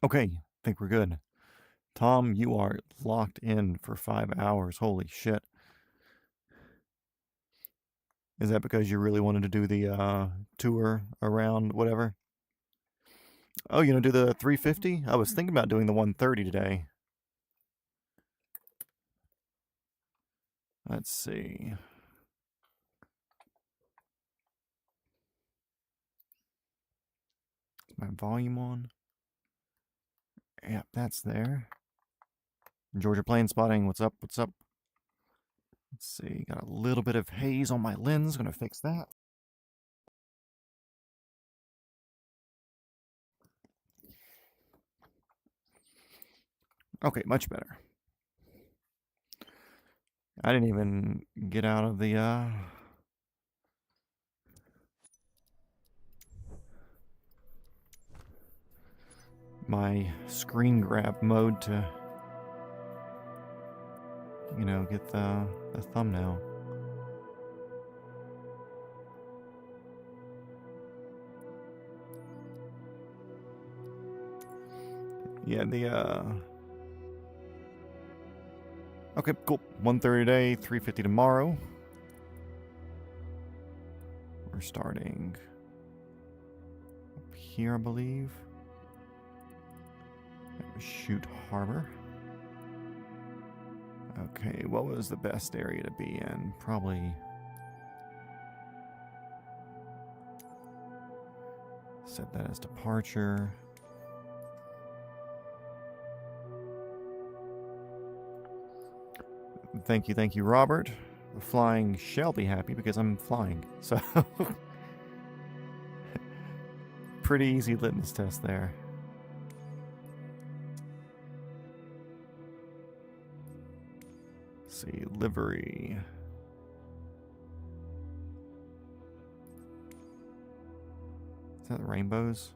Okay, I think we're good. Tom, you are locked in for 5 hours. Holy shit. Is that because you really wanted to do the tour around whatever? Oh, you know, do the 350? I was thinking about doing the 130 today. Let's see. Is my volume on? Yep, that's there. Georgia plane spotting. What's up? What's up? Let's see. Got a little bit of haze on my lens. Gonna fix that. Okay, much better. I didn't even get out of the my screen grab mode to, you know, get the thumbnail. Yeah, okay, cool. 1:30 today, 3:50 tomorrow. We're starting up here, I believe. Shoot Harbor. Okay, what was the best area to be in? Probably set that as departure. Thank you, Robert. The flying shall be happy because I'm flying. So, pretty easy litmus test there. Let's see, livery. Is that the rainbows?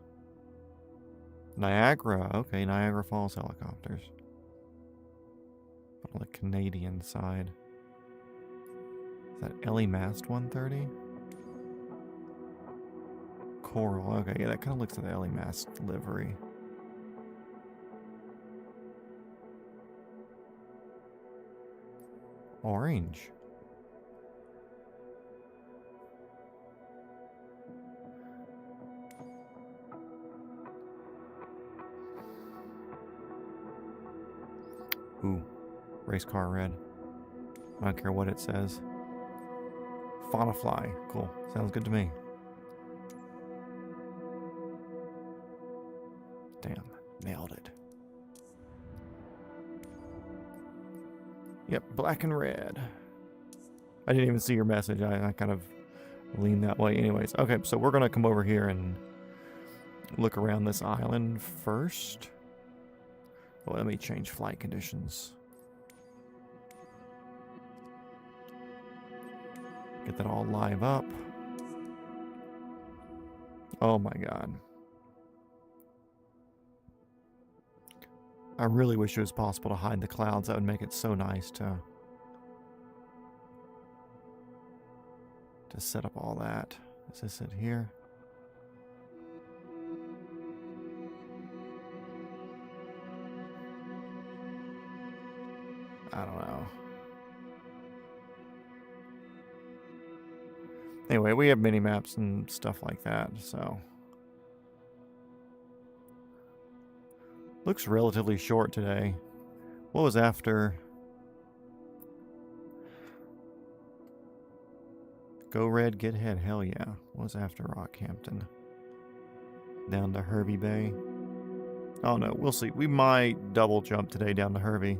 Niagara. Okay, Niagara Falls helicopters. But on the Canadian side. Is that Ellie Mast 130? Coral. Okay, yeah, that kind of looks like the Ellie Mast livery. Orange. Ooh, race car red. I don't care what it says. Faunafly. Cool. Sounds good to me. Damn, nailed it. Yep, black and red. I didn't even see your message. I kind of leaned that way anyways. Okay, so we're going to come over here and look around this island first. Well, let me change flight conditions. Get that all live up. Oh my god. I really wish it was possible to hide the clouds. That would make it so nice to set up all that. Is this it here? I don't know. Anyway, we have mini maps and stuff like that, so. Looks relatively short today. What was after? Go red, get ahead. Hell yeah. What was after Rockhampton? Down to Hervey Bay. Oh no, we'll see. We might double jump today down to Hervey.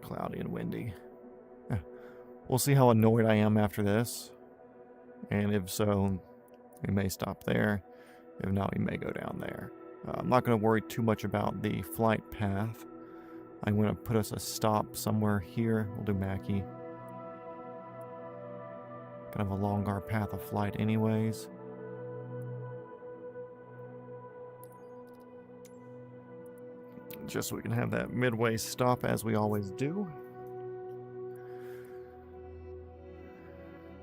Cloudy and windy. We'll see how annoyed I am after this. And if so, we may stop there. If not, we may go down there. I'm not going to worry too much about the flight path. I'm going to put us a stop somewhere here. We'll do Mackie. Kind of a longer path of flight anyways. Just so we can have that midway stop as we always do.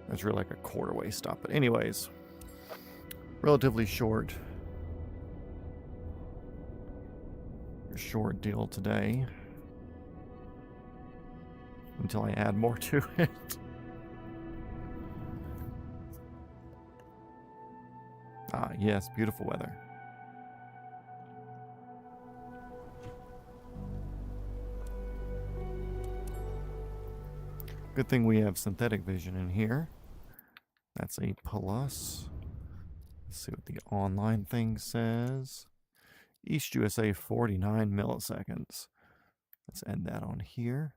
That's really like a quarter-way stop. But anyways, relatively short deal today. Until I add more to it. Ah, yes, beautiful weather. Good thing we have synthetic vision in here. That's a plus. Let's see what the online thing says. East USA 49 milliseconds. Let's end that on here.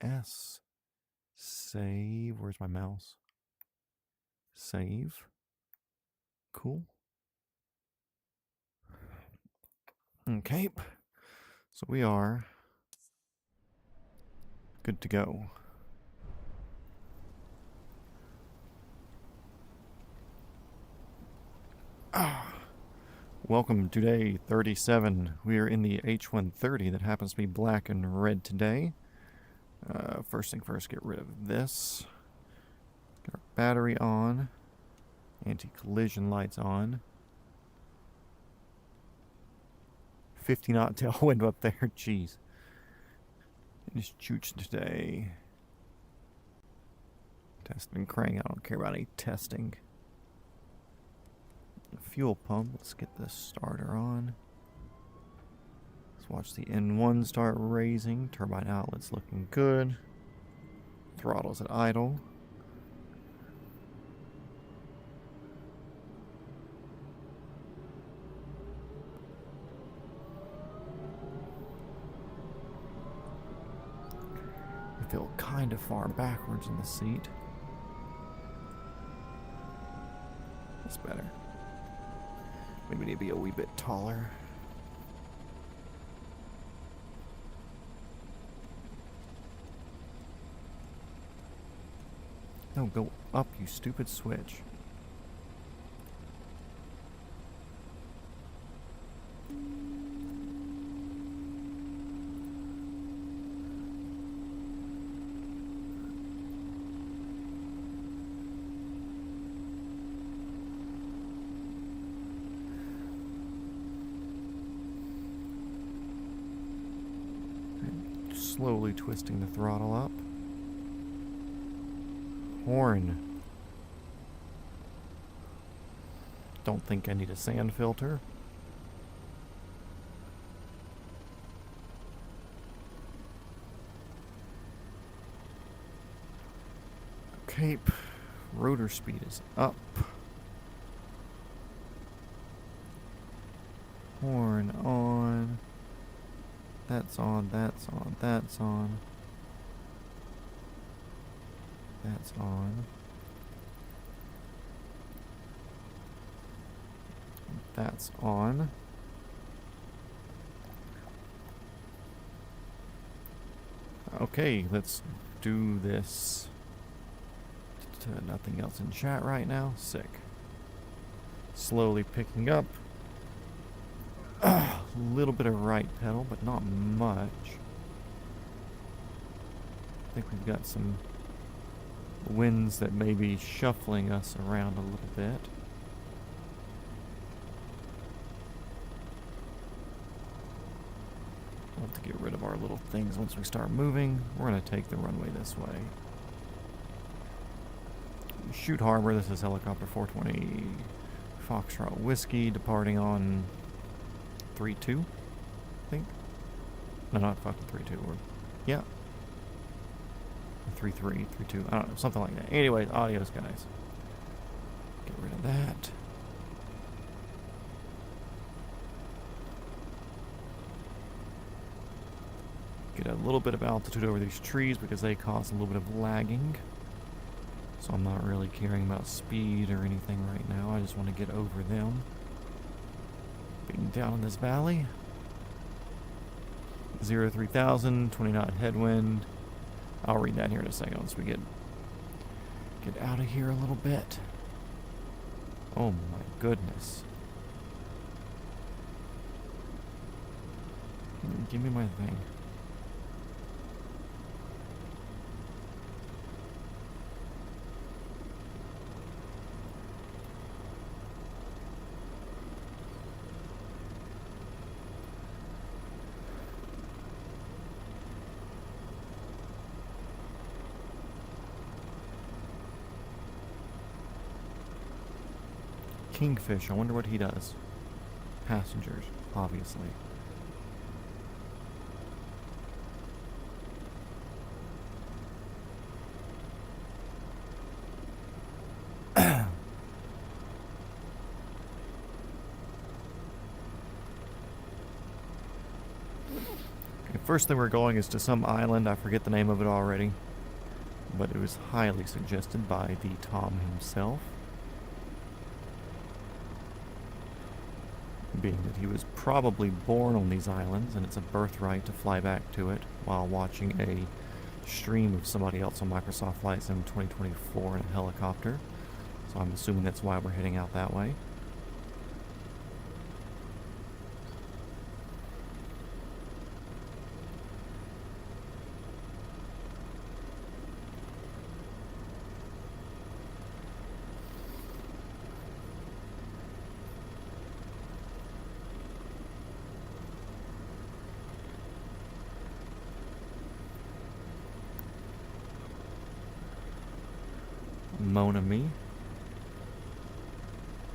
MS. Save. Where's my mouse? Save. Cool. Okay. So we are good to go. Welcome to day 37. We are in the H130 that happens to be black and red today. First thing first, get rid of this. Get our battery on. Anti-collision lights on. 50 knot tailwind up there, jeez. It is chooch today. Testing crank, I don't care about any testing. Fuel pump, let's get this starter on. Let's watch the N1 start raising. Turbine outlet's looking good. Throttle's at idle. I feel kind of far backwards in the seat. That's better. Maybe need to be a wee bit taller. No, go up, you stupid switch. Slowly twisting the throttle up. Horn. Don't think I need a sand filter. Cape. Rotor speed is up. Horn on. That's on, that's on, that's on. That's on. That's on. Okay, let's do this. Nothing else in chat right now. Sick. Slowly picking up. A little bit of right pedal, but not much. I think we've got some winds that may be shuffling us around a little bit. We'll have to get rid of our little things once we start moving. We're going to take the runway this way. Shoot Harbor, this is helicopter 420 Foxtrot Whiskey, departing on 3-2, I think. No, not fucking 3-2, or, yeah. 3-3, 3-2, I don't know, something like that. Anyways, adios, guys. Get rid of that. Get a little bit of altitude over these trees because they cause a little bit of lagging. So I'm not really caring about speed or anything right now. I just want to get over them. Being down in this valley. 0-3000, 20 knot headwind. I'll read that here in a second once we get out of here a little bit. Oh my goodness. Give me my thing. Kingfish, I wonder what he does. Passengers, obviously. First thing we're going is to some island, I forget the name of it already, but it was highly suggested by the Tom himself, being that he was probably born on these islands and it's a birthright to fly back to it while watching a stream of somebody else on Microsoft Flight Sim 2024 in a helicopter. So I'm assuming that's why we're heading out that way. Mon ami.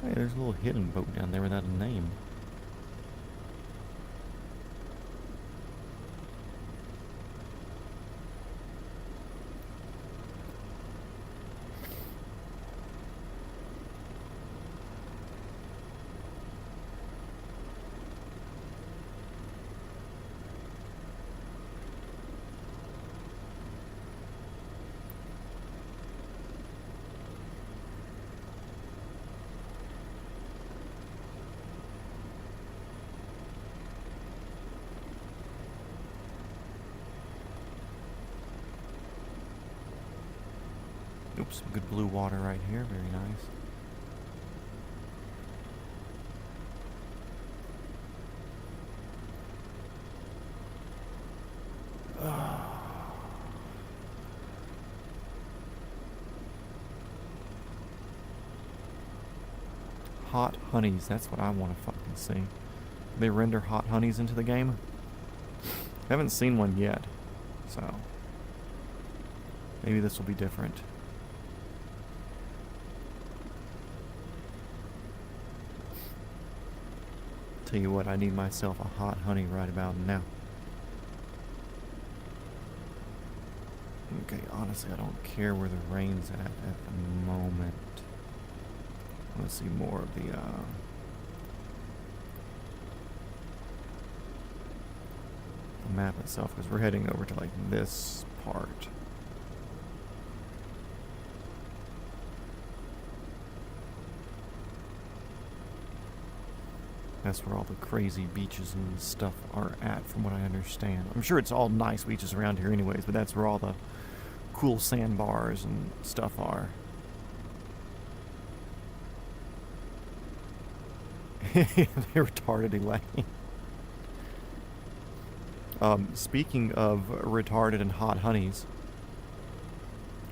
Hey, there's a little hidden boat down there without a name. Oops, some good blue water right here, very nice. Hot honeys, that's what I want to fucking see. They render hot honeys into the game? Haven't seen one yet, so maybe this will be different. Tell you what, I need myself a hot honey right about now. Okay, honestly, I don't care where the rain's at the moment. Let's see more of the map itself, because we're heading over to like this part. That's where all the crazy beaches and stuff are at, from what I understand. I'm sure it's all nice beaches around here anyways, but that's where all the cool sandbars and stuff are. They're retarded Elaine. Speaking of retarded and hot honeys,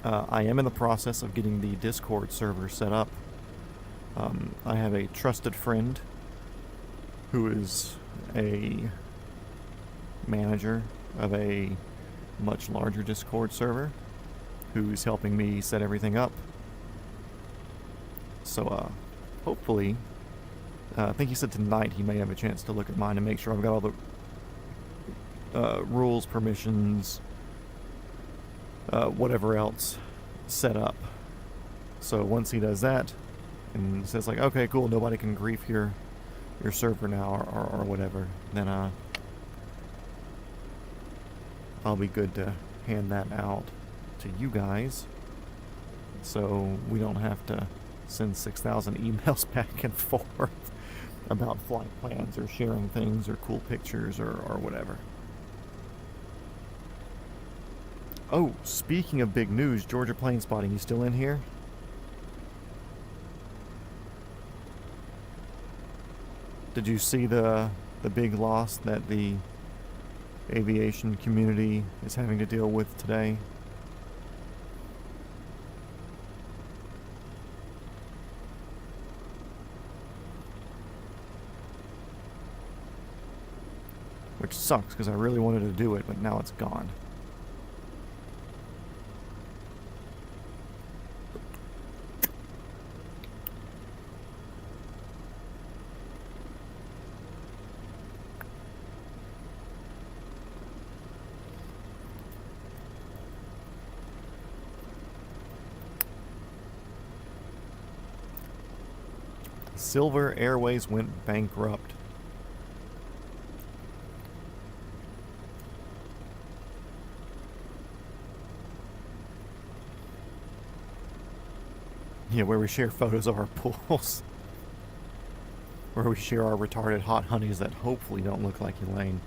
I am in the process of getting the Discord server set up. I have a trusted friend who is a manager of a much larger Discord server who's helping me set everything up. So hopefully, I think he said tonight he may have a chance to look at mine and make sure I've got all the rules, permissions, whatever else set up. So once he does that and says like, okay, cool, nobody can grief your server now or whatever, then I'll be good to hand that out to you guys, so we don't have to send 6,000 emails back and forth about flight plans or sharing things or cool pictures or whatever. Oh, speaking of big news, Georgia Plane Spotting, you still in here? Did you see the big loss that the aviation community is having to deal with today. Which sucks, because I really wanted to do it, but now it's gone. Silver Airways went bankrupt. Yeah, where we share photos of our pools. Where we share our retarded hot honeys that hopefully don't look like Elaine.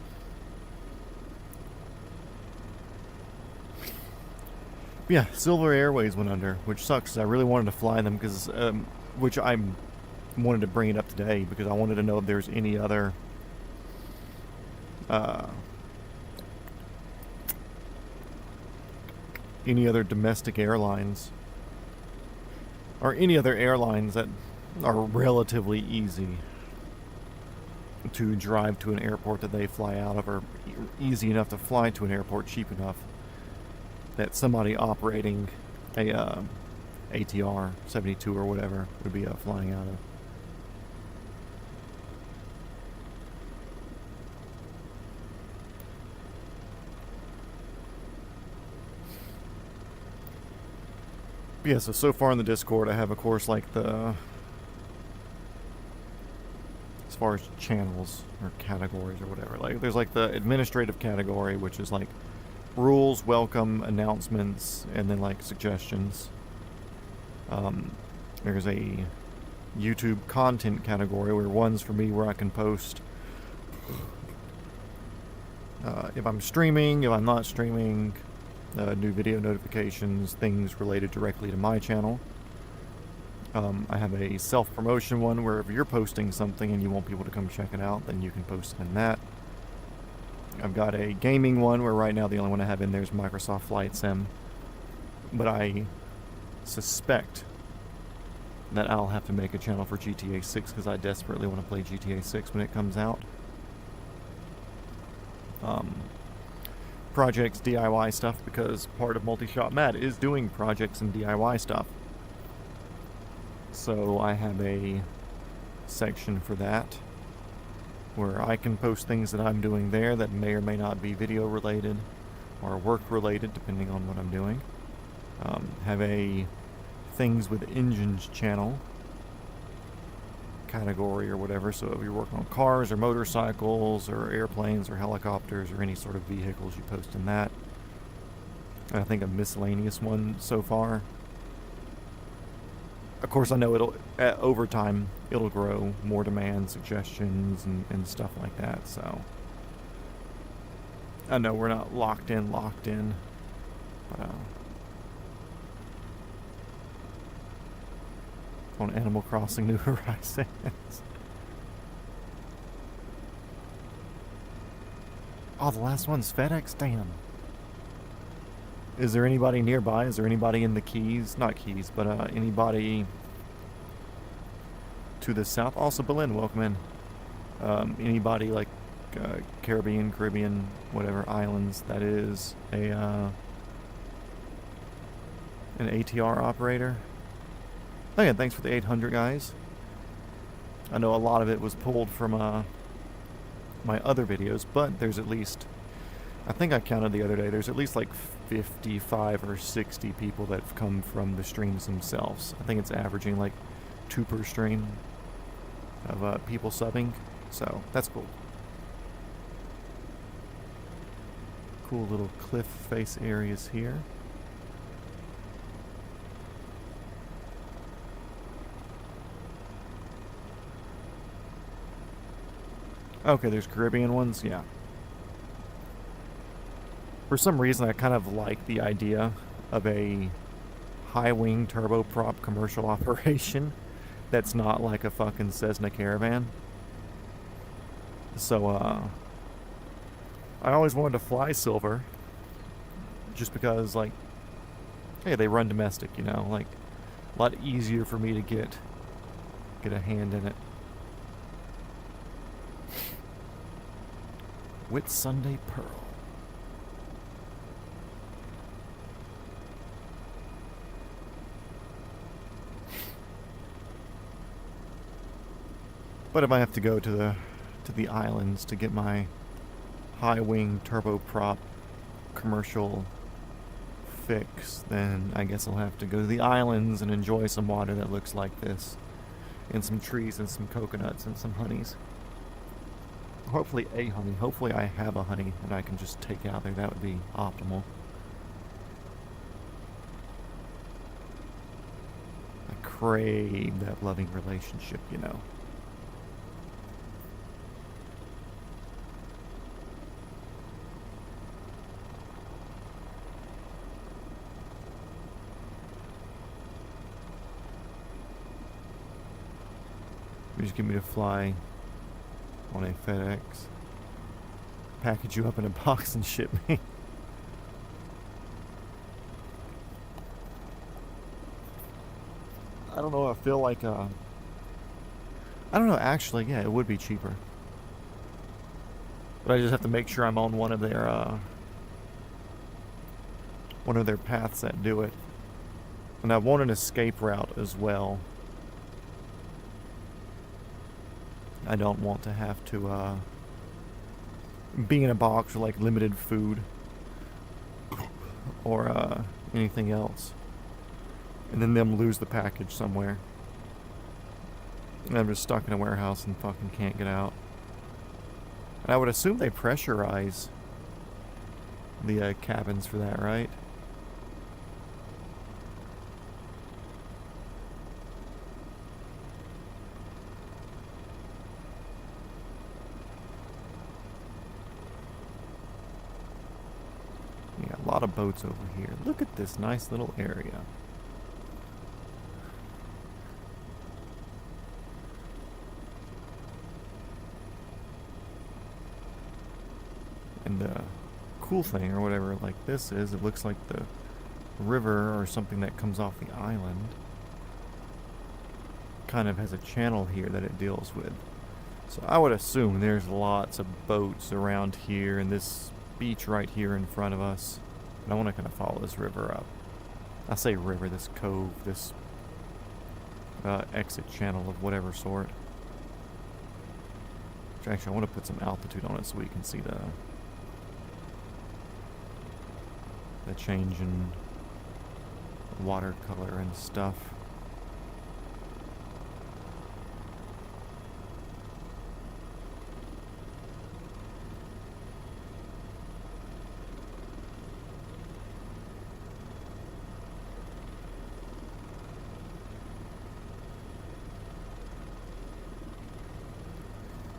Yeah, Silver Airways went under, which sucks. I really wanted to fly them because, which I wanted to bring it up today because I wanted to know if there's any other domestic airlines or any other airlines that are relatively easy to drive to an airport that they fly out of, or easy enough to fly to an airport cheap enough that somebody operating a ATR 72 or whatever would be flying out of. Yeah, so far in the Discord I have, of course, like as far as channels or categories or whatever, like there's like the administrative category, which is like rules, welcome, announcements, and then like suggestions. There's a YouTube content category where one's for me where I can post if I'm streaming, if I'm not streaming, new video notifications, things related directly to my channel. I have a self-promotion one where if you're posting something and you want people to come check it out, then you can post it in that. I've got a gaming one where right now the only one I have in there is Microsoft Flight Sim. But I suspect that I'll have to make a channel for GTA 6 because I desperately want to play GTA 6 when it comes out. Projects, DIY stuff, because part of Multi-Shot Mad is doing projects and DIY stuff. So I have a section for that where I can post things that I'm doing there that may or may not be video related or work related, depending on what I'm doing. Have a things with engines channel category or whatever, so if you're working on cars or motorcycles or airplanes or helicopters or any sort of vehicles, you post in that. And I think a miscellaneous one so far. Of course, I know it'll over time it'll grow more demand, suggestions, and stuff like that, so I know we're not locked in, but on Animal Crossing New Horizons. Oh, the last one's FedEx? Damn. Is there anybody nearby? Is there anybody in the Keys? Not Keys, but anybody to the south? Also, Berlin, welcome in. Anybody like Caribbean, whatever islands that is an ATR operator? Oh yeah, thanks for the 800, guys. I know a lot of it was pulled from my other videos, but there's at least, I think I counted the other day, there's at least like 55 or 60 people that have come from the streams themselves. I think it's averaging like 2 per stream of people subbing, so that's cool. Cool little cliff face areas here. Okay, there's Caribbean ones, yeah. For some reason, I kind of like the idea of a high-wing turboprop commercial operation that's not like a fucking Cessna Caravan. So, I always wanted to fly Silver, just because, like, hey, they run domestic, you know, like, a lot easier for me to get a hand in it. Whitsunday Pearl. But if I have to go to the islands to get my high wing turboprop commercial fix, then I guess I'll have to go to the islands and enjoy some water that looks like this, and some trees and some coconuts and some honeys. Hopefully a honey. Hopefully I have a honey that I can just take out there. That would be optimal. I crave that loving relationship, you know. You just get me to fly on a FedEx, package you up in a box and ship me. I don't know, I feel like, I don't know, actually, yeah, it would be cheaper. But I just have to make sure I'm on one of their paths that do it. And I want an escape route as well. I don't want to have to be in a box with like limited food or anything else, and then them lose the package somewhere, and I'm just stuck in a warehouse and fucking can't get out. And I would assume they pressurize the cabins for that, right? A lot of boats over here. Look at this nice little area. And the cool thing, or whatever like this is, it looks like the river or something that comes off the island kind of has a channel here that it deals with. So I would assume there's lots of boats around here, and this beach right here in front of us. And I want to kind of follow this river up. I say river, this cove, this exit channel of whatever sort. Which actually, I want to put some altitude on it so we can see the change in water color and stuff.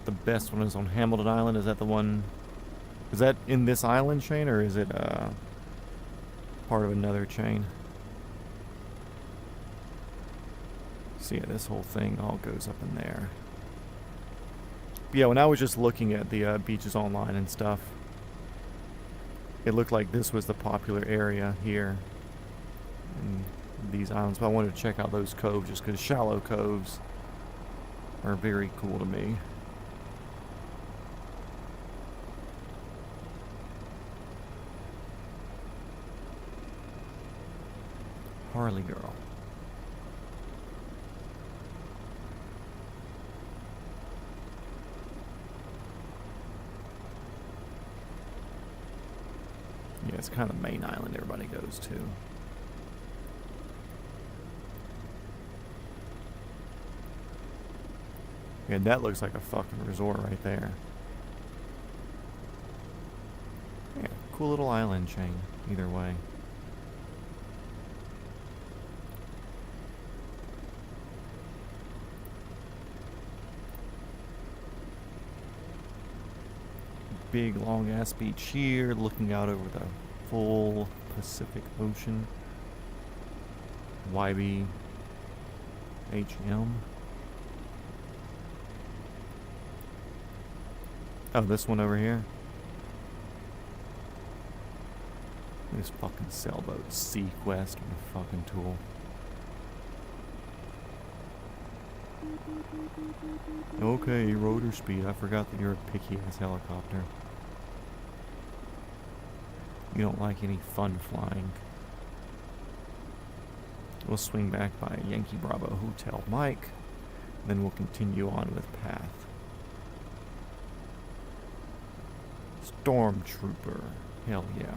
The best one is on Hamilton Island. Is that the one? Is that in this island chain, or is it part of another chain? So yeah, this whole thing all goes up in there. But yeah, when I was just looking at the beaches online and stuff, it looked like this was the popular area here in these islands. But I wanted to check out those coves just because shallow coves are very cool to me. Harley girl. Yeah, it's kind of the main island everybody goes to. Yeah, that looks like a fucking resort right there. Yeah, cool little island chain, either way. Big long ass beach here, looking out over the full Pacific Ocean. YBHM. Oh, this one over here. This fucking sailboat. Sequest with a fucking tool. Okay, rotor speed. I forgot that you're a picky-ass helicopter. You don't like any fun flying. We'll swing back by Yankee Bravo Hotel Mike. Then we'll continue on with Path. Stormtrooper. Hell yeah.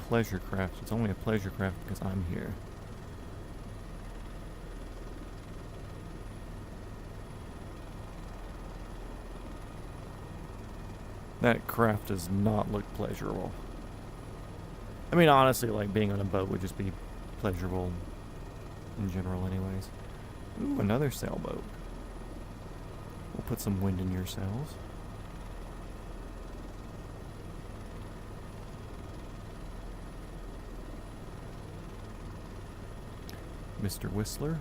Pleasure craft. It's only a pleasure craft because I'm here. That craft does not look pleasurable. I mean, honestly, like being on a boat would just be pleasurable in general anyways. Ooh, another sailboat. We'll put some wind in your sails. Mr. Whistler.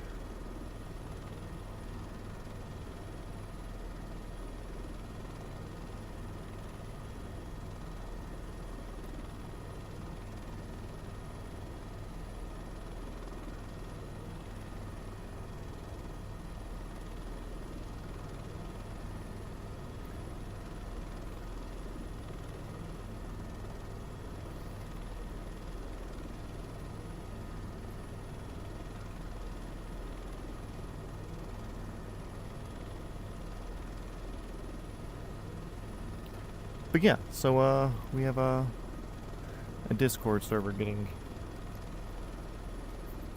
But yeah, so we have a Discord server getting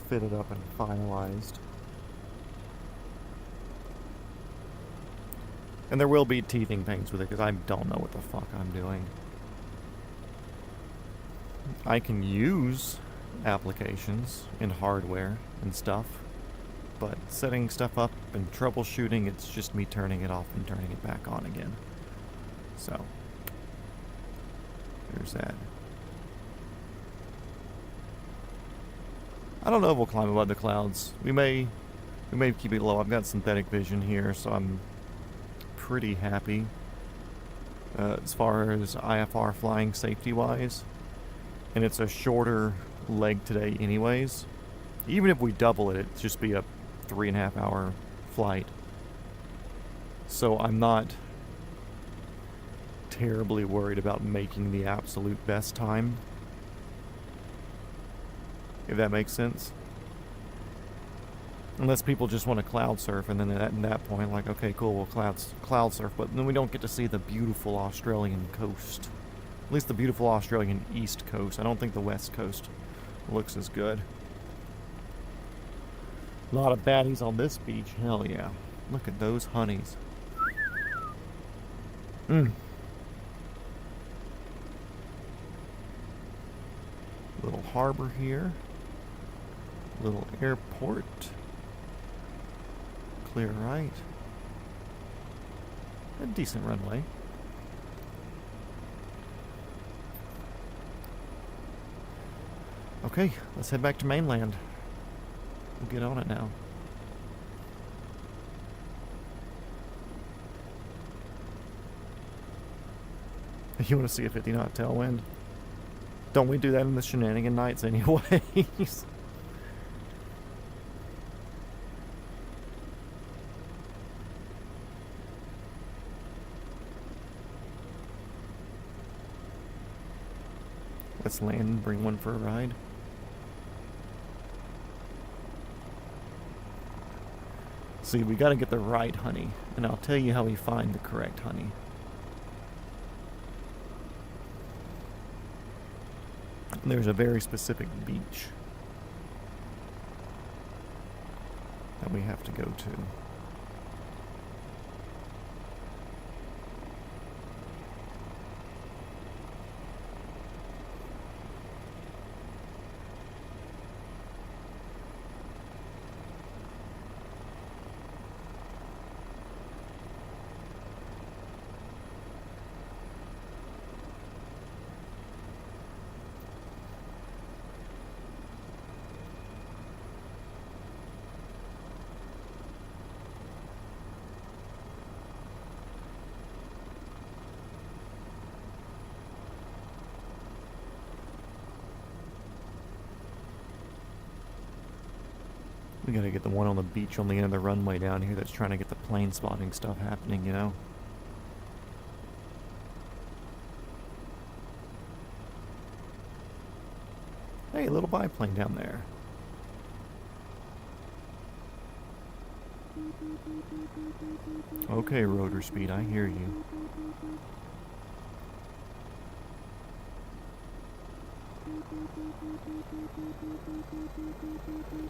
fitted up and finalized. And there will be teething pains with it because I don't know what the fuck I'm doing. I can use applications and hardware and stuff, but setting stuff up and troubleshooting, it's just me turning it off and turning it back on again. So there's that. I don't know if we'll climb above the clouds. We may keep it low. I've got synthetic vision here, so I'm pretty happy as far as IFR flying safety-wise. And it's a shorter leg today anyways. Even if we double it, it'd just be a 3.5 hour flight. So I'm not terribly worried about making the absolute best time, if that makes sense. Unless people just want to cloud surf, and then at that point, like, okay, cool, we'll cloud surf, but then we don't get to see the beautiful Australian coast. At least the beautiful Australian east coast. I don't think the west coast looks as good. A lot of baddies on this beach. Hell yeah. Look at those honeys. Little harbor here. Little airport. Clear right. A decent runway. Okay, let's head back to mainland. We'll get on it now. You want to see a 50 knot tailwind? Don't we do that in the shenanigan nights anyways? Let's land and bring one for a ride. See, we gotta get the right honey, and I'll tell you how we find the correct honey. There's a very specific beach that we have to go to. We gotta get the one on the beach on the end of the runway down here that's trying to get the plane spotting stuff happening, you know? Hey, little biplane down there. Okay, rotor speed, I hear you.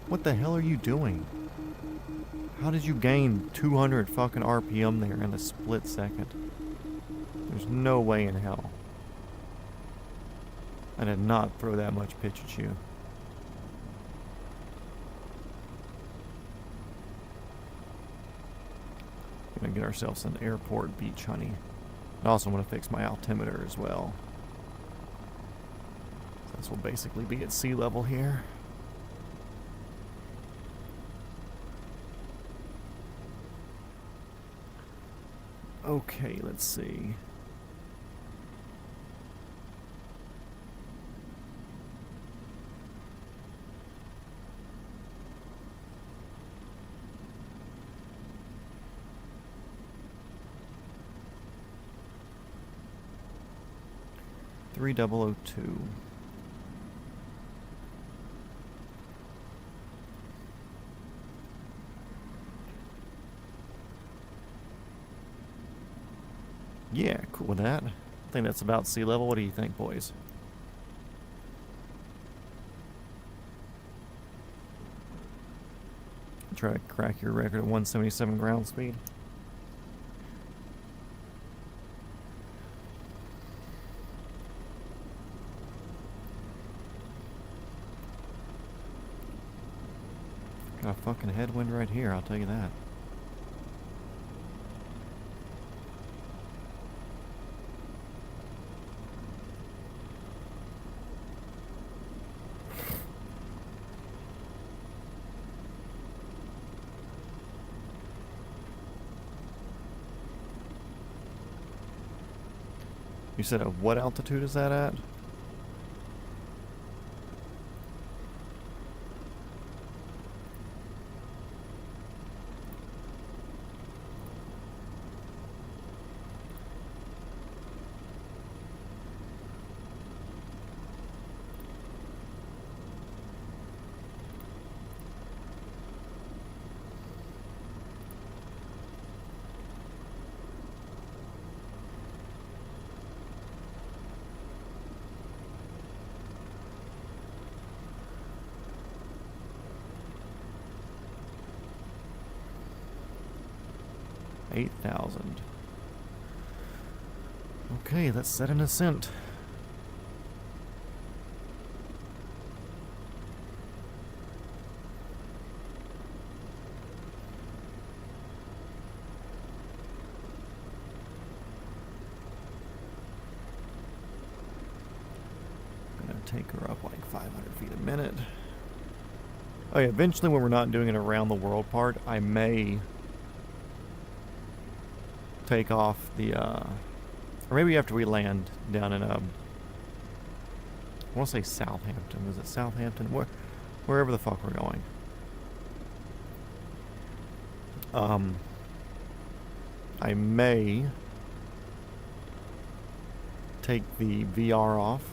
What the hell are you doing? How did you gain 200 fucking RPM there in a split second? There's no way in hell. I did not throw that much pitch at you. Gonna get ourselves an airport beach, honey. I also want to fix my altimeter as well. So this will basically be at sea level here. Okay, let's see. Three 002. Yeah, cool with that. I think that's about sea level. What do you think, boys? Try to crack your record at 177 ground speed. Got a fucking headwind right here, I'll tell you that. You said at what altitude is that at? $8,000. Okay, let's set an ascent. Gonna take her up like 500 feet a minute. Oh yeah, eventually when we're not doing an around the world part, I may take off the, or maybe after we land down in, I want to say Southampton. Is it Southampton? Wherever the fuck we're going. I may take the VR off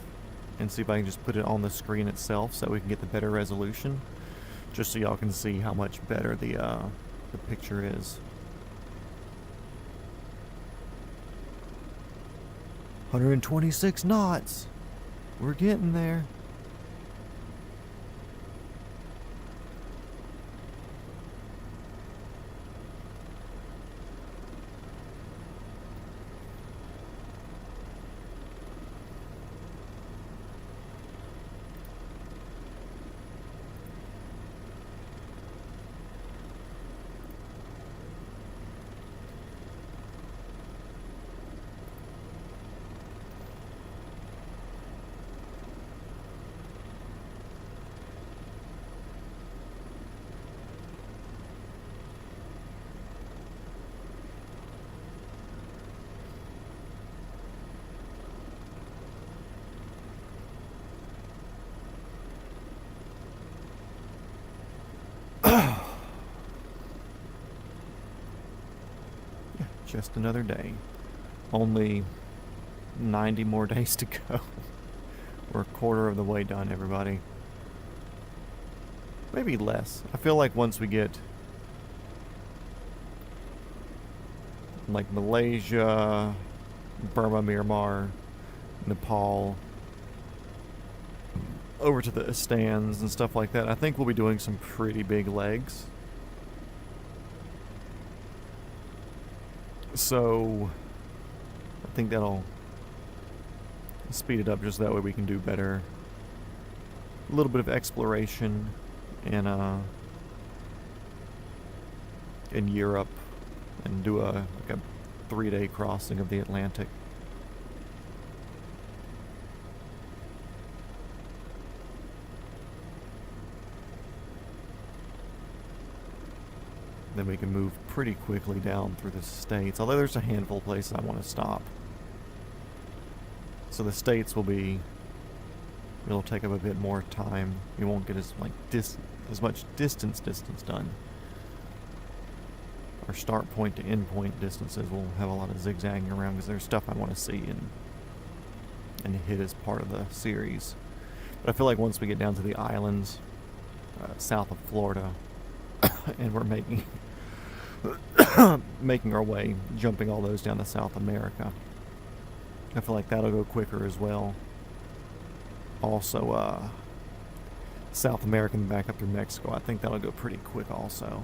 and see if I can just put it on the screen itself so we can get the better resolution. Just so y'all can see how much better the picture is. 126 knots. We're getting there. Just another day. Only 90 more days to go. We're a quarter of the way done, everybody. Maybe less. I feel like once we get like Malaysia, Burma, Myanmar, Nepal, over to the Istans and stuff like that, I think we'll be doing some pretty big legs. So I think that'll speed it up just that way we can do better. A little bit of exploration in Europe and do like a 3-day crossing of the Atlantic. Then we can move pretty quickly down through the states, although there's a handful of places I want to stop. So the states will be, it'll take up a bit more time. We won't get as much distance done. Our start point to end point distances will have a lot of zigzagging around because there's stuff I want to see and hit as part of the series. But I feel like once we get down to the islands south of Florida, and we're making our way, jumping all those down to South America, I feel like that'll go quicker as well. Also, South America and back up through Mexico, I think that'll go pretty quick also.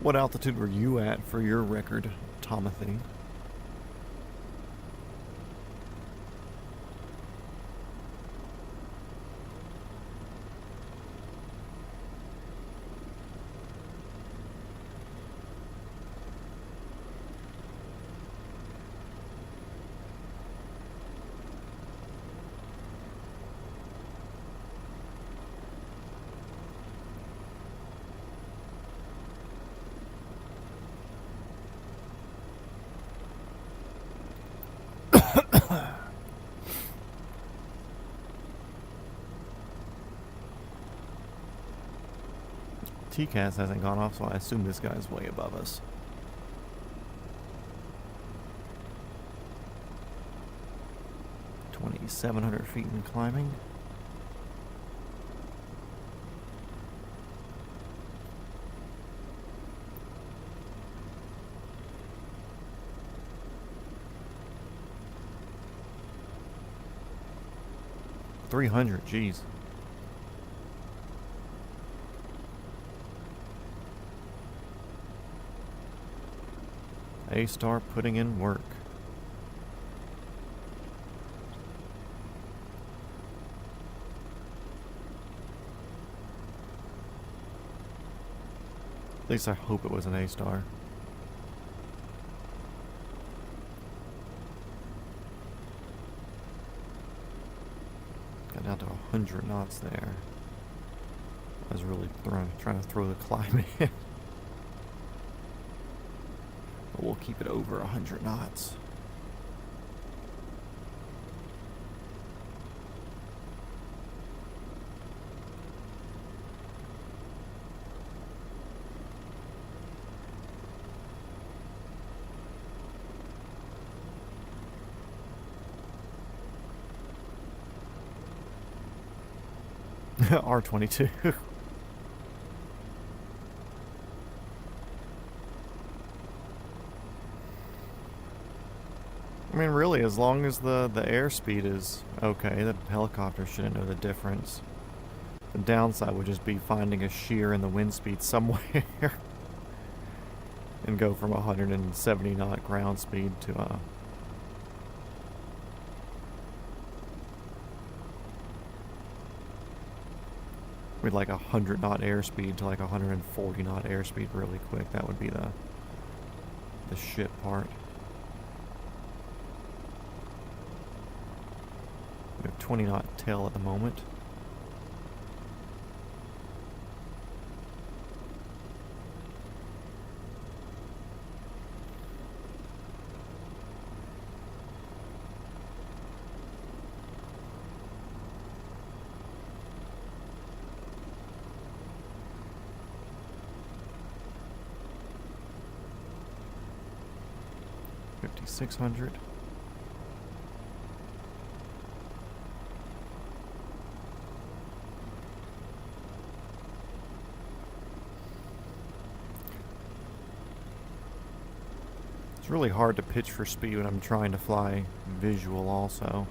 What altitude were you at for your record, Tomothy? TCAS hasn't gone off, so I assume this guy's way above us. $2,700 feet in climbing. $300, jeez. A-Star putting in work. At least I hope it was an A-Star. Got down to 100 knots there. I was really trying to throw the climb in. But we'll keep it over 100 knots. R22. I mean, really, as long as the airspeed is okay, the helicopter shouldn't know the difference. The downside would just be finding a shear in the wind speed somewhere and go from 170 knot ground speed to with like 100 knot airspeed to like 140 knot airspeed really quick. That would be the shit part. We have 20 knot tail at the moment. 1,500. It's really hard to pitch for speed when I'm trying to fly visual also.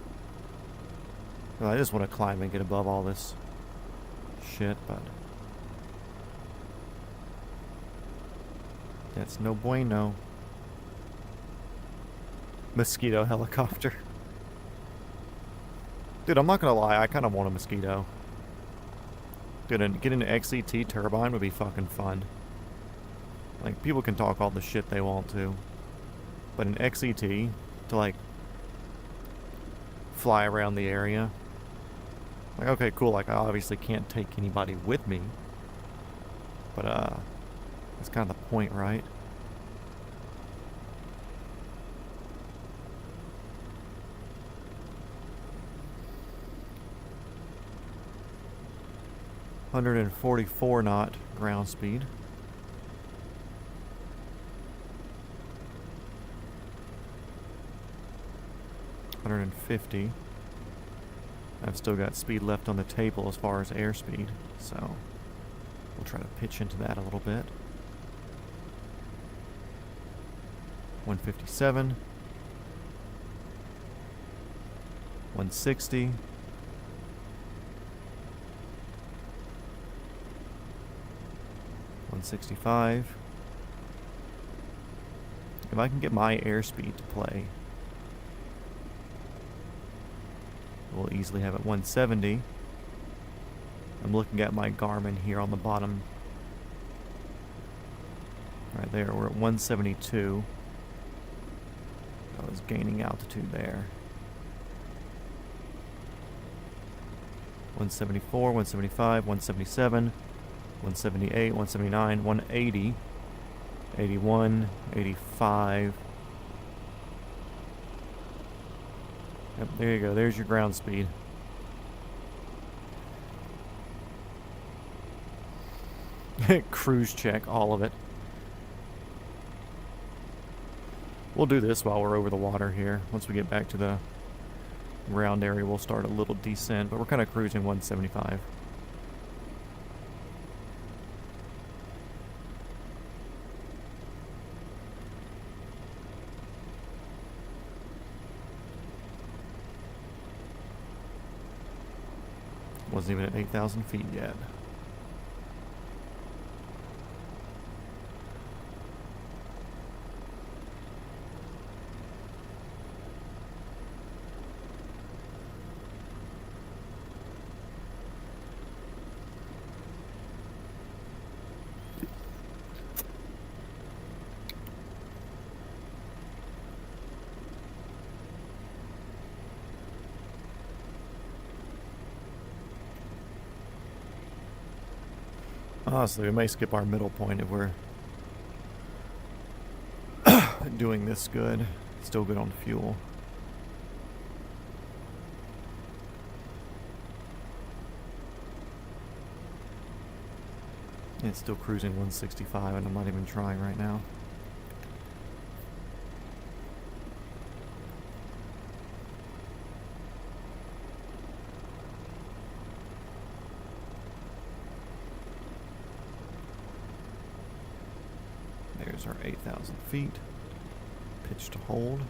Well, I just want to climb and get above all this shit, but that's no bueno. Mosquito helicopter. Dude, I'm not gonna lie, I kind of want a mosquito. Dude, getting an XCT turbine would be fucking fun. Like, people can talk all the shit they want to, but an XCT to, like, fly around the area. Like, okay, cool, like, I obviously can't take anybody with me, but, that's kind of the point, right? .144 knot ground speed. .150. I've still got speed left on the table as far as airspeed, so we'll try to pitch into that a little bit. 157. 160. 165. If I can get my airspeed to play, we'll easily have it 170. I'm looking at my Garmin here on the bottom. Right there, we're at 172. I was gaining altitude there. 174, 175, 177, 178, 179, 180, 81, 85. Yep, there you go. There's your ground speed. Cruise check, all of it. We'll do this while we're over the water here. Once we get back to the ground area, we'll start a little descent, but we're kind of cruising 175. Wasn't even at 8,000 feet yet. Honestly, we may skip our middle point if we're doing this good. Still good on fuel. It's still cruising 165 and I'm not even trying right now. There's our 8,000 feet. Pitch to hold.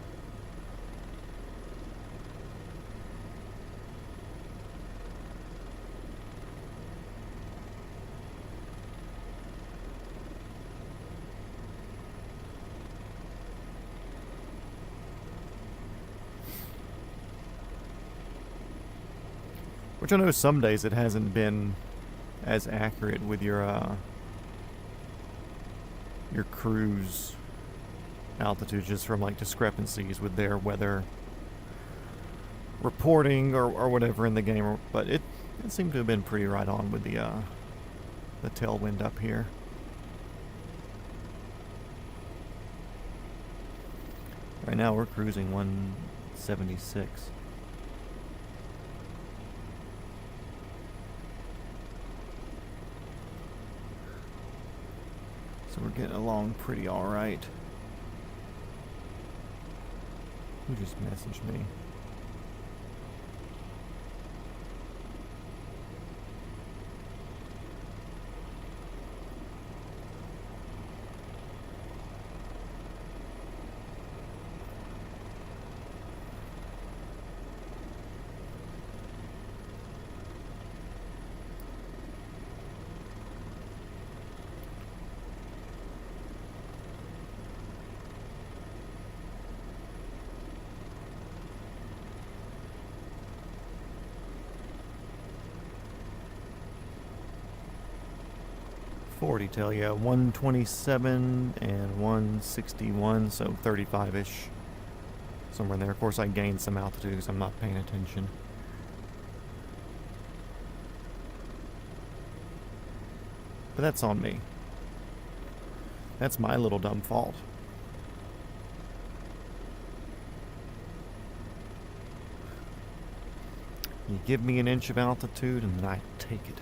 Which I know some days it hasn't been as accurate with your cruise altitude, just from like discrepancies with their weather reporting or whatever in the game, but it seemed to have been pretty right on with the tailwind up here. Right now we're cruising 176. So we're getting along pretty all right. Who just messaged me? Tell you 127 and 161, so 35-ish, somewhere in there. Of course, I gained some altitude because I'm not paying attention. But that's on me. That's my little dumb fault. You give me an inch of altitude and then I take it.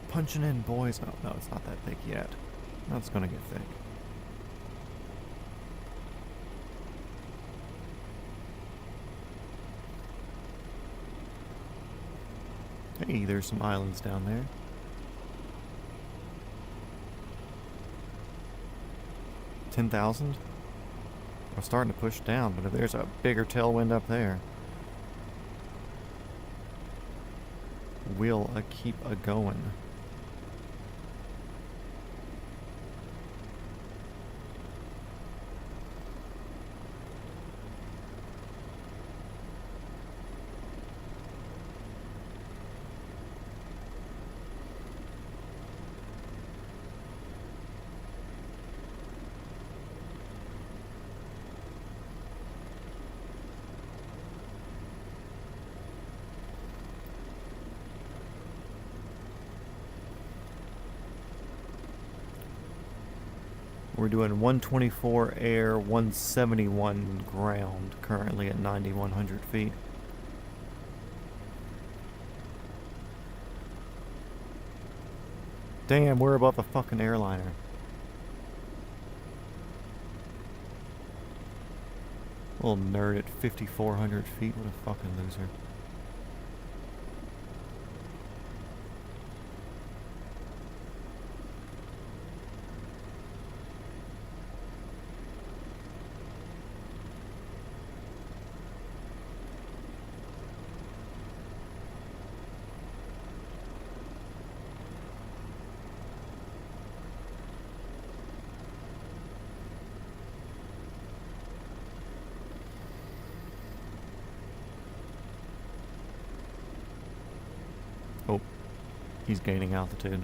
Punching in, boys. Oh, no, it's not that thick yet. No, it's gonna get thick. Hey, there's some islands down there. $10,000? We're starting to push down, but if there's a bigger tailwind up there, we'll keep a-going. We're doing 124 air, 171 ground, currently at 9,100 feet. Damn, we're above a fucking airliner. Little nerd at 5,400 feet, what a fucking loser. Oh, he's gaining altitude.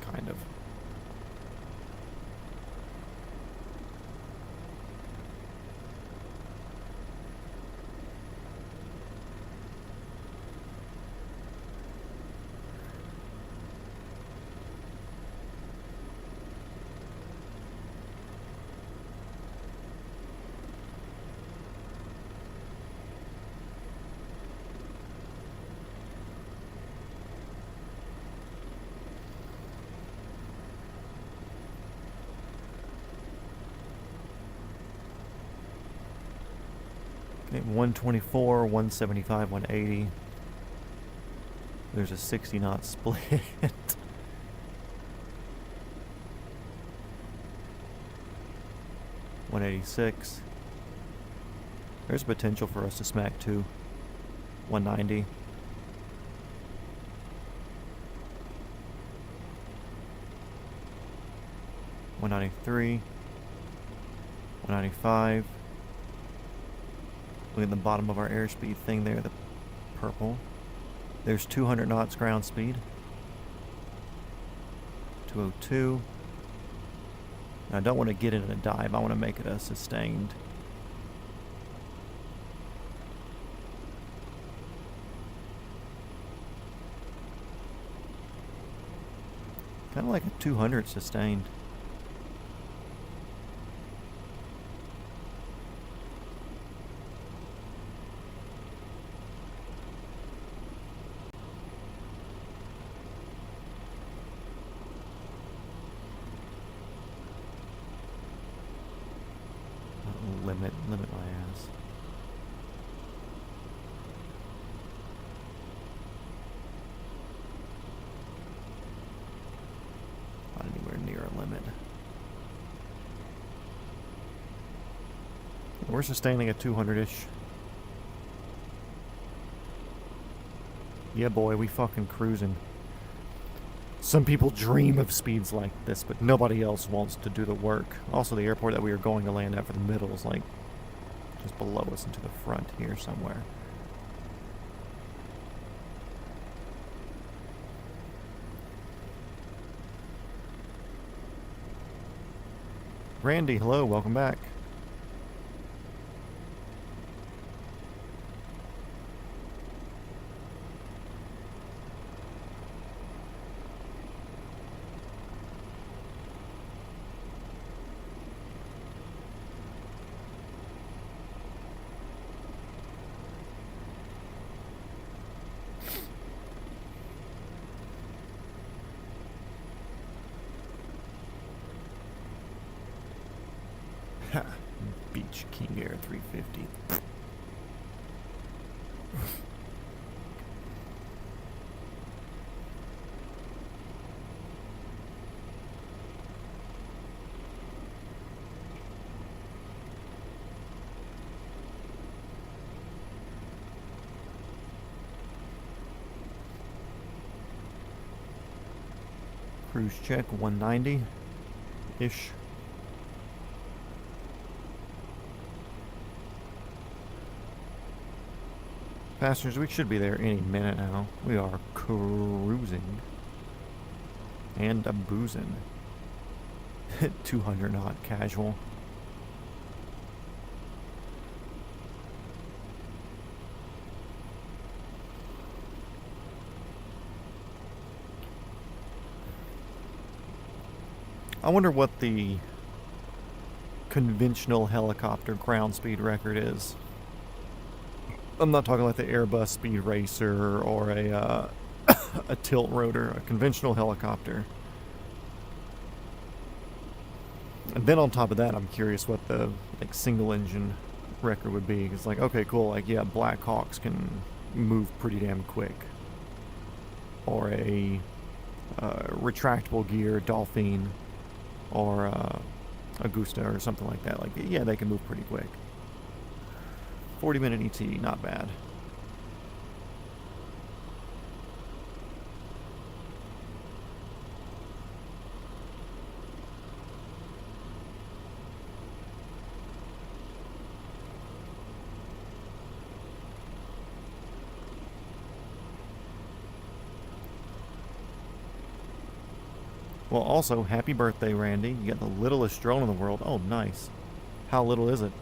Kind of. Okay, 124, 175, 180. There's a 60 knot split. 186. There's potential for us to smack 2. 190. $193, $195. Look at the bottom of our airspeed thing there, the purple. There's 200 knots ground speed. 202. Now, I don't want to get it in a dive. I want to make it a sustained. Kind of like a 200 sustained. Limit my ass. Not anywhere near a limit. We're sustaining at 200-ish. Yeah, boy, we fucking cruising. Some people dream of speeds like this, but nobody else wants to do the work. Also, the airport that we are going to land at for the middle is like just below us and to the front here somewhere. Randy, hello, welcome back. Beach King Air 350. Cruise check 190-ish. Passengers, we should be there any minute now. We are cruising. And a boozing. 200 knot casual. I wonder what the conventional helicopter ground speed record is. I'm not talking like the Airbus Speed Racer or a tilt rotor, a conventional helicopter. And then on top of that, I'm curious what the like single engine record would be. It's like, okay, cool, like yeah, Black Hawks can move pretty damn quick. Or a retractable gear Dolphin or Augusta or something like that. Like yeah, they can move pretty quick. 40-minute ET, not bad. Well, also, happy birthday, Randy. You got the littlest drone in the world. Oh, nice. How little is it?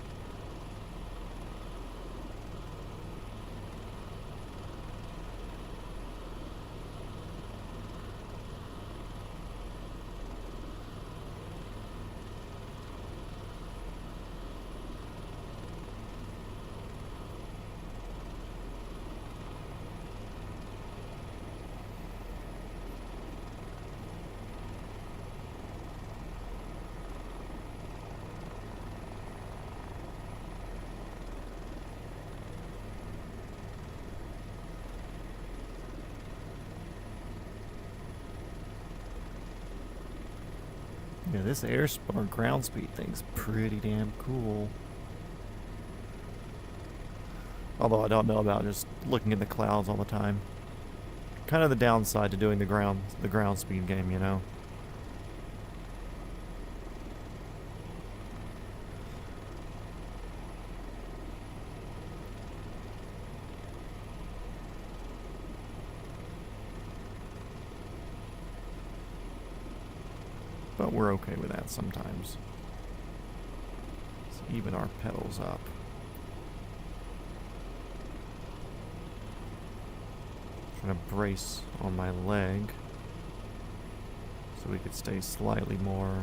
Yeah, this airspeed ground speed thing's pretty damn cool. Although I don't know about just looking at the clouds all the time. Kind of the downside to doing the ground speed game, you know. But we're okay with that sometimes. Let's even our pedals up. Trying to brace on my leg so we could stay slightly more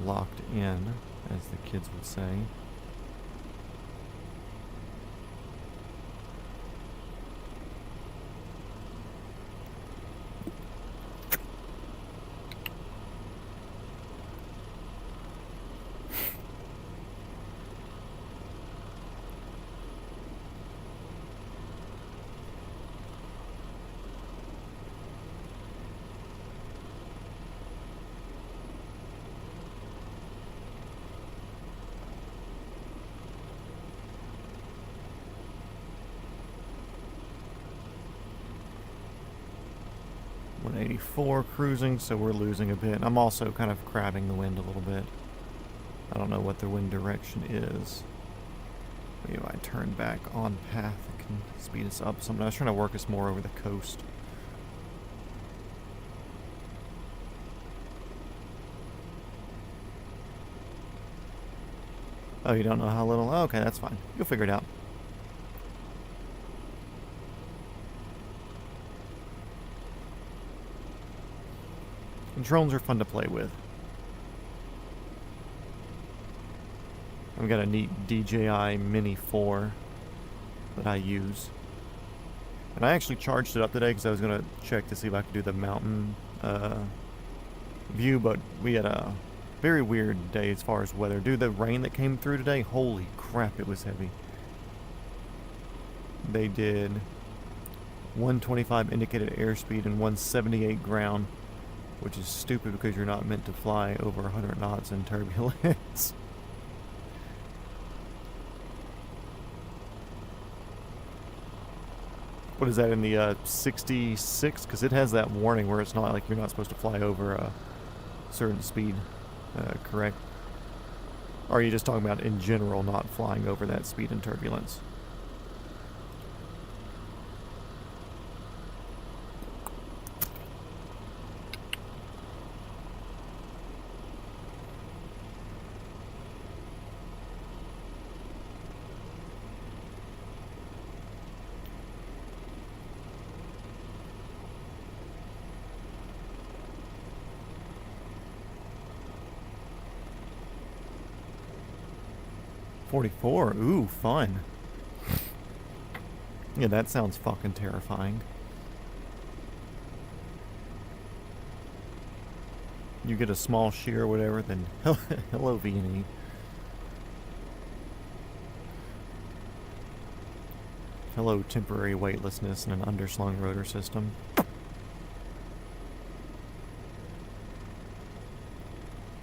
locked in, as the kids would say. .84 cruising, so we're losing a bit. I'm also kind of crabbing the wind a little bit. I don't know what the wind direction is. Maybe if I turn back on path, it can speed us up some. I was trying to work us more over the coast. Oh, you don't know how little? Oh, okay, that's fine. You'll figure it out. Drones are fun to play with. I've got a neat DJI Mini 4 that I use. And I actually charged it up today because I was going to check to see if I could do the mountain view, but we had a very weird day as far as weather. Dude, the rain that came through today, holy crap, it was heavy. They did 125 indicated airspeed and 178 ground. Which is stupid because you're not meant to fly over 100 knots in turbulence. What is that, in the 66? Because it has that warning where it's not like you're not supposed to fly over a certain speed, correct? Or are you just talking about in general not flying over that speed in turbulence? .44, ooh, fun. Yeah, that sounds fucking terrifying. You get a small shear or whatever, then hello V&E. Hello temporary weightlessness and an underslung rotor system.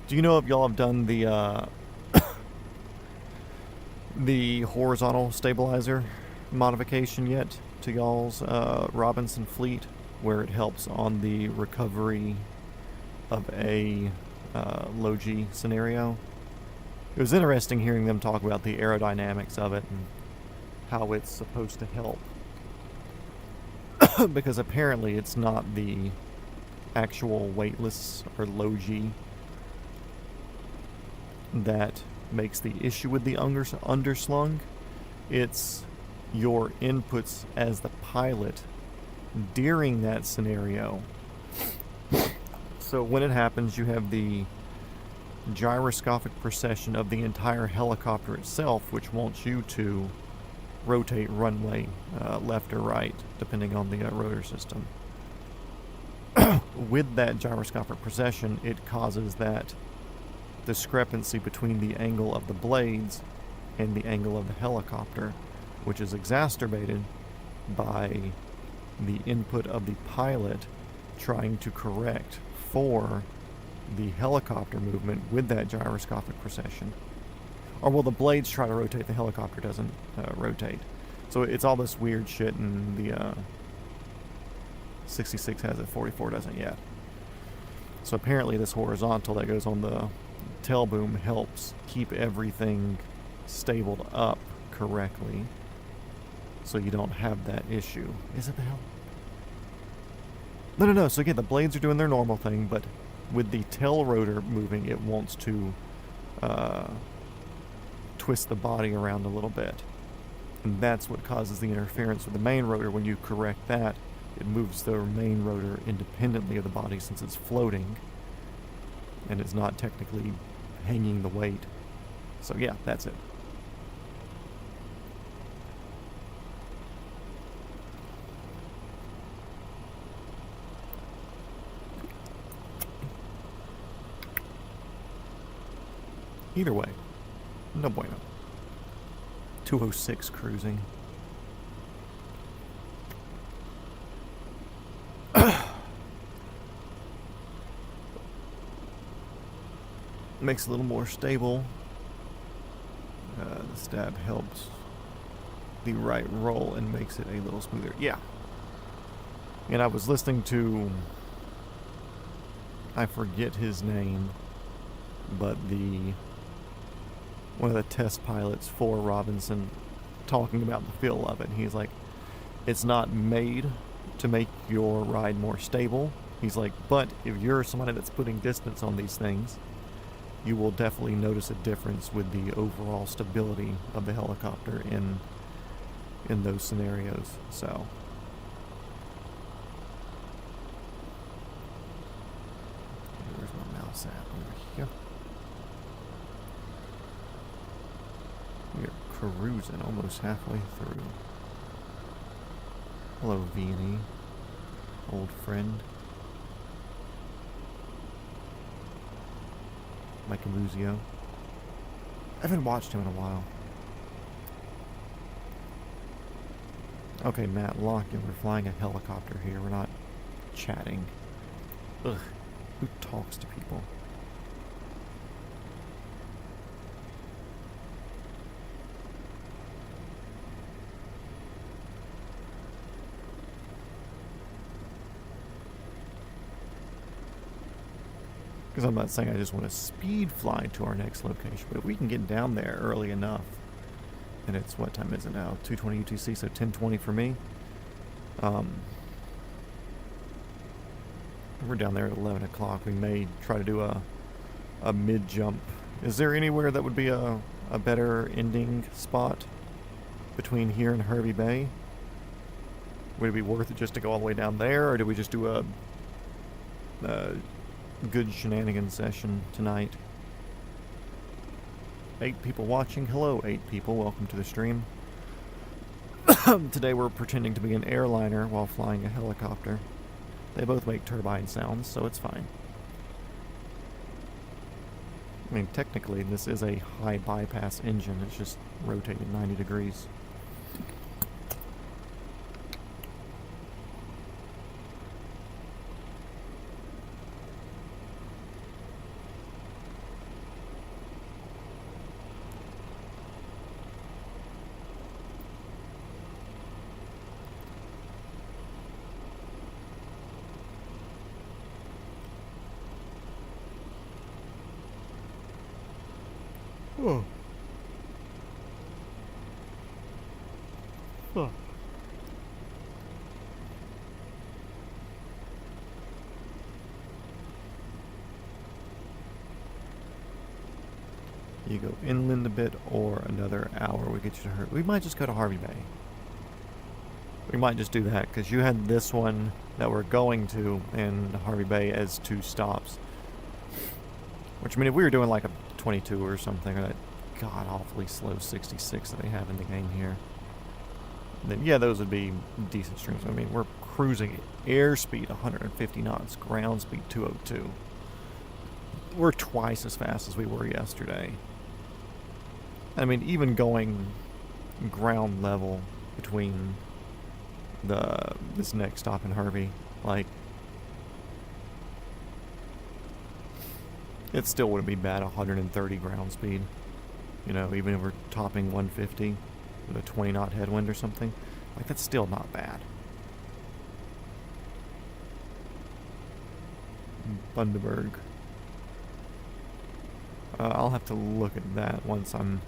Do you know if y'all have done the horizontal stabilizer modification yet to y'all's Robinson fleet, where it helps on the recovery of a low G scenario? It was interesting hearing them talk about the aerodynamics of it and how it's supposed to help. Because apparently it's not the actual weightless or low G that makes the issue with the underslung. It's your inputs as the pilot during that scenario. So when it happens, you have the gyroscopic precession of the entire helicopter itself, which wants you to rotate runway left or right, depending on the rotor system. With that gyroscopic precession, it causes that discrepancy between the angle of the blades and the angle of the helicopter, which is exacerbated by the input of the pilot trying to correct for the helicopter movement with that gyroscopic precession. Or well, the blades try to rotate, the helicopter doesn't rotate. So it's all this weird shit, and the 66 has it, 44 doesn't yet. So apparently this horizontal that goes on the tail boom helps keep everything stabled up correctly, so you don't have that issue. Is it the hell? No. So again, the blades are doing their normal thing, but with the tail rotor moving, it wants to twist the body around a little bit. And that's what causes the interference with the main rotor. When you correct that, it moves the main rotor independently of the body since it's floating, and it's not technically hanging the weight. So yeah, that's it. Either way, no bueno. 206 cruising. Makes it a little more stable. The stab helps the right roll and makes it a little smoother. Yeah. And I was listening to, I forget his name, but one of the test pilots for Robinson talking about the feel of it. He's like, it's not made to make your ride more stable. He's like, but if you're somebody that's putting distance on these things, you will definitely notice a difference with the overall stability of the helicopter in those scenarios. So where's my mouse at? Over here. We're cruising almost halfway through. Hello, V&E, old friend. Mike Amuzio. I haven't watched him in a while. Okay, Matt, lock in. We're flying a helicopter here. We're not chatting. Ugh. Who talks to people? Because I'm not saying I just want to speed fly to our next location, but if we can get down there early enough, and it's, what time is it now? 2:20 UTC, so 10:20 for me. We're down there at 11 o'clock. We may try to do a mid-jump. Is there anywhere that would be a better ending spot between here and Hervey Bay? Would it be worth it just to go all the way down there, or do we just do a good shenanigans session tonight? 8 people watching. Hello, 8 people. Welcome to the stream. Today we're pretending to be an airliner while flying a helicopter. They both make turbine sounds, so it's fine. I mean, technically, this is a high bypass engine. It's just rotated 90 degrees. Oh. Oh. You go inland a bit or another hour. We get you to Hervey. We might just go to Hervey Bay. We might just do that because you had this one that we're going to and Hervey Bay as 2 stops. Which, I mean, if we were doing like a 22 or something, or that god-awfully slow 66 that they have in the game here, then yeah, those would be decent streams. I mean, we're cruising airspeed 150 knots, ground speed 202. We're twice as fast as we were yesterday. I mean, even going ground level between this next stop in Hervey, like, it still wouldn't be bad, 130 ground speed. You know, even if we're topping 150 with a 20 knot headwind or something. Like, that's still not bad. Bundaberg. I'll have to look at that once I'm...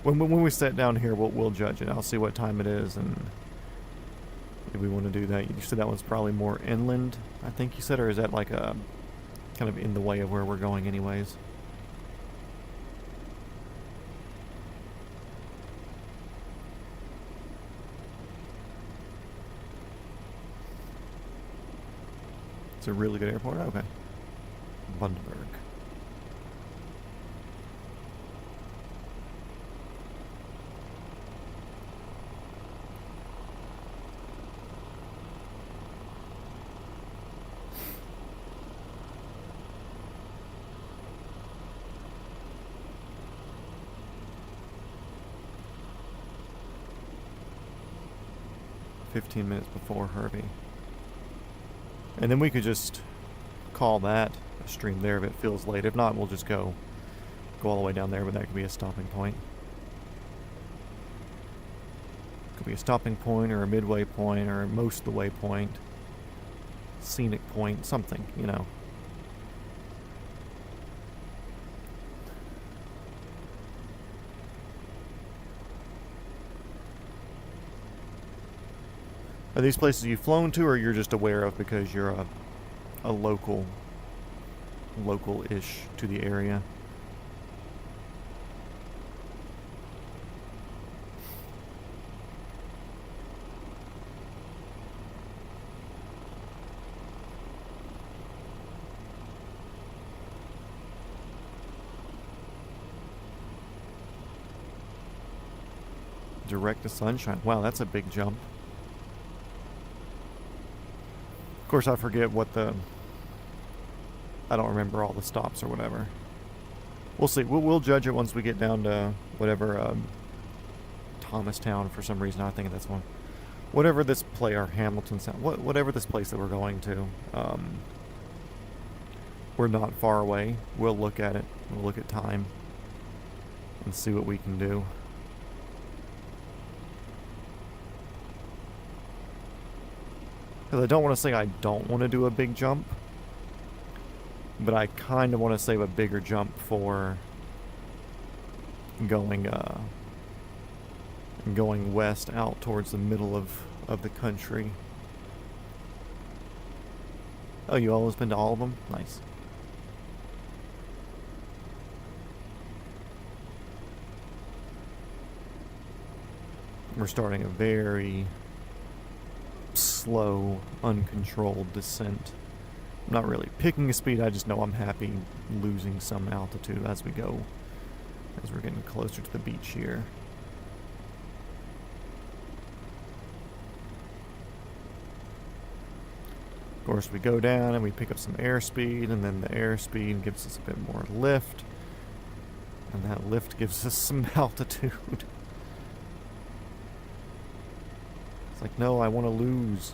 When we sit down here, we'll judge it. I'll see what time it is, and if we want to do that. You said that one's probably more inland, I think you said, or is that like a... kind of in the way of where we're going anyways? It's a really good airport? Okay. Bundaberg. .15 minutes before Hervey. And then we could just call that a stream there if it feels late. If not, we'll just go all the way down there, but that could be a stopping point. Could be a stopping point or a midway point or most of the way point. Scenic point, something, you know. Are these places you've flown to, or you're just aware of because you're a local-ish to the area? Direct to Sunshine. Wow, that's a big jump. Of course, I forget what I don't remember all the stops or whatever. We'll see. We'll judge it once we get down to whatever, Thomastown for some reason. I think that's one. Whatever this or Hamilton Sound. Whatever this place that we're going to. We're not far away. We'll look at it. We'll look at time and see what we can do. Because I don't want to say I don't want to do a big jump, but I kind of want to save a bigger jump for going west out towards the middle of the country. Oh, you always been to all of them? Nice. We're starting a very slow, uncontrolled descent. I'm not really picking a speed, I just know I'm happy losing some altitude as we go, as we're getting closer to the beach here. Of course, we go down and we pick up some airspeed, and then the airspeed gives us a bit more lift, and that lift gives us some altitude. It's like, no, I want to lose.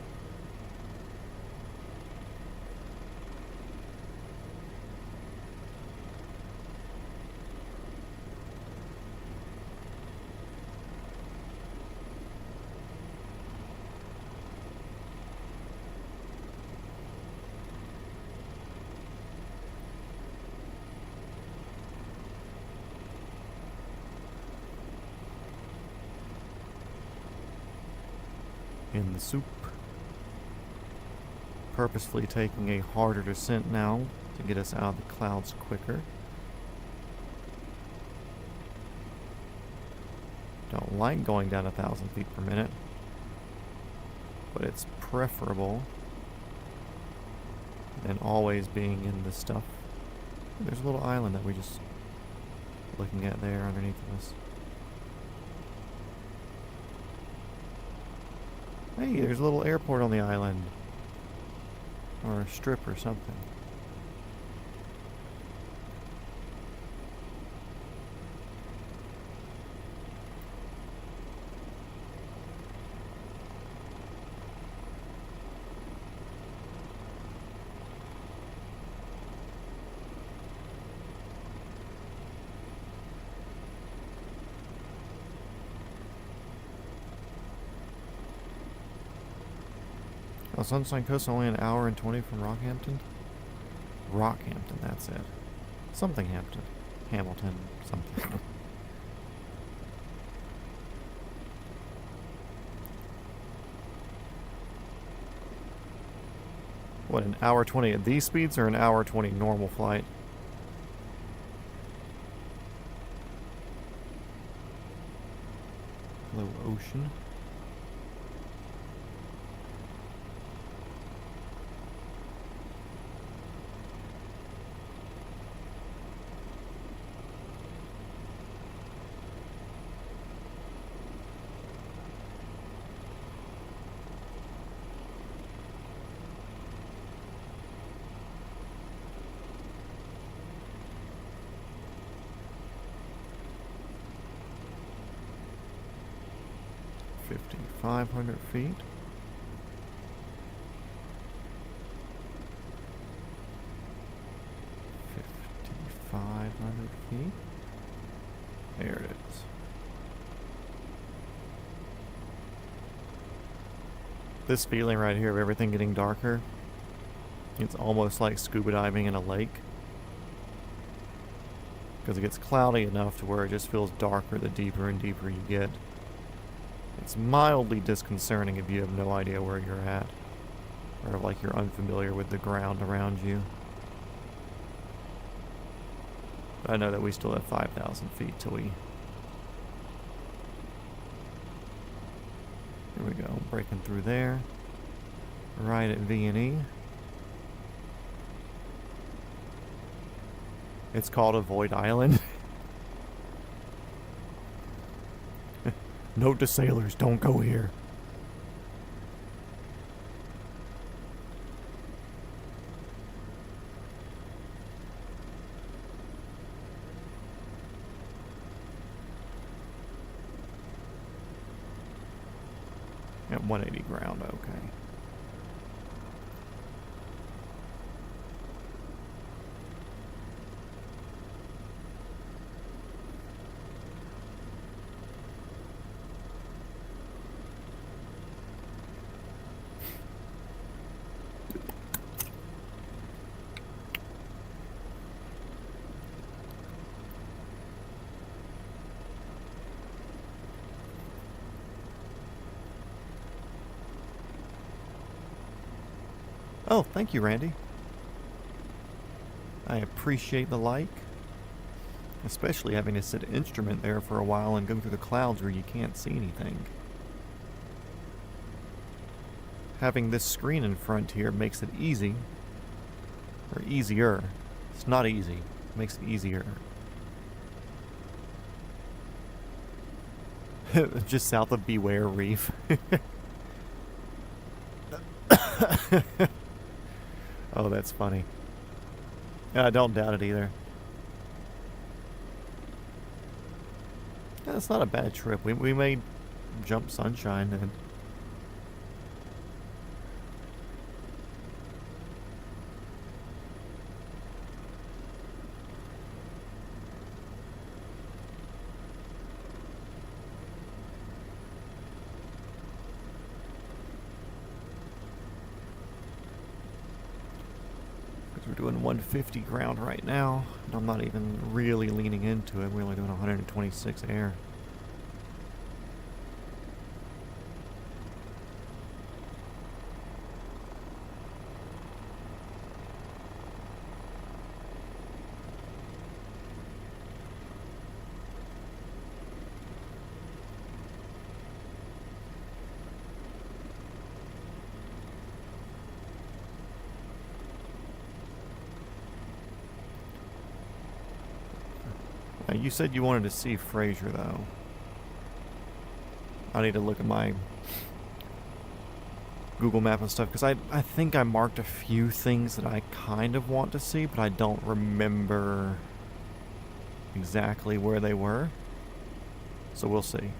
In the soup. Purposefully taking a harder descent now to get us out of the clouds quicker. Don't like going down 1,000 feet per minute, but it's preferable than always being in this stuff. There's a little island that we're just looking at there underneath of us. Hey, there's a little airport on the island. Or a strip or something. Oh, Sunshine Coast only an hour and 20 from Rockhampton? Rockhampton, that's it. Something Hampton. Hamilton, something. What, an hour 20 at these speeds or an hour 20 normal flight? Hello, ocean. 5,500 feet. $5,500 feet. There it is. This feeling right here of everything getting darker, it's almost like scuba diving in a lake. Because it gets cloudy enough to where it just feels darker the deeper and deeper you get. It's mildly disconcerting if you have no idea where you're at. Or like you're unfamiliar with the ground around you. But I know that we still have 5,000 feet till we... Here we go, breaking through there. Right at V&E. It's called Avoid Island. Note to sailors, don't go here. At 180 ground, okay. Oh, thank you, Randy. I appreciate the like. Especially having to sit instrument there for a while and go through the clouds where you can't see anything. Having this screen in front here makes it easy. Or easier. It's not easy. It makes it easier. Just south of Beware Reef. Oh, that's funny. I don't doubt it either. Yeah, it's not a bad trip. We made jump sunshine and we're doing 150 ground right now, and I'm not even really leaning into it. We're only doing 126 air. You said you wanted to see Fraser, though. I need to look at my Google Map and stuff, because I think I marked a few things that I kind of want to see, but I don't remember exactly where they were. So we'll see.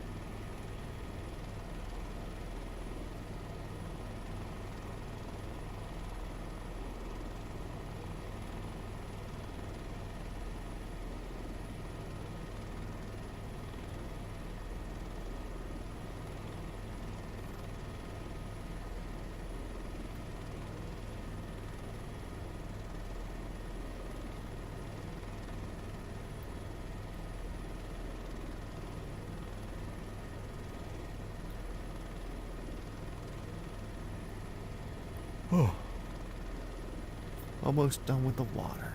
Oh, almost done with the water.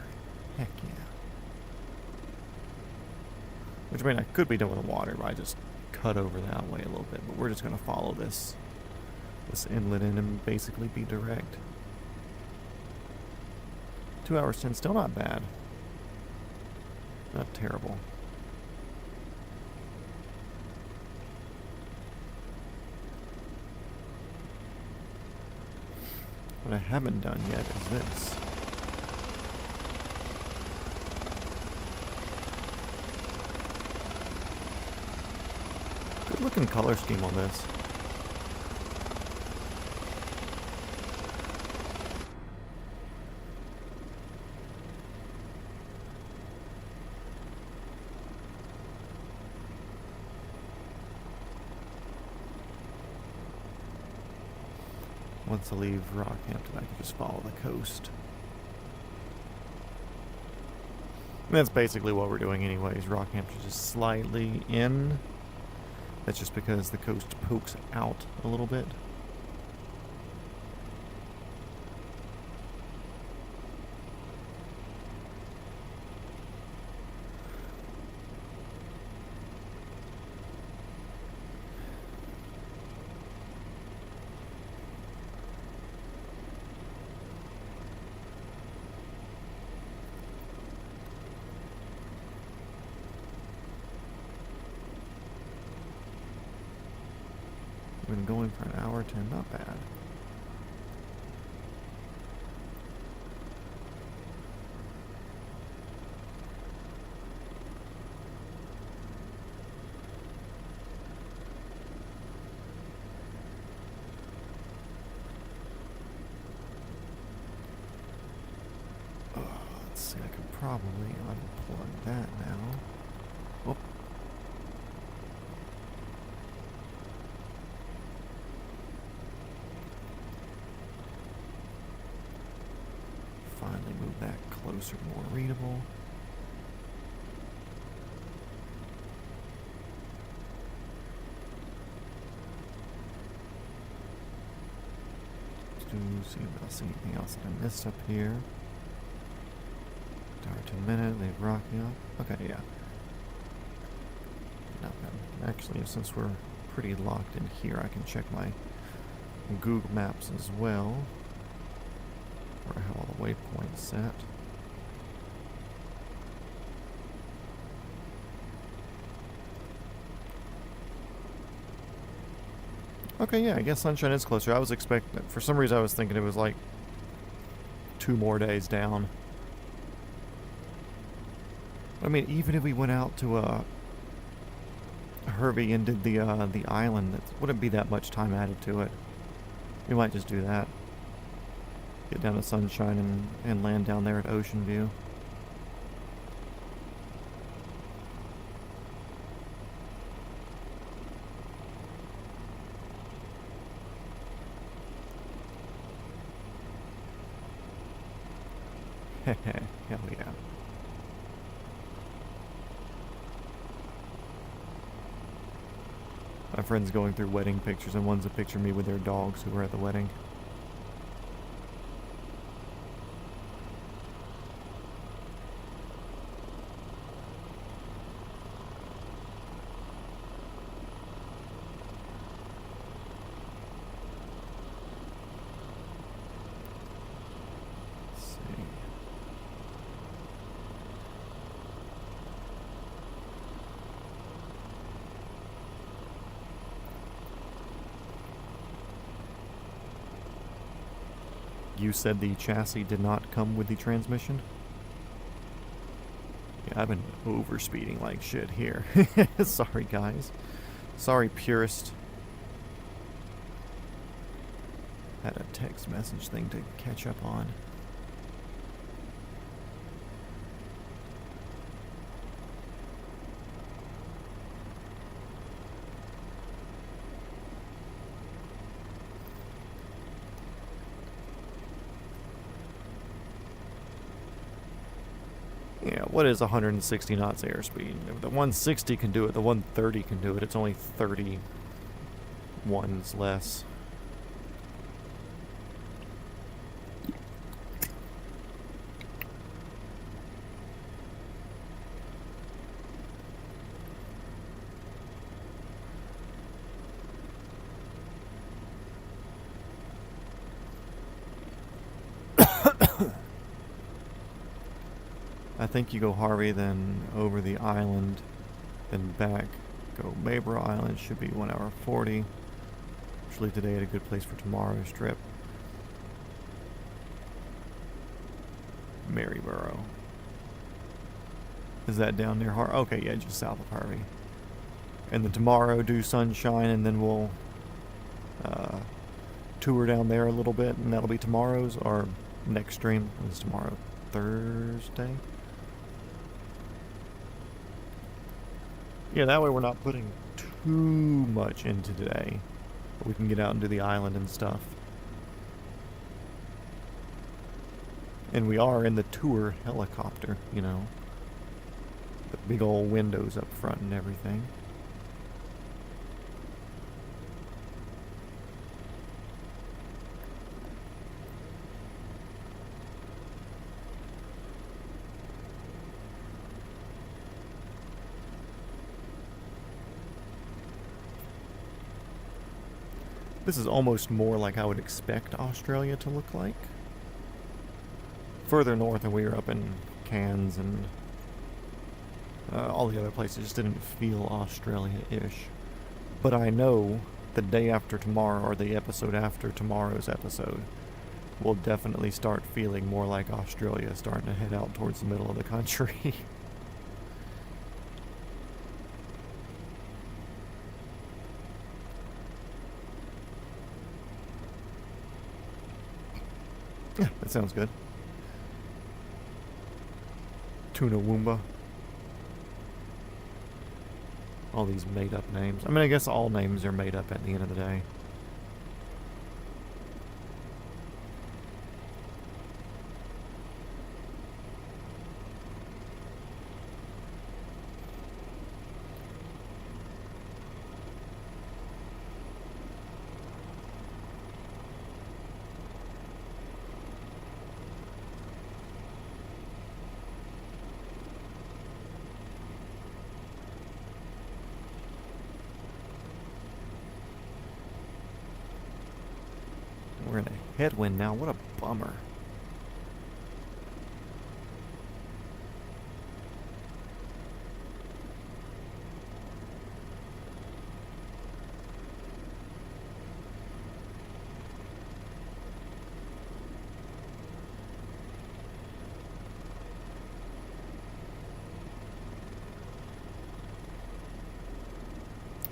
Heck yeah. Which, I mean, I could be done with the water, but I just cut over that way a little bit. But we're just going to follow this inlet in and basically be direct. 2 hours 10, still not bad. Not terrible. What I haven't done yet is this. Good looking color scheme on this. once I leave Rockhampton, I can just follow the coast. And that's basically what we're doing anyways. Rockhampton's just slightly in. That's just because the coast pokes out a little bit. Been going for an hour or 10, not bad. Let's see, I could probably unplug that now. Whoop. Finally move that closer, more readable. See if I see anything else that I missed up here. Darton Minute, leave Rocky up. Okay, yeah. Nothing. Actually, since we're pretty locked in here, I can check my Google Maps as well. Where I have all the waypoints set. Okay, yeah, I guess Sunshine is closer. I was expecting, for some reason I was thinking it was like 2 more days down. I mean, even if we went out to Hervey and did the island, it wouldn't be that much time added to it. We might just do that. Get down to Sunshine and land down there at Ocean View. Hell yeah. My friend's going through wedding pictures, and one's a picture of me with their dogs who were at the wedding. You said the chassis did not come with the transmission? Yeah, I've been overspeeding like shit here. Sorry, guys. Sorry, purist. Had a text message thing to catch up on. Yeah, what is 160 knots airspeed? If the 160 can do it, the 130 can do it. It's only 30 ones less. I think you go Harvey, then over the island, then back. Go Mayboro Island, should be 1 hour 40. Should leave today at a good place for tomorrow's trip. Maryborough. Is that down near Harvey? Okay, yeah, just south of Harvey. And then tomorrow do Sunshine, and then we'll tour down there a little bit, and that'll be tomorrow's, or next stream. It's tomorrow, Thursday? Yeah, that way we're not putting too much into today. But we can get out and do the island and stuff. And we are in the tour helicopter, you know. The big old windows up front and everything. This is almost more like I would expect Australia to look like. Further north, and we were up in Cairns and all the other places just didn't feel Australia-ish. But I know the day after tomorrow, or the episode after tomorrow's episode, will definitely start feeling more like Australia, starting to head out towards the middle of the country. Yeah, that sounds good. Tuna Woomba. All these made-up names. I mean, I guess all names are made up at the end of the day. We're in a headwind now. What a bummer.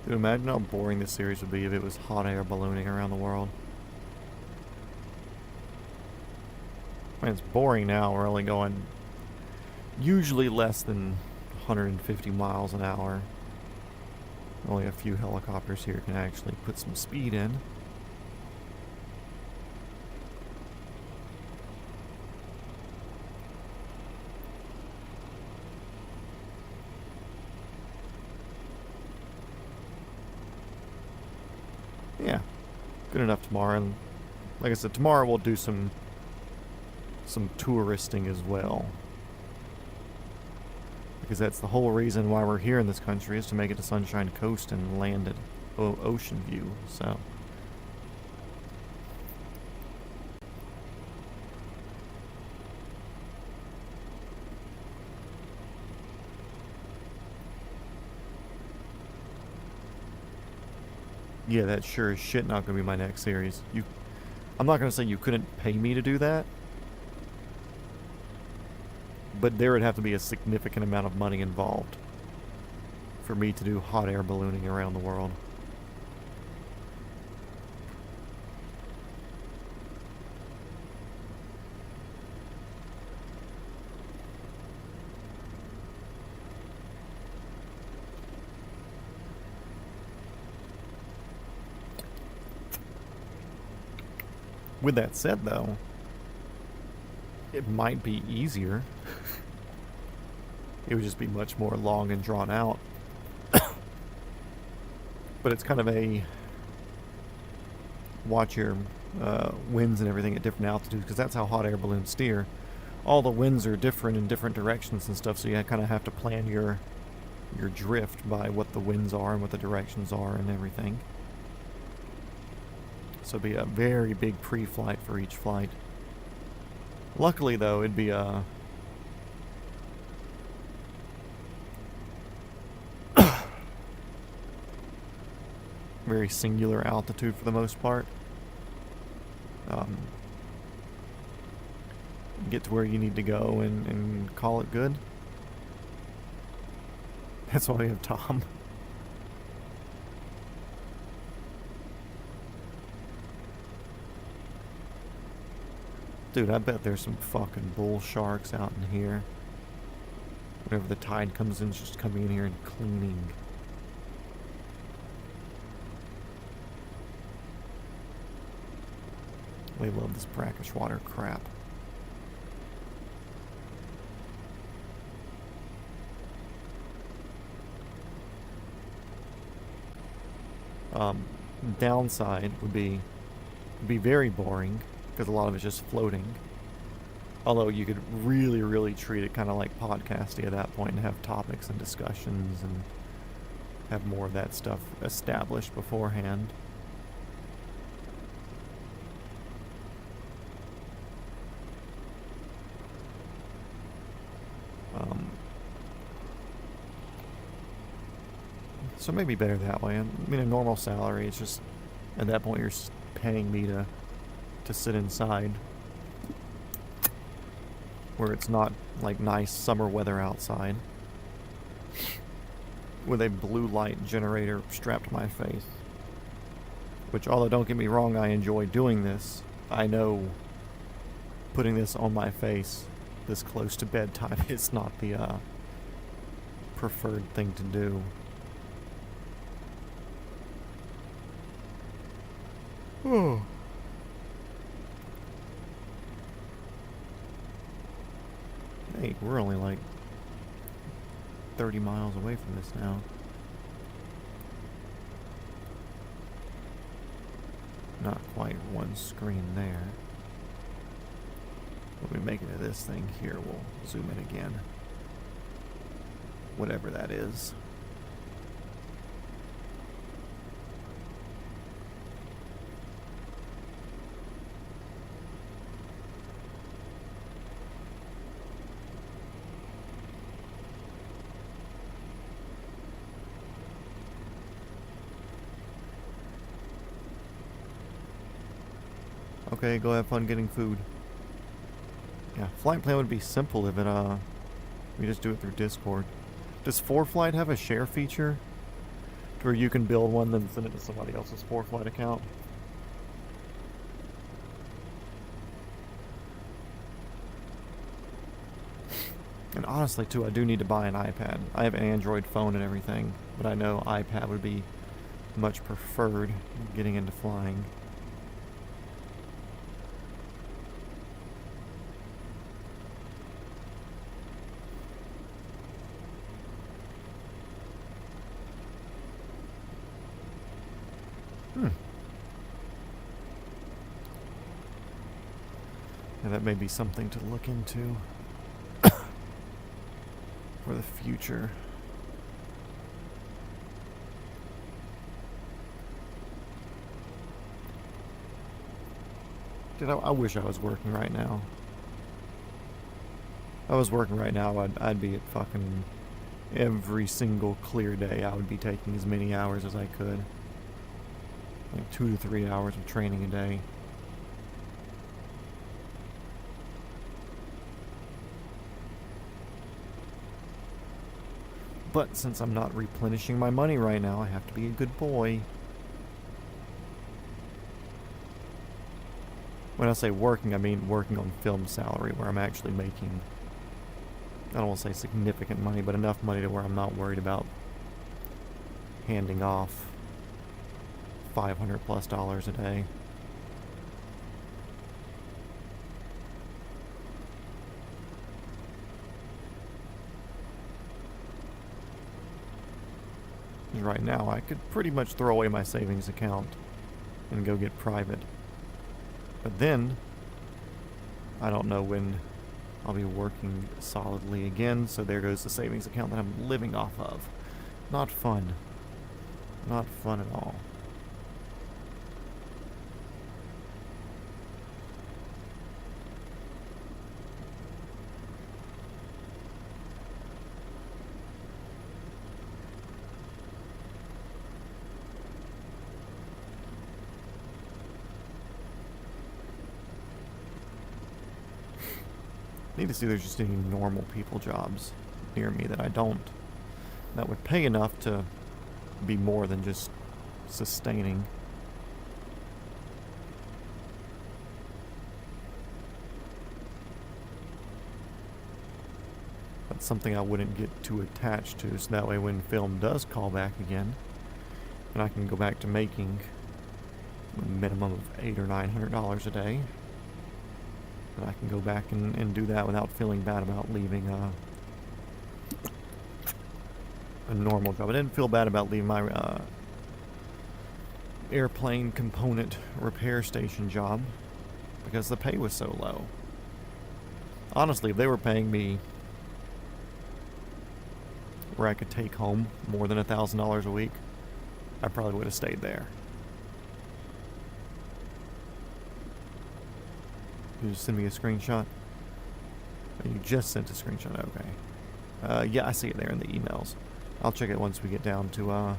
Dude, imagine how boring this series would be if it was hot air ballooning around the world. I mean, it's boring now. We're only going usually less than 150 miles an hour. Only a few helicopters here can actually put some speed in. Yeah, good enough tomorrow. And like I said, tomorrow we'll do some touristing as well, because that's the whole reason why we're here in this country, is to make it to Sunshine Coast and land at Ocean View. So yeah, that's sure as shit not going to be my next series. I'm not going to say you couldn't pay me to do that, but there would have to be a significant amount of money involved for me to do hot air ballooning around the world. With that said, though, it might be easier. It would just be much more long and drawn out. But it's kind of a watch your winds and everything at different altitudes, because that's how hot air balloons steer. All the winds are different in different directions and stuff, so you kind of have to plan your drift by what the winds are and what the directions are and everything. So it'd be a very big pre-flight for each flight. Luckily, though, it'd be a very singular altitude for the most part. Get to where you need to go and call it good. That's why we have Tom. Dude, I bet there's some fucking bull sharks out in here. Whenever the tide comes in, it's just coming in here and cleaning. They love this brackish water crap. Downside would be very boring because a lot of it's just floating. Although you could really, really treat it kind of like podcasting at that point and have topics and discussions and have more of that stuff established beforehand. So maybe better that way. I mean, a normal salary, it's just, at that point you're paying me to sit inside where it's not like nice summer weather outside with a blue light generator strapped to my face. Which, although don't get me wrong, I enjoy doing this, I know putting this on my face this close to bedtime is not the preferred thing to do. Oh. Hey, we're only like 30 miles away from this now. Not quite one screen there. When we make it to this thing here, we'll zoom in again. Whatever that is. Okay, go have fun getting food. Yeah, flight plan would be simple if it, we just do it through Discord. Does 4Flight have a share feature? To where you can build one, then send it to somebody else's 4Flight account? And honestly, too, I do need to buy an iPad. I have an Android phone and everything, but I know iPad would be much preferred getting into flying. And that may be something to look into for the future. Dude, I wish I was working right now. If I was working right now, I'd be at fucking every single clear day. I would be taking as many hours as I could. Like 2 to 3 hours of training a day. But since I'm not replenishing my money right now, I have to be a good boy. When I say working, I mean working on film salary, where I'm actually making, I don't want to say significant money, but enough money to where I'm not worried about handing off $500+ a day. Right now, I could pretty much throw away my savings account and go get private. But then, I don't know when I'll be working solidly again, so there goes the savings account that I'm living off of. Not fun. Not fun at all. Need to see if there's just any normal people jobs near me that I don't. That would pay enough to be more than just sustaining. That's something I wouldn't get too attached to, so that way when film does call back again, and I can go back to making a minimum of $800 or $900 a day. And I can go back and do that without feeling bad about leaving a normal job. I didn't feel bad about leaving my airplane component repair station job because the pay was so low. Honestly, if they were paying me where I could take home more than $1,000 a week, I probably would have stayed there. You just send me a screenshot? You just sent a screenshot, okay. Yeah, I see it there in the emails. I'll check it once we get down to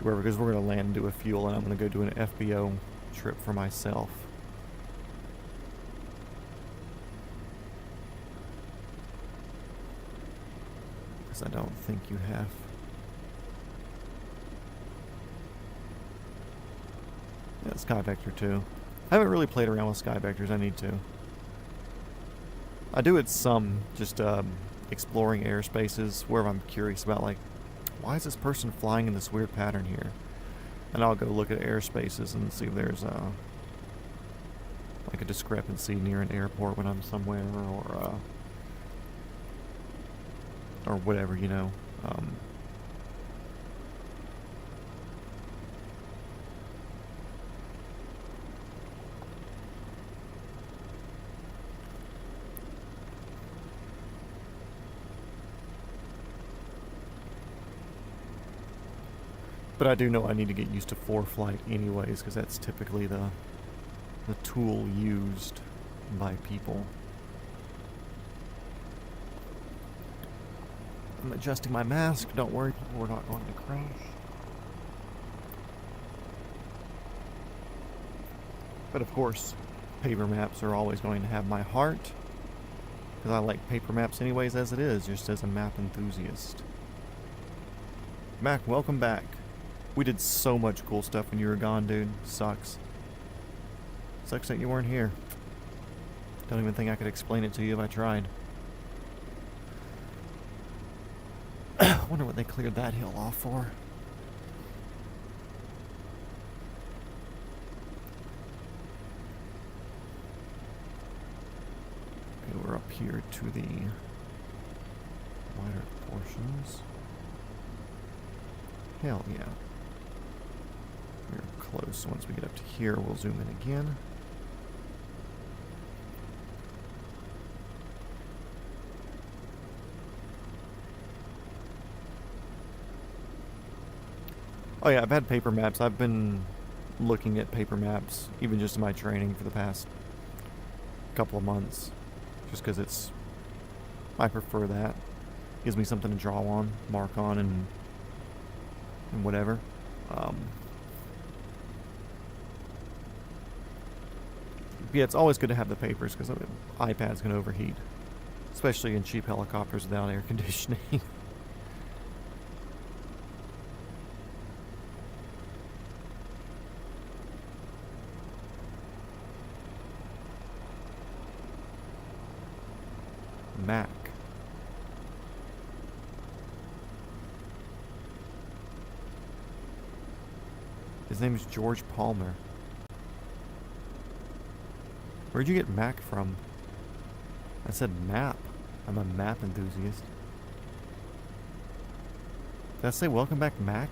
wherever, because we're going to land and do a fuel, and I'm going to go do an FBO trip for myself. Because I don't think you have. Yeah, Sky Vector too. I haven't really played around with Sky Vectors. I need to. I do it some, just exploring airspaces where I'm curious about, like, why is this person flying in this weird pattern here? And I'll go look at airspaces and see if there's like a discrepancy near an airport when I'm somewhere, or whatever, you know. But I do know I need to get used to ForeFlight anyways, because that's typically the tool used by people. I'm adjusting my mask. Don't worry, people, we're not going to crash. But of course, paper maps are always going to have my heart, because I like paper maps anyways as it is, just as a map enthusiast. Mac, welcome back. We did so much cool stuff when you were gone, dude. Sucks. Sucks that you weren't here. Don't even think I could explain it to you if I tried. I wonder what they cleared that hill off for. Okay, we're up here to the wider portions. Hell yeah. We're close. Once we get up to here, we'll zoom in again. Oh yeah, I've had paper maps. I've been looking at paper maps, even just in my training for the past couple of months. Just because I prefer that. Gives me something to draw on, mark on, and whatever. Yeah, it's always good to have the papers, because iPads can overheat. Especially in cheap helicopters without air conditioning. Mac. His name is George Palmer. Where'd you get Mac from? I said map. I'm a map enthusiast. Did I say welcome back, Mac?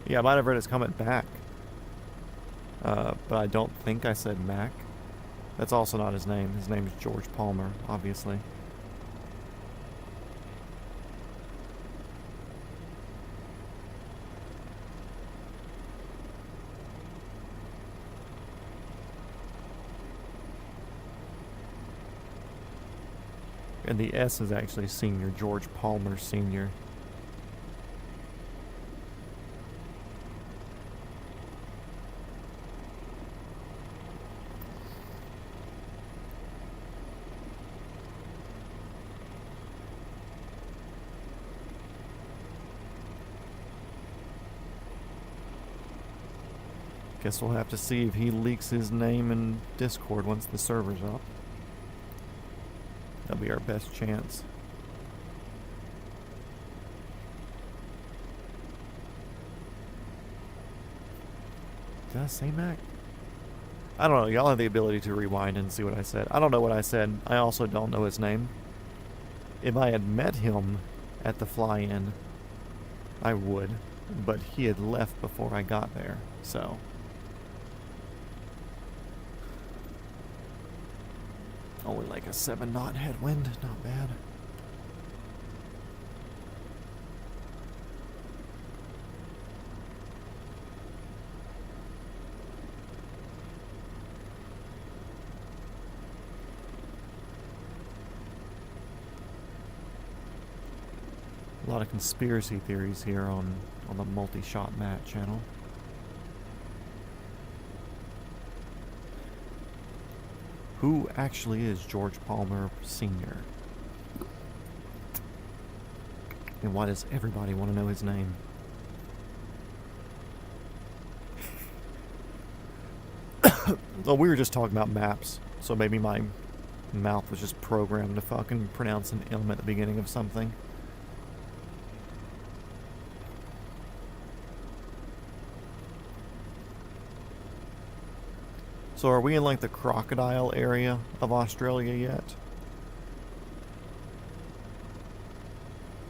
Yeah, I might have read his comment back. But I don't think I said Mac. That's also not his name. His name is George Palmer, obviously. And the S is actually Senior, George Palmer Senior. Guess we'll have to see if he leaks his name in Discord once the server's up. That'll be our best chance. Did I say Mac? I don't know. Y'all have the ability to rewind and see what I said. I don't know what I said. I also don't know his name. If I had met him at the fly-in, I would. But he had left before I got there, so... Only like a 7-knot headwind. Not bad. A lot of conspiracy theories here on the multi-shot Matt channel. Who actually is George Palmer Sr.? And why does everybody want to know his name? Well, we were just talking about maps, so maybe my mouth was just programmed to fucking pronounce an M at the beginning of something. So are we in like the crocodile area of Australia yet?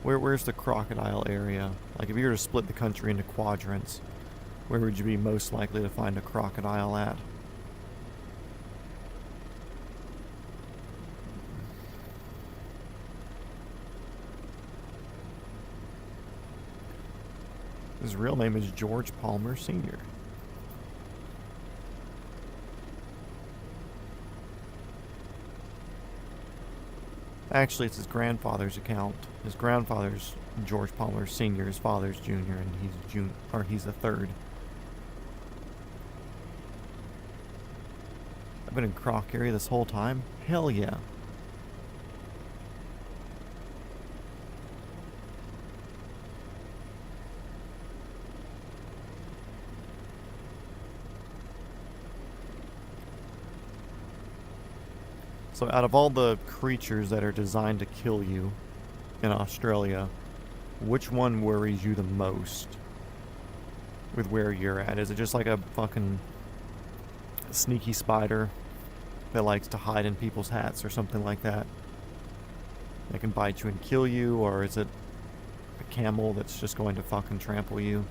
Where's the crocodile area? Like if you were to split the country into quadrants, where would you be most likely to find a crocodile at? His real name is George Palmer Sr. Actually, it's his grandfather's account. His grandfather's George Palmer Sr., his father's Junior, and he's the third. I've been in Croc area this whole time? Hell yeah. So out of all the creatures that are designed to kill you in Australia, which one worries you the most with where you're at? Is it just like a fucking sneaky spider that likes to hide in people's hats or something like that? That can bite you and kill you? Or is it a camel that's just going to fucking trample you?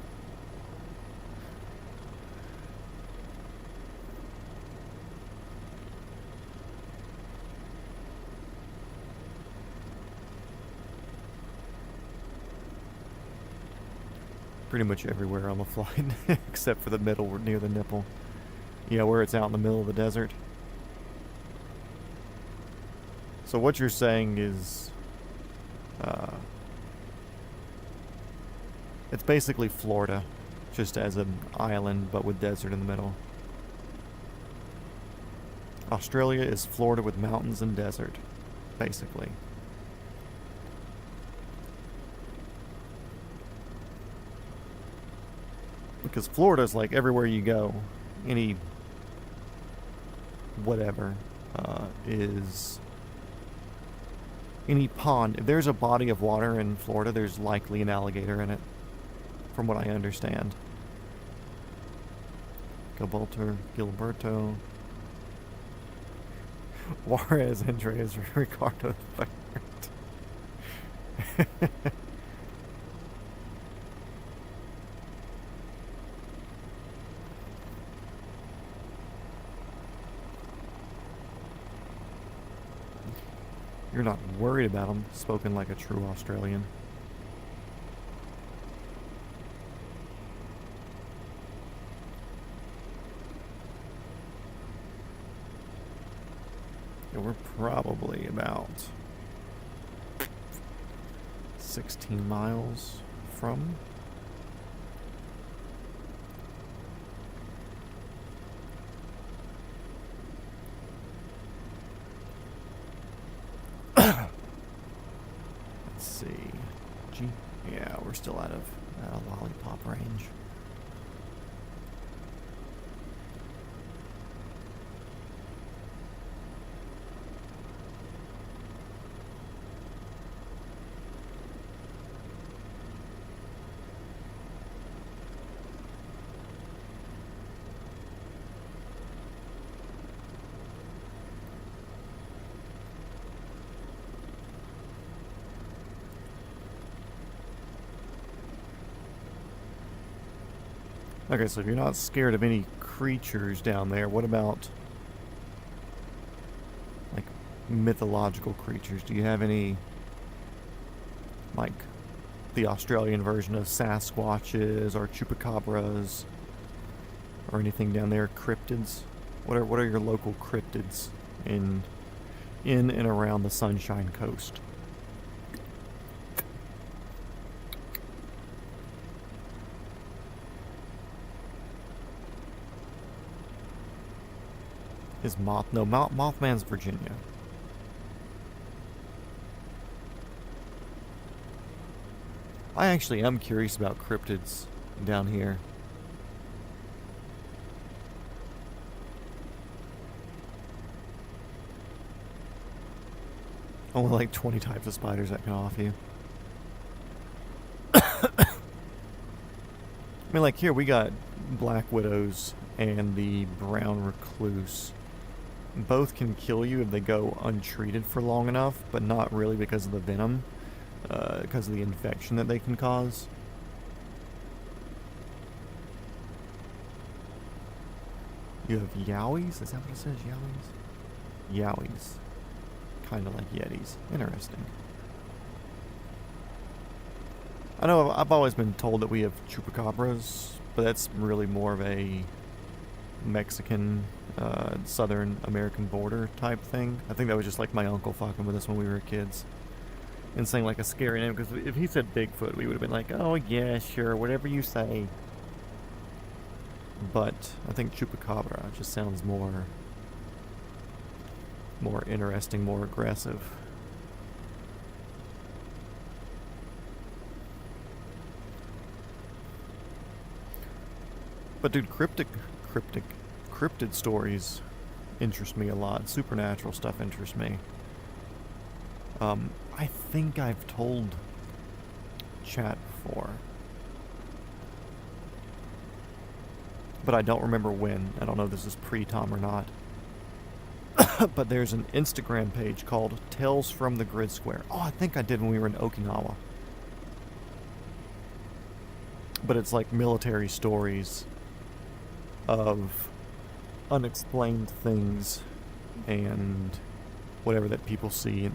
Pretty much everywhere on the flight, except for the middle, near the nipple. Yeah, where it's out in the middle of the desert. So what you're saying is... it's basically Florida, just as an island, but with desert in the middle. Australia is Florida with mountains and desert, basically. Because Florida's like everywhere you go, any whatever is any pond. If there's a body of water in Florida, there's likely an alligator in it, from what I understand. Gilberto, Juarez, Andreas, Ricardo the Third. You're not worried about them, spoken like a true Australian. Yeah, we're probably about 16 miles from. Yeah, we're still out of lollipop range. Okay, so if you're not scared of any creatures down there, what about, like, mythological creatures? Do you have any, like, the Australian version of Sasquatches or Chupacabras or anything down there? Cryptids? What are your local cryptids in and around the Sunshine Coast? Is Mothman's Virginia. I actually am curious about cryptids down here. Only like 20 types of spiders that can off you. I mean, like here we got black widows and the brown recluse. Both can kill you if they go untreated for long enough, but not really because of the venom, because of the infection that they can cause. You have yowies? Is that what it says, yowies? Yowies. Kind of like yetis. Interesting. I know I've always been told that we have chupacabras, but that's really more of a Mexican, Southern American border type thing. I think that was just like my uncle fucking with us when we were kids and saying like a scary name, because if he said Bigfoot, we would have been like, oh yeah, sure, whatever you say. But I think chupacabra just sounds more interesting, more aggressive. But dude, cryptid stories interest me a lot. Supernatural stuff interests me. I think I've told chat before, but I don't remember when. I don't know if this is pre-Tom or not. But there's an Instagram page called Tales from the Grid Square. Oh, I think I did when we were in Okinawa. But it's like military stories of unexplained things and whatever that people see at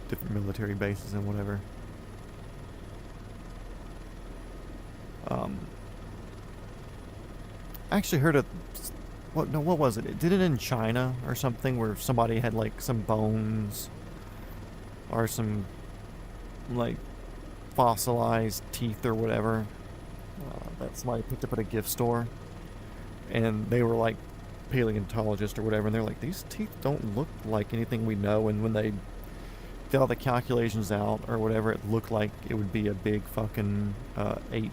different military bases and whatever. I actually heard of what was it? Did it in China or something where somebody had like some bones or some like fossilized teeth or whatever that somebody picked up at a gift store, and they were like paleontologists or whatever, and they're like, these teeth don't look like anything we know, and when they did all the calculations out or whatever, it looked like it would be a big fucking ape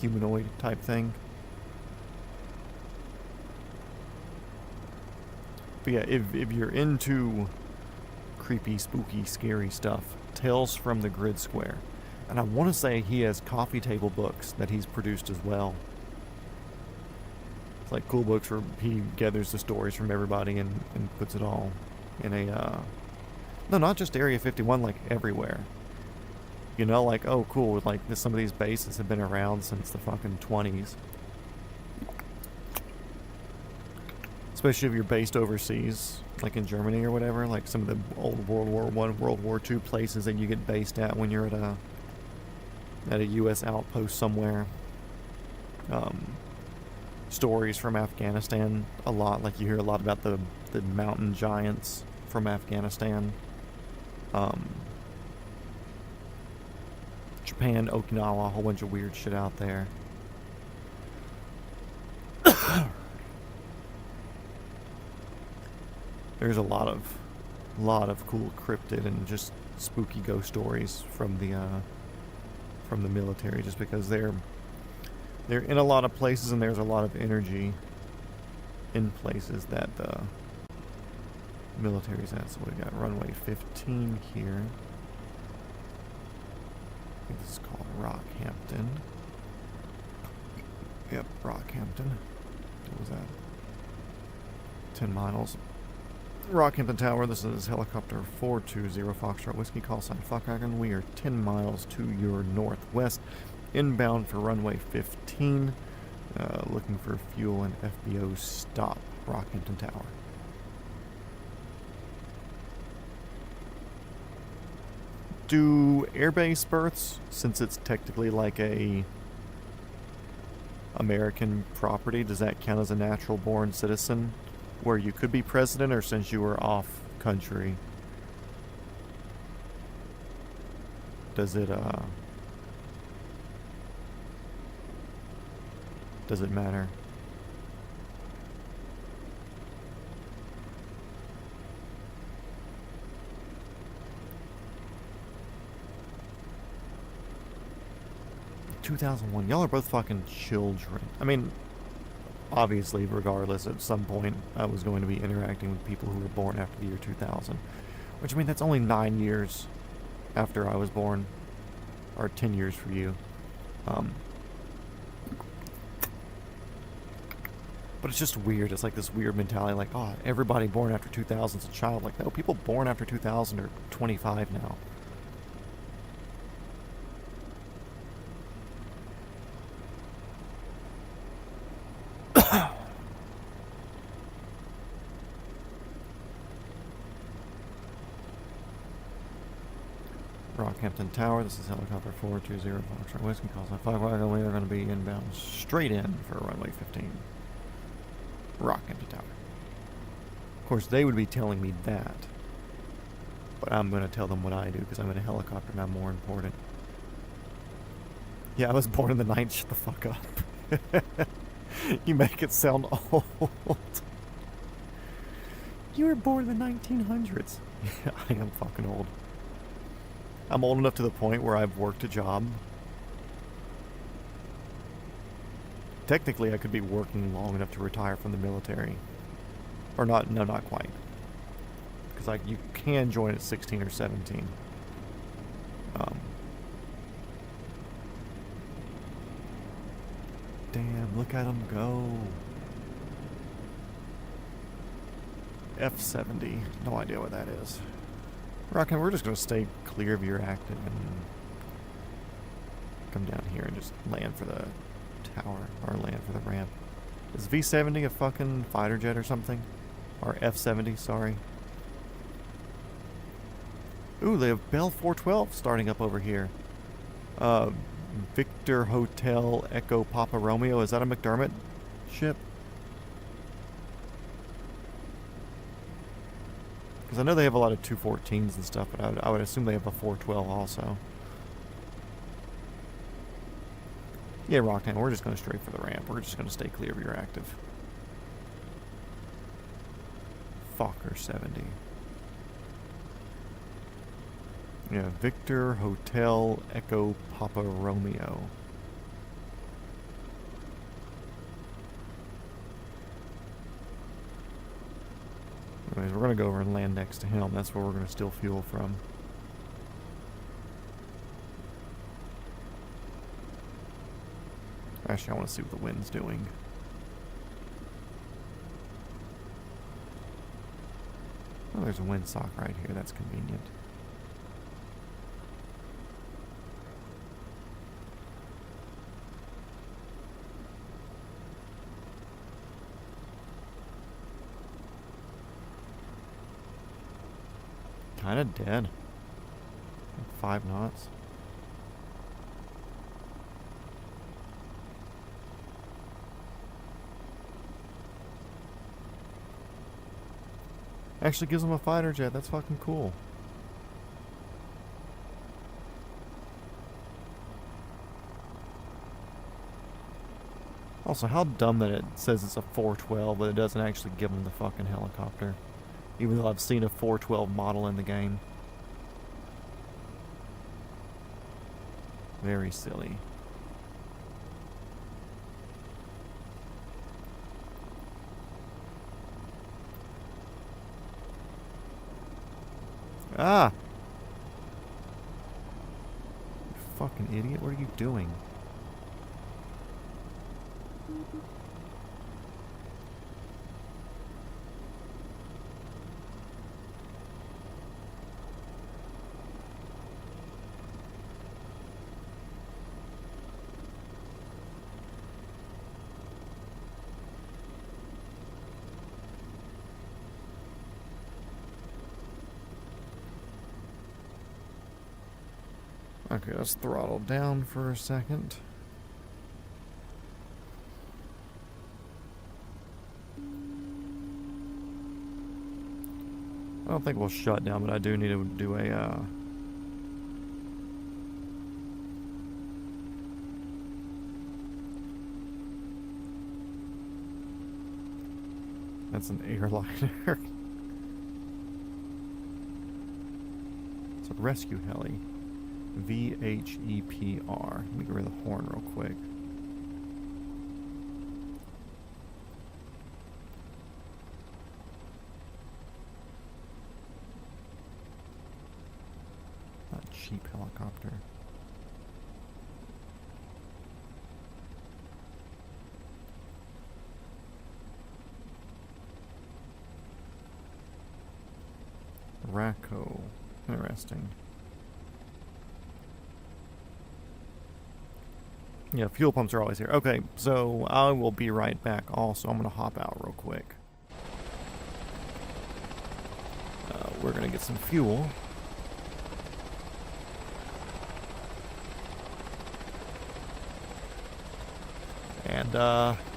humanoid type thing. But yeah, if you're into creepy, spooky, scary stuff, Tales from the Grid Square. And I want to say he has coffee table books that he's produced as well. It's like cool books where he gathers the stories from everybody and puts it all in a, no, not just Area 51, like everywhere. You know, like, oh cool, like some of these bases have been around since the fucking 20s. Especially if you're based overseas, like in Germany or whatever, like some of the old World War I, World War II places that you get based at when you're at a U.S. outpost somewhere. Stories from Afghanistan a lot, like you hear a lot about the mountain giants from Afghanistan. Japan, Okinawa, a whole bunch of weird shit out there. There's a lot of cool cryptid and just spooky ghost stories from the military, just because they're in a lot of places and there's a lot of energy in places that the military's at. So we got runway 15 here. I think this is called Rockhampton. Yep, Rockhampton. What was that? 10 miles. Rockhampton Tower, this is helicopter 420 Foxtrot Whiskey, call sign Fuckhagen. We are 10 miles to your northwest, inbound for runway 15. Looking for fuel and FBO stop, Rockhampton Tower. Do airbase berths, since it's technically like a American property, does that count as a natural born citizen where you could be president, or since you were off country, does it matter? ...2001. Y'all are both fucking children. I mean, obviously, regardless, at some point, I was going to be interacting with people who were born after the year 2000. Which, I mean, that's only 9 years after I was born. Or 10 years for you. But it's just weird. It's like this weird mentality, like, oh, everybody born after 2000 is a child. Like, no, people born after 2000 are 25 now. Rockhampton Tower, this is helicopter 420 Foxtrot Whiskey, calls on 5 wagon. We are going to be inbound straight in for runway 15. Rockhampton Tower. Of course, they would be telling me that. But I'm going to tell them what I do, because I'm in a helicopter and I'm more important. Yeah, I was born in the 90s. Shut the fuck up. You make it sound old. You were born in the 1900s. Yeah, I am fucking old. I'm old enough to the point where I've worked a job. Technically, I could be working long enough to retire from the military. Or not, no, not quite. Because you can join at 16 or 17. Damn, look at them go. F70, no idea what that is. Rockin', we're just going to stay clear of your active and come down here and just land for the tower, or land for the ramp. Is V-70 a fucking fighter jet or something? Or F-70, sorry. Ooh, they have Bell 412 starting up over here. Victor Hotel Echo Papa Romeo, is that a McDermott ship? Because I know they have a lot of 214s and stuff, but I would assume they have a 412 also. Yeah, Rocktown, we're just going straight for the ramp. We're just going to stay clear of your active. Fokker 70. Yeah, Victor Hotel Echo Papa Romeo. Anyways, we're going to go over and land next to him. That's where we're going to steal fuel from. Actually, I want to see what the wind's doing. Oh, there's a windsock right here. That's convenient. Kind of dead. Like 5 knots. Actually gives them a fighter jet. That's fucking cool. Also, how dumb that it says it's a 412, but it doesn't actually give them the fucking helicopter. Even though I've seen a 412 model in the game. Very silly. Ah! You fucking idiot, what are you doing? Okay, let's throttle down for a second. I don't think we'll shut down, but I do need to do a, that's an airliner. It's a rescue heli. VHEPR. Let me get rid of the horn real quick. Not cheap helicopter. Racco. Interesting. Yeah, fuel pumps are always here. Okay, so I will be right back. Also, I'm going to hop out real quick. We're going to get some fuel. And,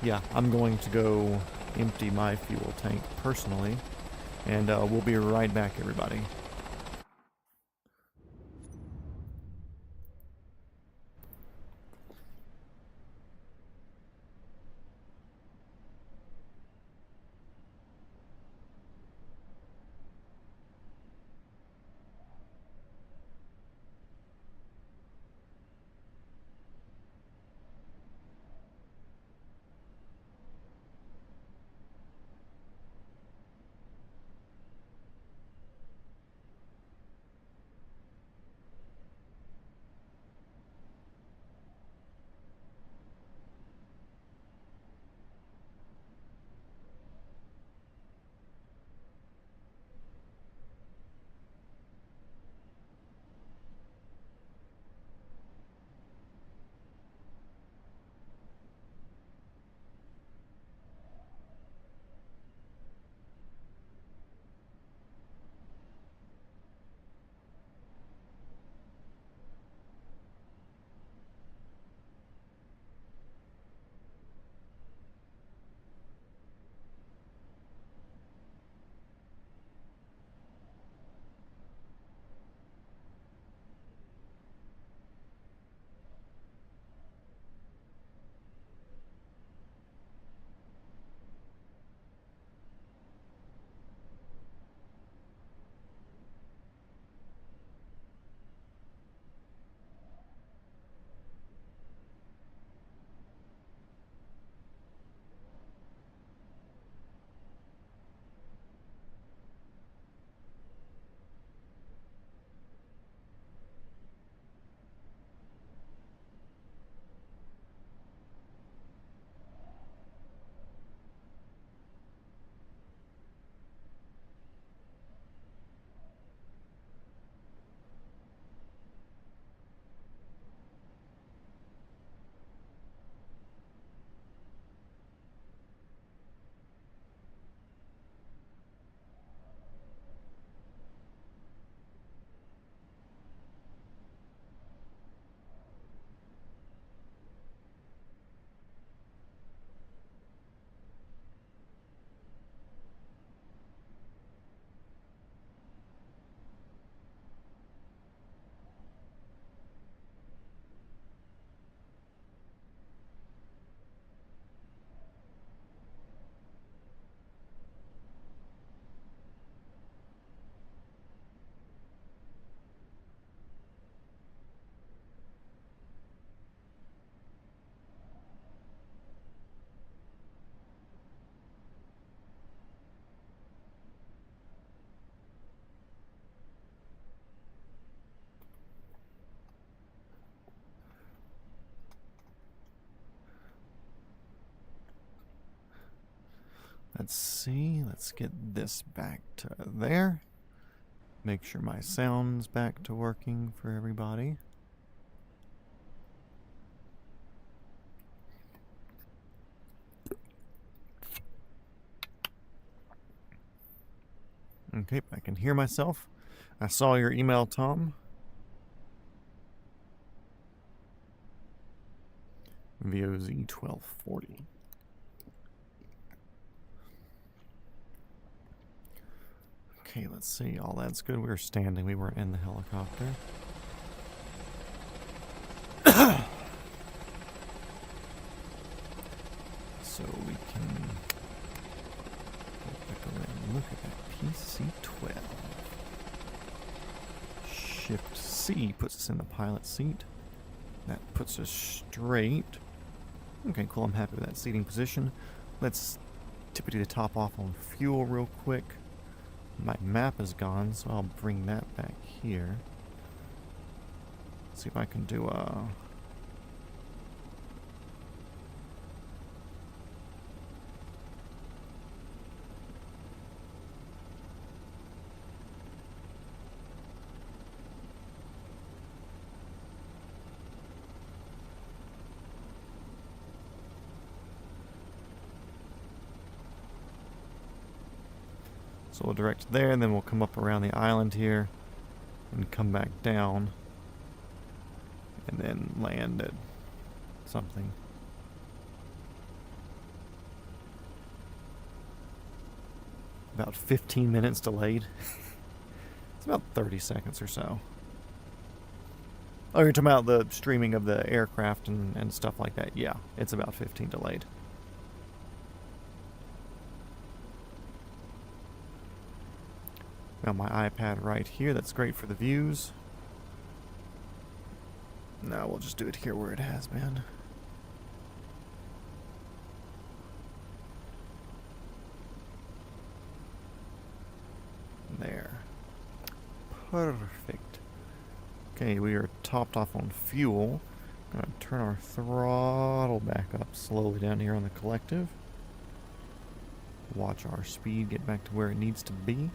yeah, I'm going to go empty my fuel tank personally. And we'll be right back, everybody. Let's see. Let's get this back to there. Make sure my sound's back to working for everybody. Okay, I can hear myself. I saw your email, Tom. VOZ-1240. Okay, let's see. All that's good. We were standing. We weren't in the helicopter. So we can go back around. Look at that PC-12. Shift C puts us in the pilot seat. That puts us straight. Okay, cool. I'm happy with that seating position. Let's tippity the top off on fuel real quick. My map is gone, so I'll bring that back here. See if I can do a... So we'll direct there, and then we'll come up around the island here and come back down and then land at something. About 15 minutes delayed. It's about 30 seconds or so. Oh, you're talking about the streaming of the aircraft and stuff like that? Yeah, it's about 15 delayed. Got my iPad right here. That's great for the views. No, we'll just do it here where it has been. There. Perfect. Okay, we are topped off on fuel. Gonna turn our throttle back up slowly down here on the collective. Watch our speed get back to where it needs to be.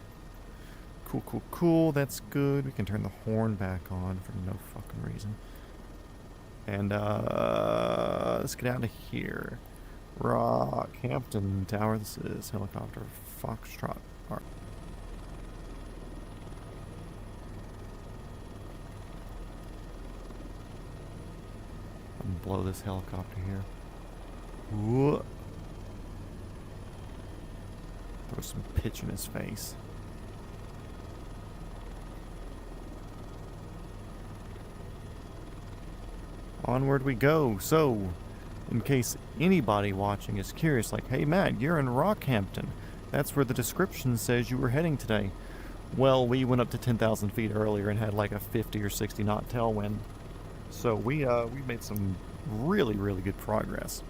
Cool, cool, cool. That's good. We can turn the horn back on for no fucking reason. And, let's get out of here. Rockhampton Tower. This is helicopter Foxtrot. All right. I'm gonna blow this helicopter here. Whoa. Throw some pitch in his face. Onward we go. So, in case anybody watching is curious, like, hey Matt, you're in Rockhampton. That's where the description says you were heading today. Well, we went up to 10,000 feet earlier and had like a 50 or 60 knot tailwind. So we made some really, really good progress.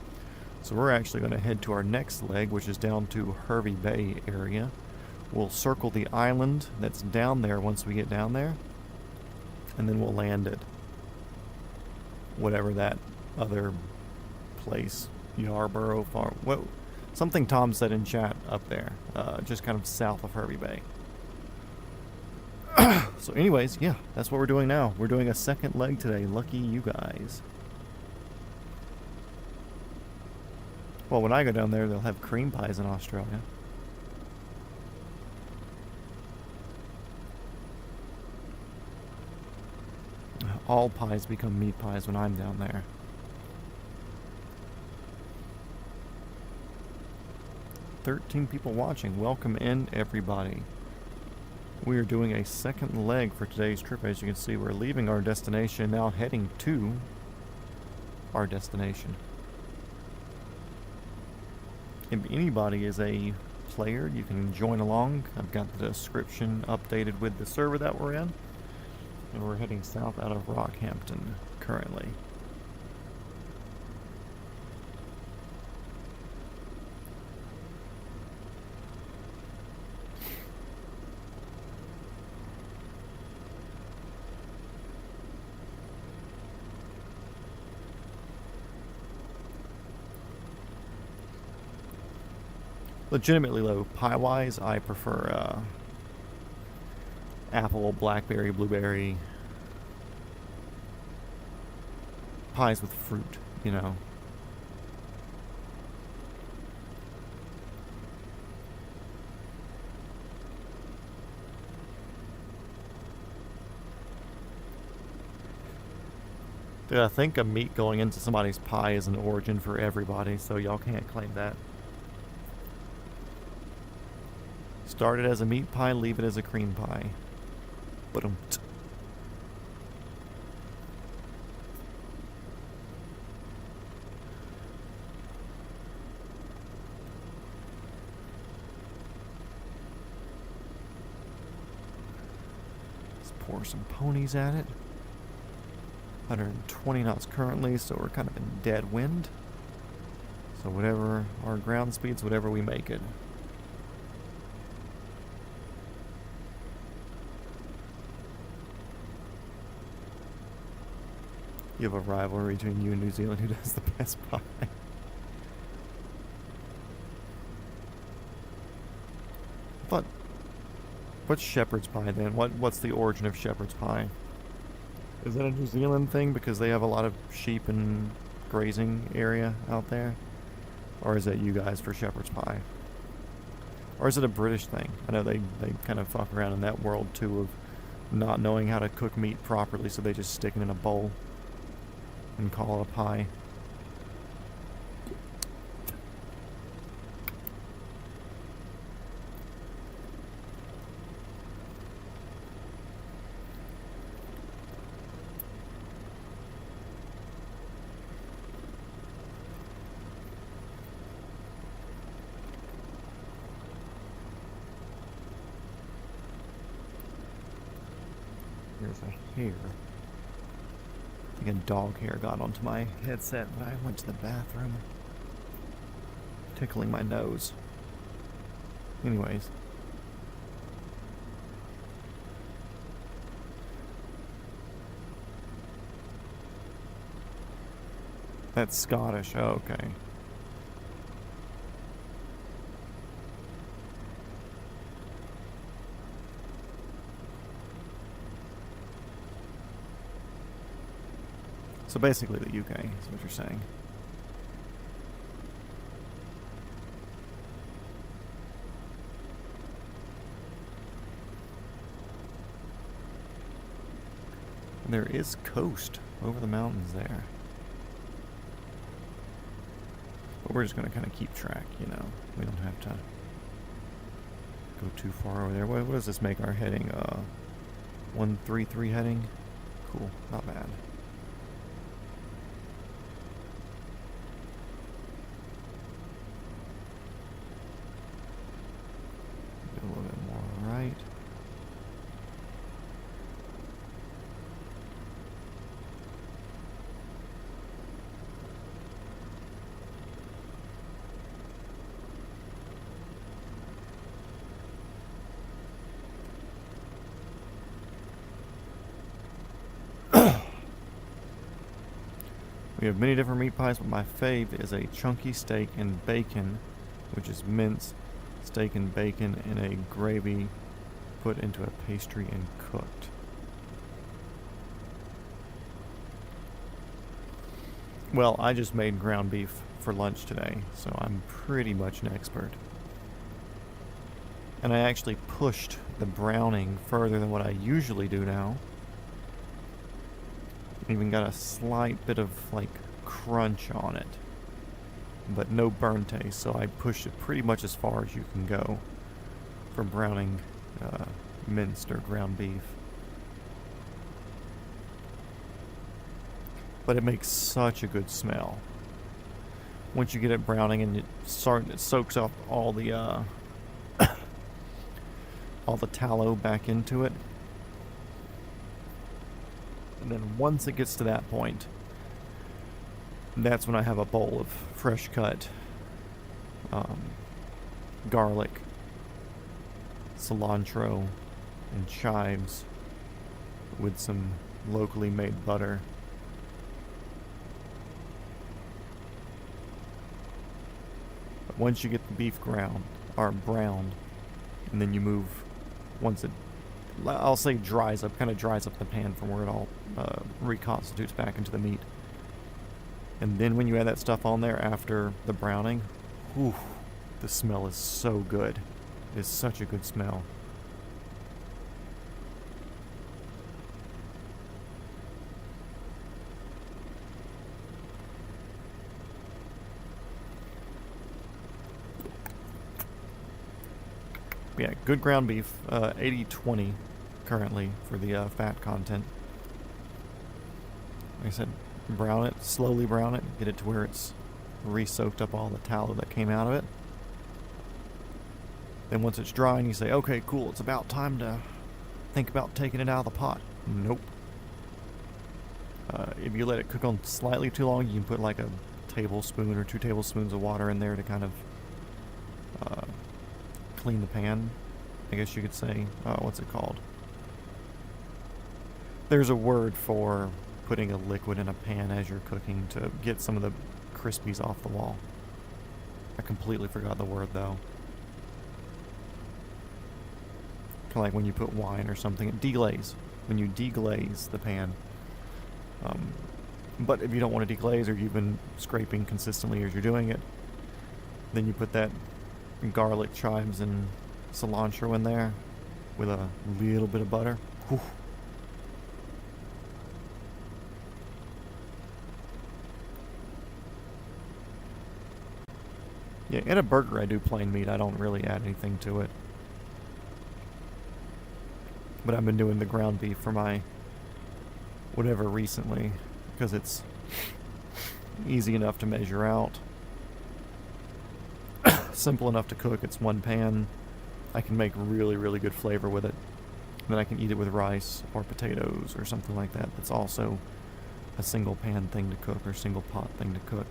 So we're actually going to head to our next leg, which is down to Hervey Bay area. We'll circle the island that's down there once we get down there. And then we'll land it. Whatever that other place, Yarborough Farm. What? Something Tom said in chat up there, just kind of south of Hervey Bay. So anyways, yeah, that's what we're doing now. We're doing a second leg today. Lucky you guys. Well, when I go down there, they'll have cream pies in Australia. All pies become meat pies when I'm down there. "13 people watching. Welcome in, everybody. We are doing a second leg for today's trip. As you can see, we're leaving our destination, now heading to our destination. If anybody is a player, you can join along. I've got the description updated with the server that we're in. And we're heading south out of Rockhampton currently. Legitimately low. Pie-wise, I prefer apple, blackberry, blueberry. Pies with fruit, you know. Dude, I think a meat going into somebody's pie is an origin for everybody, so y'all can't claim that. Start it as a meat pie, leave it as a cream pie. Ba-dum. Let's pour some ponies at it. 120 knots currently, so we're kind of in dead wind. So whatever our ground speeds, whatever we make it. You have a rivalry between you and New Zealand who does the best pie. But what's shepherd's pie then? What's the origin of shepherd's pie? Is that a New Zealand thing because they have a lot of sheep and grazing area out there? Or is that you guys for shepherd's pie? Or is it a British thing? I know they kind of fuck around in that world too of not knowing how to cook meat properly, so they just stick it in a bowl and call it a pie. Here's a hair. I think a dog hair got onto my headset when I went to the bathroom. Tickling my nose. Anyways. That's Scottish. Oh, okay. So basically the UK is what you're saying. And there is coast over the mountains there. But we're just going to kind of keep track, you know. We don't have to go too far over there. What does this make our heading? 133 heading? Cool, not bad. A little bit more right. We have many different meat pies, but my fave is a chunky steak and bacon, which is minced steak and bacon in a gravy put into a pastry and cooked. Well, I just made ground beef for lunch today, so I'm pretty much an expert. And I actually pushed the browning further than what I usually do now. Even got a slight bit of like crunch on it, but no burn taste, so I pushed it pretty much as far as you can go for browning minced or ground beef. But it makes such a good smell. Once you get it browning and it soaks up all the all the tallow back into it. And then once it gets to that point, that's when I have a bowl of fresh cut garlic, cilantro, and chives with some locally made butter. But once you get the beef browned, and then you move, once it, I'll say dries up, kind of dries up the pan from where it all reconstitutes back into the meat. And then when you add that stuff on there after the browning, whew, the smell is so good. It is such a good smell. Yeah, good ground beef. 80-20 currently for the fat content. Like I said, brown it, slowly brown it, get it to where it's re-soaked up all the tallow that came out of it. Then once it's dry and you say, okay, cool, it's about time to think about taking it out of the pot. Nope. If you let it cook on slightly too long, you can put like a tablespoon or 2 tablespoons of water in there to kind of clean the pan, I guess you could say. What's it called? There's a word for putting a liquid in a pan as you're cooking to get some of the crispies off the wall. I completely forgot the word though. Kind of like when you put wine or something, it deglaze. When you deglaze the pan. But if you don't want to deglaze, or you've been scraping consistently as you're doing it, then you put that garlic, chives, and cilantro in there with a little bit of butter. Whew. Yeah, in a burger I do plain meat. I don't really add anything to it. But I've been doing the ground beef for my whatever recently, because it's easy enough to measure out, simple enough to cook. It's one pan. I can make really, really good flavor with it. And then I can eat it with rice or potatoes or something like that. That's also a single pan thing to cook, or single pot thing to cook.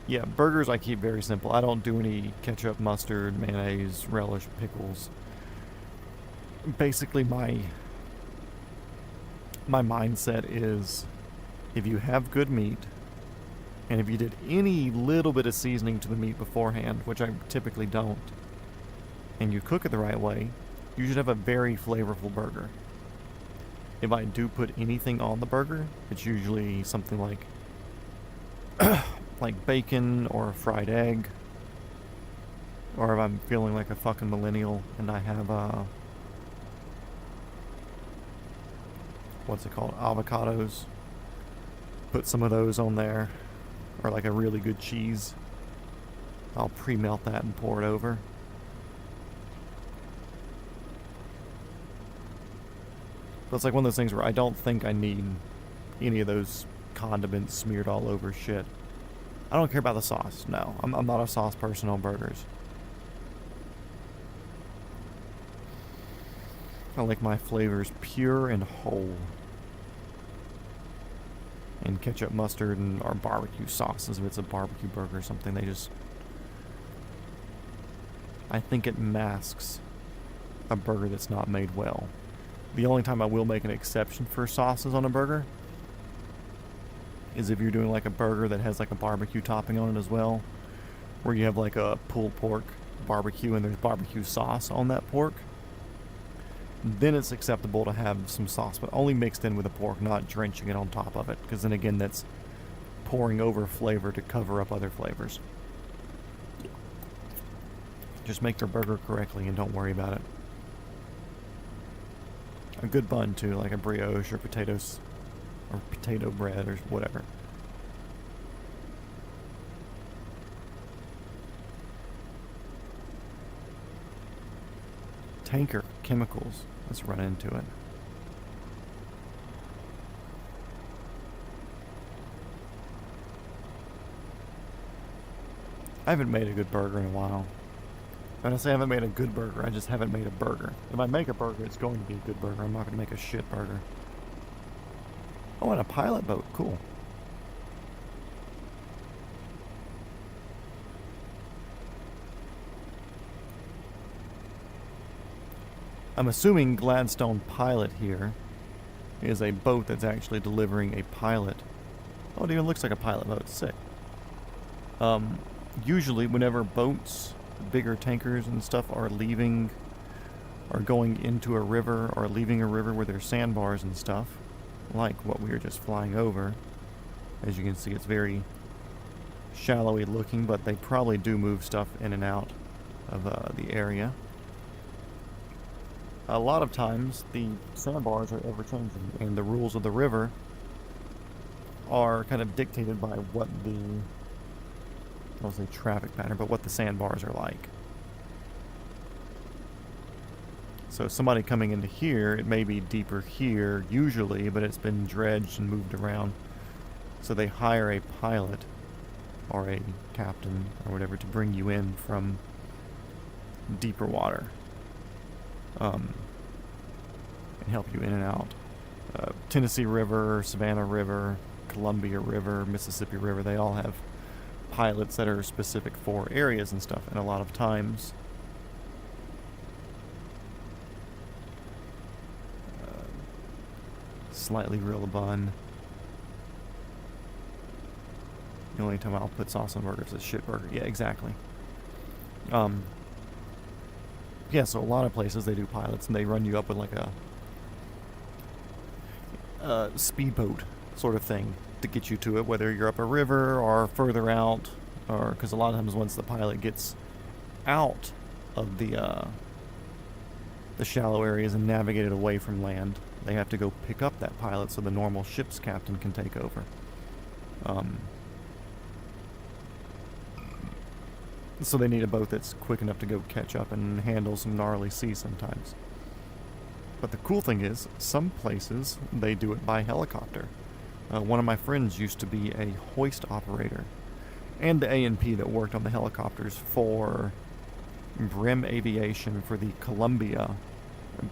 Yeah, burgers I keep very simple. I don't do any ketchup, mustard, mayonnaise, relish, pickles. Basically, my mindset is, if you have good meat, and if you did any little bit of seasoning to the meat beforehand, which I typically don't, and you cook it the right way, you should have a very flavorful burger. If I do put anything on the burger, it's usually something like like bacon or a fried egg, or if I'm feeling like a fucking millennial and I have what's it called, avocados, put some of those on there, or like a really good cheese. I'll pre-melt that and pour it over. But it's like one of those things where I don't think I need any of those condiments smeared all over shit. I don't care about the sauce. No, I'm not a sauce person on burgers. I like my flavors pure and whole. And ketchup, mustard, and or barbecue sauces, if it's a barbecue burger or something, they just... I think it masks a burger that's not made well. The only time I will make an exception for sauces on a burger is if you're doing like a burger that has like a barbecue topping on it as well, where you have like a pulled pork barbecue and there's barbecue sauce on that pork. Then it's acceptable to have some sauce, but only mixed in with the pork, not drenching it on top of it, because then again that's pouring over flavor to cover up other flavors. Just make your burger correctly and don't worry about it. A good bun too, like a brioche or potatoes or potato bread or whatever. Tanker chemicals. Let's run into it. I haven't made a good burger in a while. When I say I haven't made a good burger, I just haven't made a burger. If I make a burger, it's going to be a good burger. I'm not going to make a shit burger. Oh, and a pilot boat. Cool. I'm assuming Gladstone Pilot here is a boat that's actually delivering a pilot. Oh, it even looks like a pilot boat. Sick. Usually, whenever boats, bigger tankers and stuff are leaving or going into a river or leaving a river where there's sandbars and stuff, like what we were just flying over, as you can see, it's very shallowy looking, but they probably do move stuff in and out of the area. A lot of times the sandbars are ever changing, and the rules of the river are kind of dictated by what the, I'll say traffic pattern, but what the sandbars are like. So somebody coming into here, it may be deeper here usually, but it's been dredged and moved around. So they hire a pilot or a captain or whatever to bring you in from deeper water, and help you in and out. Tennessee River, Savannah River, Columbia River, Mississippi River, they all have pilots that are specific for areas and stuff, and a lot of times slightly real a bun. The only time I'll put sauce on burgers is shit burger. Yeah, exactly. Yeah, so a lot of places they do pilots and they run you up with like a speedboat sort of thing to get you to it, whether you're up a river or further out, or because a lot of times once the pilot gets out of the shallow areas and navigated away from land, they have to go pick up that pilot so the normal ship's captain can take over. So they need a boat that's quick enough to go catch up and handle some gnarly seas sometimes. But the cool thing is, some places they do it by helicopter. One of my friends used to be a hoist operator and the A&P that worked on the helicopters for Brim Aviation for the Columbia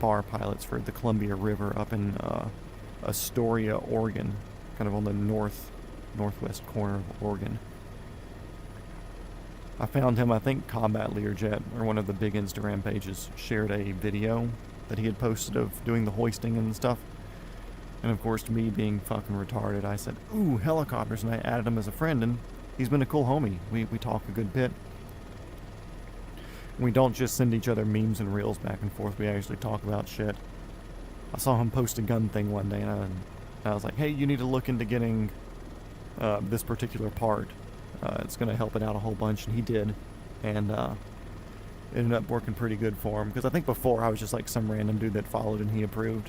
bar pilots for the Columbia River up in Astoria, Oregon, kind of on the northwest corner of Oregon. I found him, I think Combat Learjet, or one of the big Instagram pages, shared a video that he had posted of doing the hoisting and stuff. And of course, me being fucking retarded, I said, ooh, helicopters, and I added him as a friend, and he's been a cool homie. We talk a good bit. We don't just send each other memes and reels back and forth, we actually talk about shit. I saw him post a gun thing one day, and I was like, hey, you need to look into getting this particular part. It's going to help it out a whole bunch, and he did. And it ended up working pretty good for him, because I think before I was just like some random dude that followed and he approved.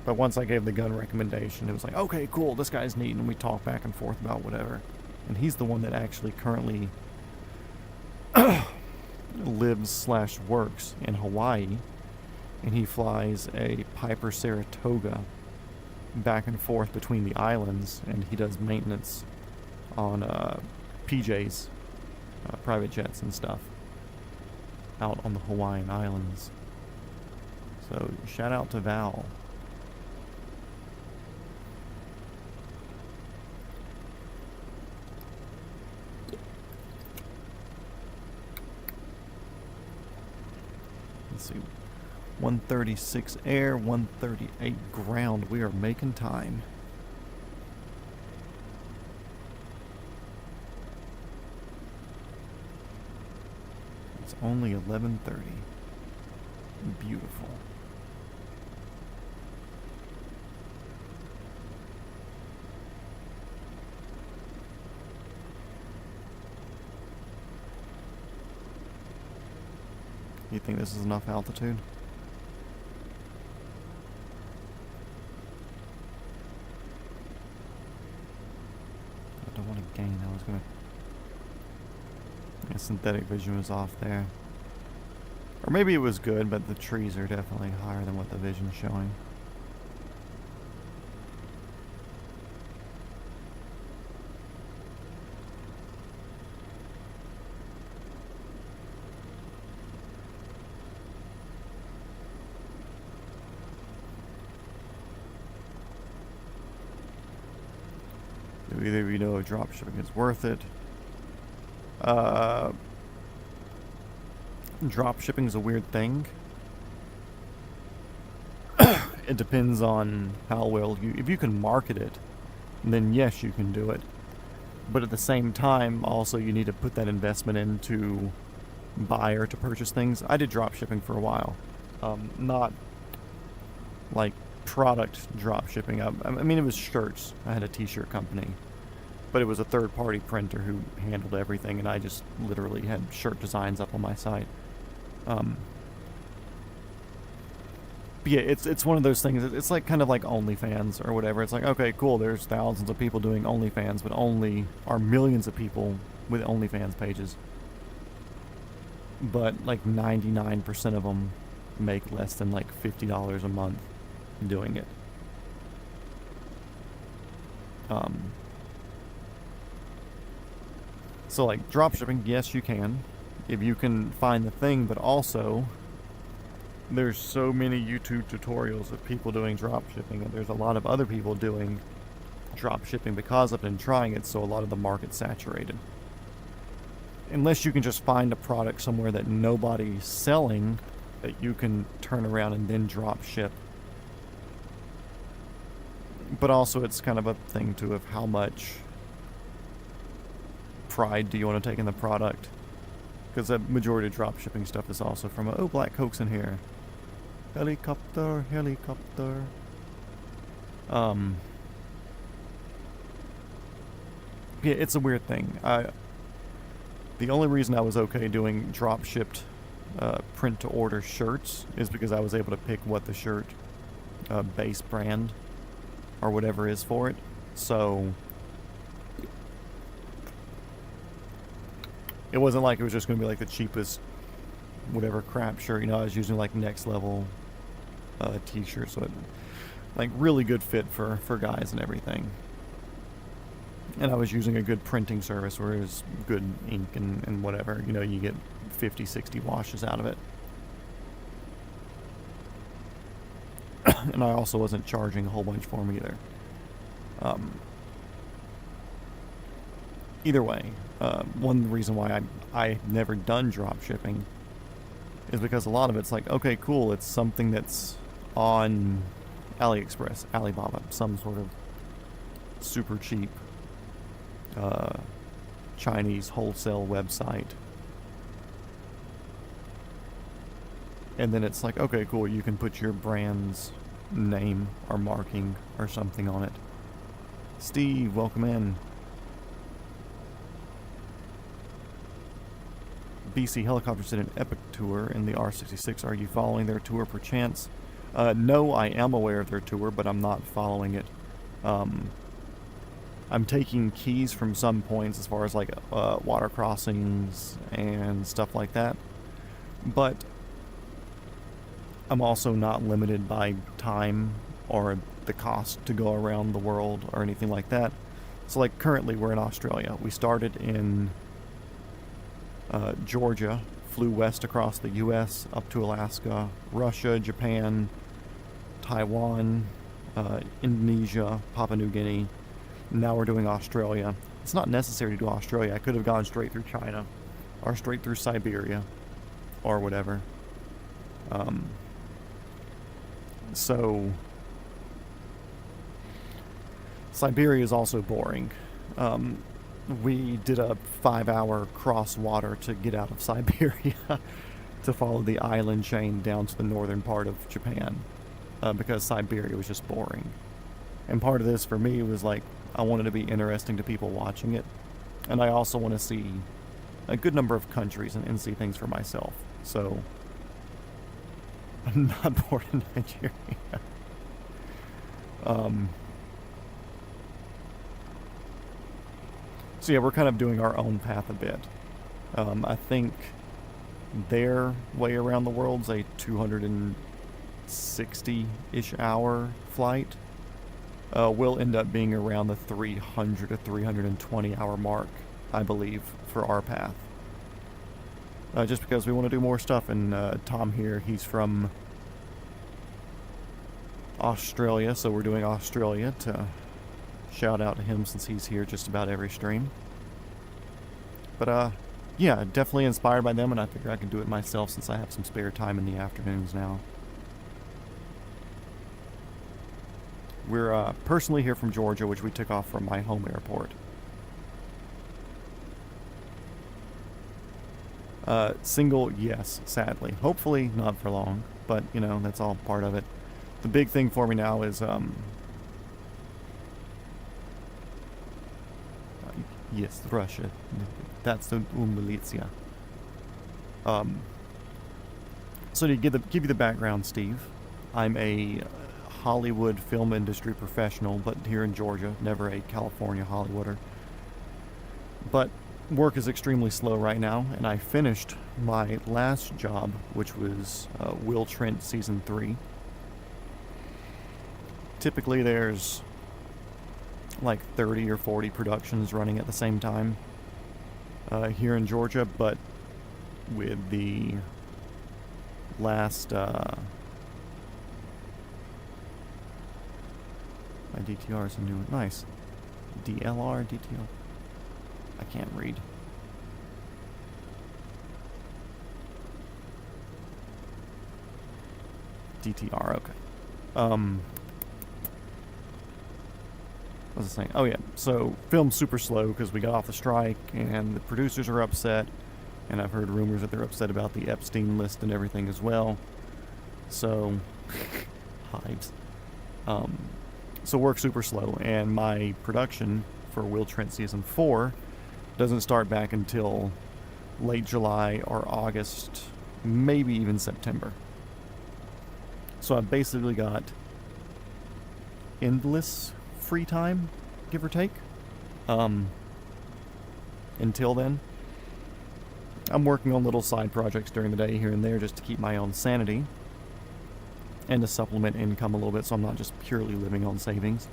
But once I gave the gun recommendation, it was like, okay, cool, this guy's neat, and we talk back and forth about whatever. And he's the one that actually currently lives/works in Hawaii, and he flies a Piper Saratoga back and forth between the islands, and he does maintenance on PJs, private jets and stuff, out on the Hawaiian Islands. So shout out to Val. Let's see, 136 air, 138 ground. We are making time. It's only 11:30. Beautiful. You think this is enough altitude? I don't want to gain. I was gonna. Yeah, synthetic vision was off there. Or maybe it was good, but the trees are definitely higher than what the vision's showing. Do either of you know if dropshipping is worth it? Dropshipping is a weird thing. It depends on how well if you can market it, then yes, you can do it. But at the same time, also you need to put that investment in to buy or to purchase things. I did dropshipping for a while. Not like product dropshipping. I mean, it was shirts. I had a t-shirt company. But it was a third-party printer who handled everything, and I just literally had shirt designs up on my site. Yeah, it's one of those things. It's like kind of like OnlyFans or whatever. It's like, okay, cool, there's thousands of people doing OnlyFans, but only are millions of people with OnlyFans pages. But like 99% of them make less than like $50 a month doing it. So like dropshipping, yes you can, if you can find the thing, but also there's so many YouTube tutorials of people doing dropshipping, and there's a lot of other people doing dropshipping because of it and trying it, so a lot of the market's saturated. Unless you can just find a product somewhere that nobody's selling that you can turn around and then drop ship. But also it's kind of a thing too of how much pride do you want to take in the product, because the majority of drop shipping stuff is also from oh, Black Coke's in here, helicopter. Yeah, it's a weird thing. The only reason I was okay doing drop shipped print to order shirts is because I was able to pick what the shirt base brand or whatever is for it. So it wasn't like it was just going to be like the cheapest whatever crap shirt. You know, I was using like next level t-shirts, so it, like really good fit for guys and everything. And I was using a good printing service where it was good ink and whatever. You know, you get 50, 60 washes out of it. And I also wasn't charging a whole bunch for them either. Either way, one reason why I never done drop shipping is because a lot of it's like, okay, cool, it's something that's on AliExpress, Alibaba, some sort of super cheap Chinese wholesale website. And then it's like, okay, cool, you can put your brand's name or marking or something on it. Steve, welcome in. BC Helicopters did an epic tour in the R66. Are you following their tour perchance? No, I am aware of their tour, but I'm not following it. I'm taking keys from some points as far as like water crossings and stuff like that. But I'm also not limited by time or the cost to go around the world or anything like that. So like currently we're in Australia. We started in Georgia, flew west across the US up to Alaska, Russia, Japan, Taiwan, Indonesia, Papua New Guinea. Now we're doing Australia. It's not necessary to do Australia. I could have gone straight through China or straight through Siberia or whatever. So Siberia is also boring. We did a 5-hour cross water to get out of Siberia to follow the island chain down to the northern part of Japan because Siberia was just boring. And part of this for me was like, I wanted to be interesting to people watching it. And I also want to see a good number of countries and see things for myself. So I'm not bored in Nigeria. So yeah, we're kind of doing our own path a bit. I think their way around the world's a 260-ish hour flight. We'll end up being around the 300 to 320 hour mark, I believe, for our path. Just because we want to do more stuff, and Tom here, he's from Australia, so we're doing Australia to shout out to him since he's here just about every stream. But yeah, definitely inspired by them, and I figure I can do it myself since I have some spare time in the afternoons now. We're personally here from Georgia, which we took off from my home airport. Single, yes, sadly. Hopefully not for long, but, you know, that's all part of it. The big thing for me now is, yes, Russia. That's the militia. So to give you the background, Steve, I'm a Hollywood film industry professional, but here in Georgia, never a California Hollywooder. But work is extremely slow right now, and I finished my last job, which was Will Trent Season 3. Typically there's like 30 or 40 productions running at the same time here in Georgia, but with the last my DTR is a new one. Nice. DLR, DTR. I can't read. DTR, okay. What was I saying? Oh yeah, so film's super slow because we got off the strike and the producers are upset, and I've heard rumors that they're upset about the Epstein list and everything as well. So, hives. So work's super slow, and my production for Will Trent Season 4 doesn't start back until late July or August, maybe even September. So I've basically got endless free time, give or take. Until then, I'm working on little side projects during the day here and there just to keep my own sanity and to supplement income a little bit so I'm not just purely living on savings.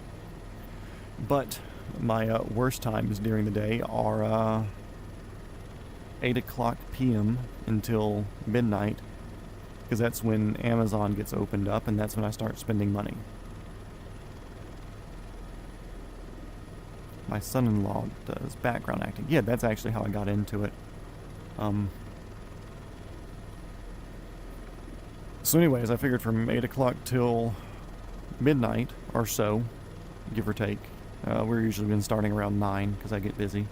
But my worst times during the day are 8 o'clock p.m. until midnight, because that's when Amazon gets opened up and that's when I start spending money. My son-in-law does background acting. Yeah, that's actually how I got into it. So anyways, I figured from 8 o'clock till midnight or so, give or take. We're usually been starting around 9 because I get busy.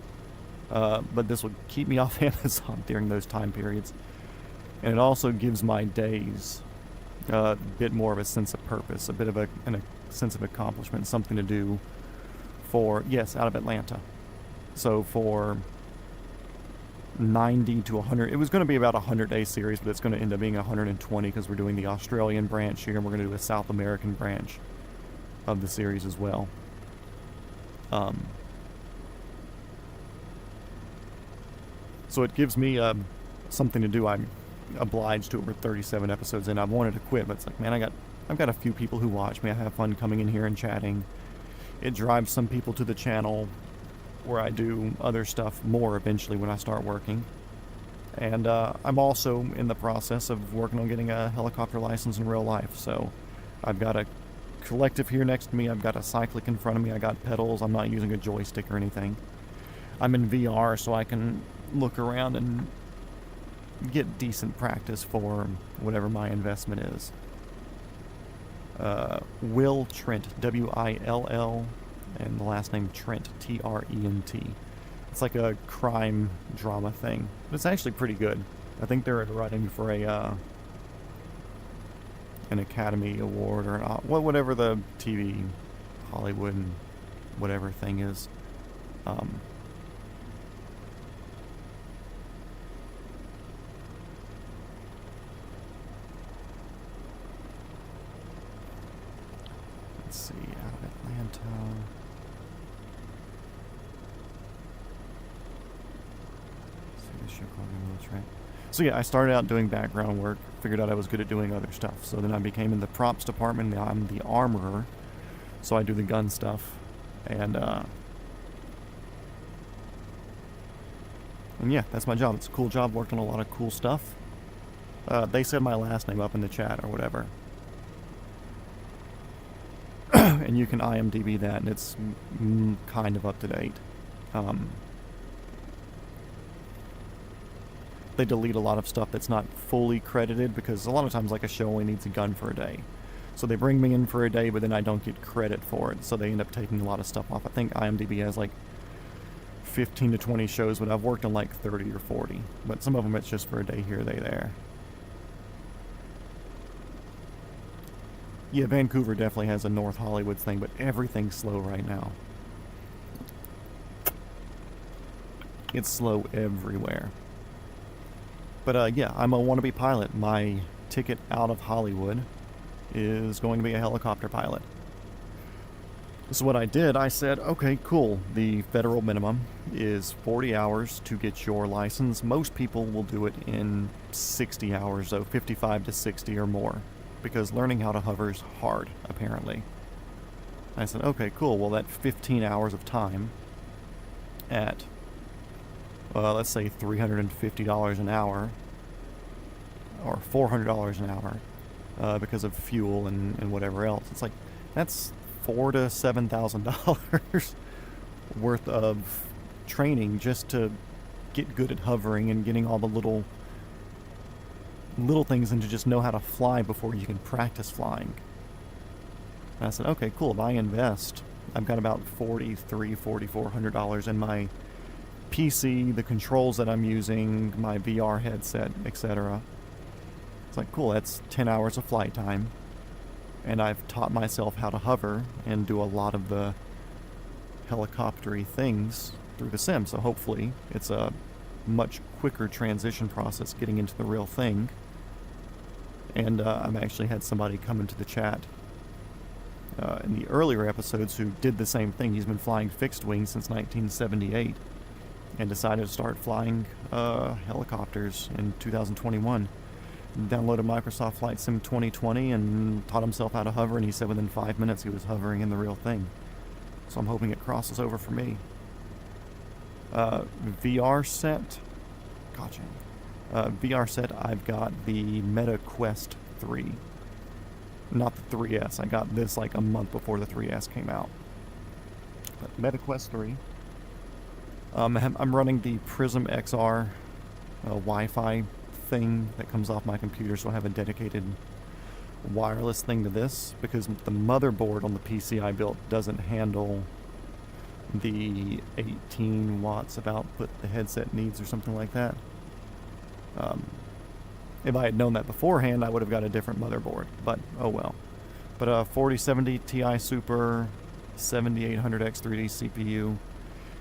But this will keep me off Amazon during those time periods. And it also gives my days a bit more of a sense of purpose, a bit of a sense of accomplishment, something to do for, yes, out of Atlanta. So for 90 to 100, it was going to be about a 100-day series, but it's going to end up being 120 because we're doing the Australian branch here, and we're going to do a South American branch of the series as well. So it gives me something to do. I'm obliged to it. We're 37 episodes in. I've wanted to quit, but it's like, man, I've got a few people who watch me. I have fun coming in here and chatting. It drives some people to the channel where I do other stuff more eventually when I start working. And I'm also in the process of working on getting a helicopter license in real life. So I've got a collective here next to me. I've got a cyclic in front of me. I got pedals. I'm not using a joystick or anything. I'm in VR, so I can look around and get decent practice for whatever my investment is. Will Trent, W-I-L-L, and the last name Trent, T-R-E-N-T. It's like a crime drama thing, but it's actually pretty good. I think they're running for an Academy Award or whatever the TV, Hollywood, whatever thing is. Let's see, out of Atlanta. So yeah, I started out doing background work, figured out I was good at doing other stuff. So then I became in the props department. I'm the armorer, so I do the gun stuff. And yeah, that's my job. It's a cool job, worked on a lot of cool stuff. They said my last name up in the chat or whatever. And you can IMDb that, and it's kind of up to date. They delete a lot of stuff that's not fully credited because a lot of times, like, a show only needs a gun for a day. So they bring me in for a day, but then I don't get credit for it. So they end up taking a lot of stuff off. I think IMDb has like 15 to 20 shows, but I've worked on like 30 or 40. But some of them it's just for a day here, a day there. Yeah, Vancouver definitely has a North Hollywood thing, but everything's slow right now. It's slow everywhere. But yeah, I'm a wannabe pilot. My ticket out of Hollywood is going to be a helicopter pilot. So what I did, I said, okay, cool. The federal minimum is 40 hours to get your license. Most people will do it in 60 hours, so 55 to 60 or more, because learning how to hover is hard, apparently. I said, okay, cool. Well, that 15 hours of time at, let's say $350 an hour, or $400 an hour, because of fuel and whatever else. It's like, that's $4,000 to $7,000 worth of training just to get good at hovering and getting all the little things and to just know how to fly before you can practice flying. And I said, okay, cool. If I invest, I've got about $4,400 in my PC, the controls that I'm using, my VR headset, etc. It's like, cool, that's 10 hours of flight time. And I've taught myself how to hover and do a lot of the helicoptery things through the sim. So hopefully it's a much quicker transition process getting into the real thing. And I've actually had somebody come into the chat in the earlier episodes who did the same thing. He's been flying fixed wing since 1978 and decided to start flying helicopters in 2021. Downloaded Microsoft Flight Sim 2020 and taught himself how to hover, and he said within 5 minutes he was hovering in the real thing. So I'm hoping it crosses over for me. VR set. Gotcha. VR set, I've got the Meta Quest 3. Not the 3S. I got this like a month before the 3S came out. But Meta Quest 3. I'm running the Prism XR Wi-Fi thing that comes off my computer, so I have a dedicated wireless thing to this, because the motherboard on the PC I built doesn't handle the 18 watts of output the headset needs or something like that. If I had known that beforehand, I would have got a different motherboard, but oh well. But 4070 Ti Super 7800X3D CPU.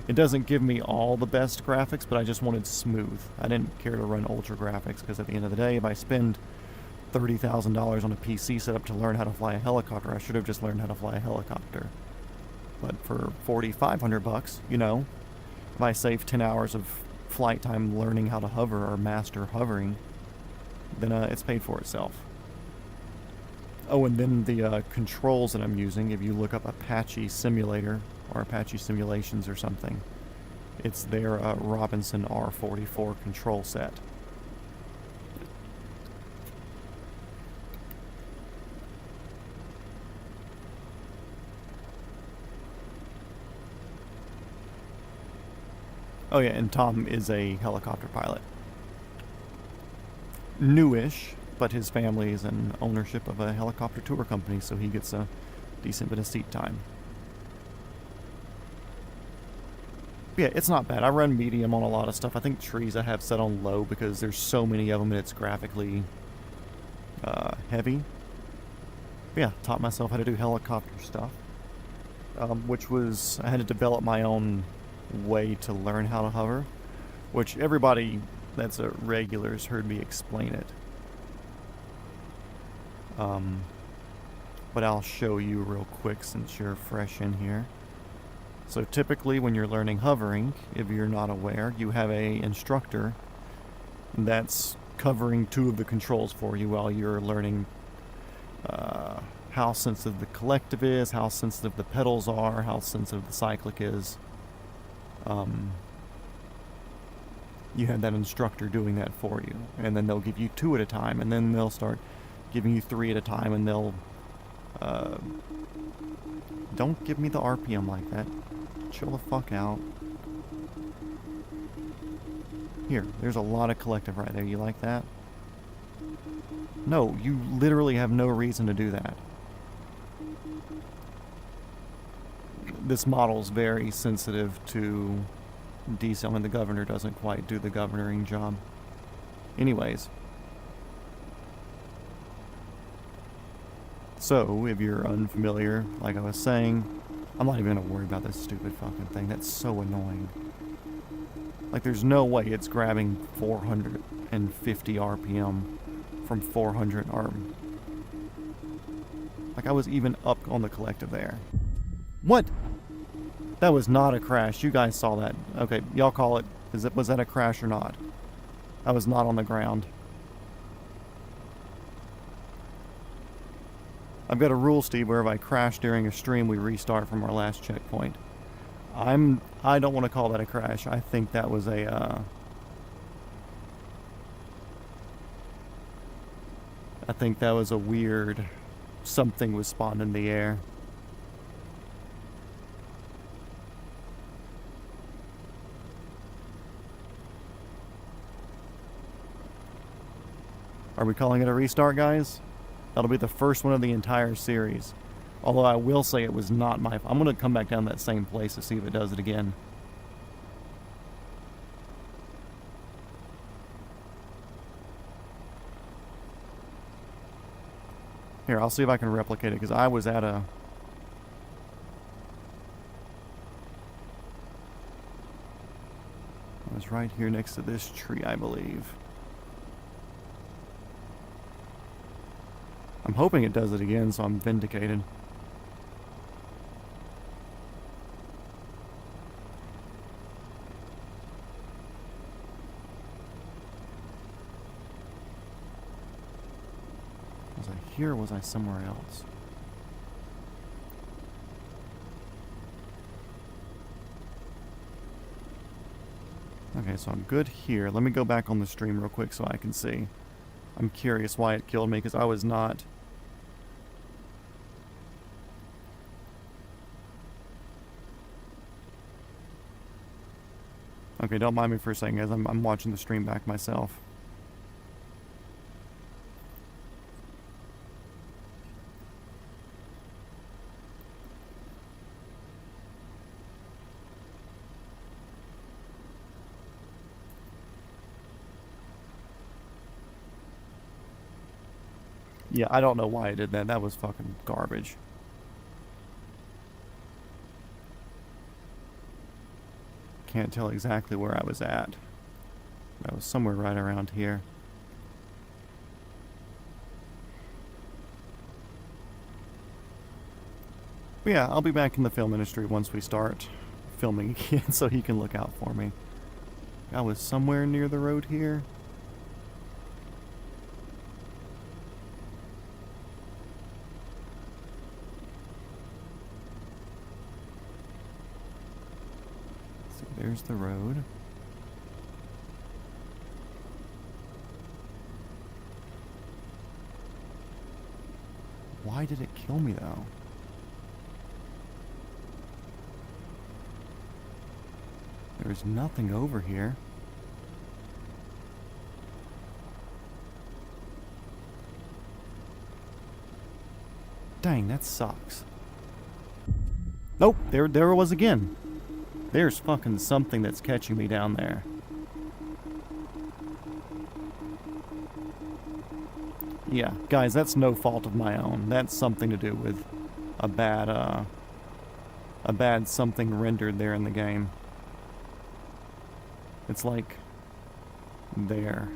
It doesn't give me all the best graphics, but I just wanted smooth. I didn't care to run ultra graphics, because at the end of the day, if I spend $30,000 on a PC setup to learn how to fly a helicopter, I should have just learned how to fly a helicopter. But for $4,500, you know, if I save 10 hours of flight time learning how to hover or master hovering, then it's paid for itself. Oh, and then the controls that I'm using, if you look up Apache Simulator or Apache Simulations or something, it's their Robinson R44 control set. Oh yeah, and Tom is a helicopter pilot. Newish, but his family is in ownership of a helicopter tour company, so he gets a decent bit of seat time. Yeah, it's not bad. I run medium on a lot of stuff. I think trees I have set on low because there's so many of them and it's graphically heavy. But yeah, taught myself how to do helicopter stuff, which was, I had to develop my own way to learn how to hover, which everybody that's a regular has heard me explain it. But I'll show you real quick since you're fresh in here. So typically when you're learning hovering, if you're not aware, you have a instructor that's covering two of the controls for you while you're learning how sensitive the collective is, how sensitive the pedals are, how sensitive the cyclic is. You have that instructor doing that for you, and then they'll give you 2 at a time, and then they'll start giving you 3 at a time, and they'll don't give me the RPM like that. Chill the fuck out. Here, there's a lot of collective right there. You like that? No, you literally have no reason to do that. This model's very sensitive to decel, and the governor doesn't quite do the governoring job. Anyways. So, if you're unfamiliar, like I was saying, I'm not even going to worry about this stupid fucking thing. That's so annoying. Like, there's no way it's grabbing 450 RPM from 400 or Like I was even up on the collective there. What? That was not a crash. You guys saw that. Okay, y'all call it. Was that a crash or not? I was not on the ground. I've got a rule, Steve, where if I crash during a stream, we restart from our last checkpoint. I don't want to call that a crash. I think that was a, I think that was a weird, something was spawned in the air. Are we calling it a restart, guys? That'll be the first one of the entire series. Although I will say it was not my fault. I'm going to come back down that same place to see if it does it again. Here, I'll see if I can replicate it, because I was at a... I was right here next to this tree, I believe. I'm hoping it does it again, so I'm vindicated. Was I here or was I somewhere else? Okay, so I'm good here. Let me go back on the stream real quick so I can see. I'm curious why it killed me, because I was not... Okay, don't mind me for a second, guys. I'm watching the stream back myself. Yeah, I don't know why I did that. That was fucking garbage. Can't tell exactly where I was at. I was somewhere right around here. But yeah, I'll be back in the film industry once we start filming again, so he can look out for me. I was somewhere near the road here. There's the road. Why did it kill me, though? There's nothing over here. Dang, that sucks. Nope, there it was again. There's fucking something that's catching me down there. Yeah, guys, that's no fault of my own. That's something to do with a bad something rendered there in the game. It's like there.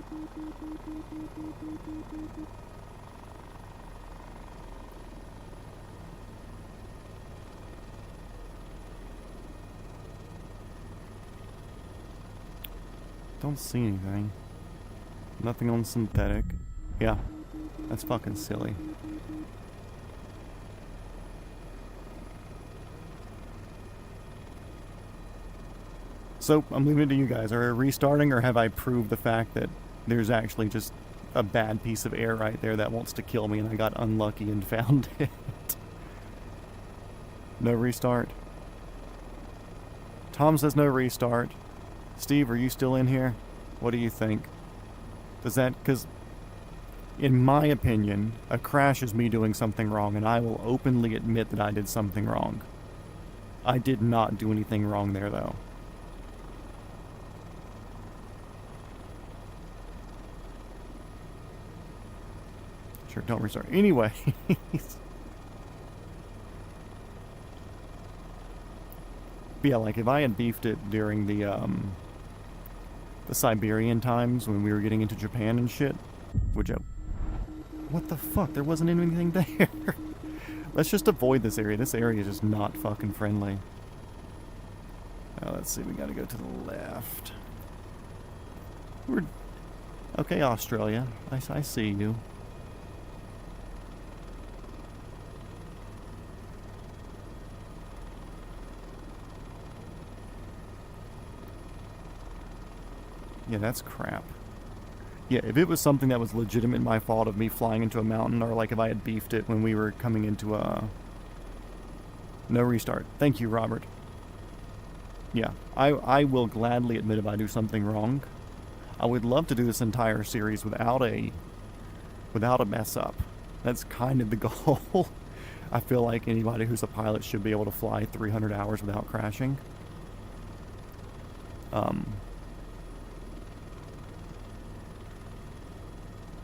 Don't see anything. Nothing on synthetic. Yeah, that's fucking silly. So, I'm leaving it to you guys. Are we restarting, or have I proved the fact that there's actually just a bad piece of air right there that wants to kill me and I got unlucky and found it? No restart? Tom says no restart. Steve, are you still in here? What do you think? Does that... because, in my opinion, a crash is me doing something wrong, and I will openly admit that I did something wrong. I did not do anything wrong there, though. Sure, don't restart. Anyway... But yeah, like, if I had beefed it during the Siberian times when we were getting into Japan and shit, would you... What the fuck? There wasn't anything there. Let's just avoid this area. This area is just not fucking friendly. Let's see, we gotta go to the left. We're... Okay, Australia. I see you. Yeah, that's crap. Yeah, if it was something that was legitimate my fault of me flying into a mountain, or like if I had beefed it when we were coming into a... No restart. Thank you, Robert. Yeah, I will gladly admit if I do something wrong. I would love to do this entire series without a mess up. That's kind of the goal. I feel like anybody who's a pilot should be able to fly 300 hours without crashing.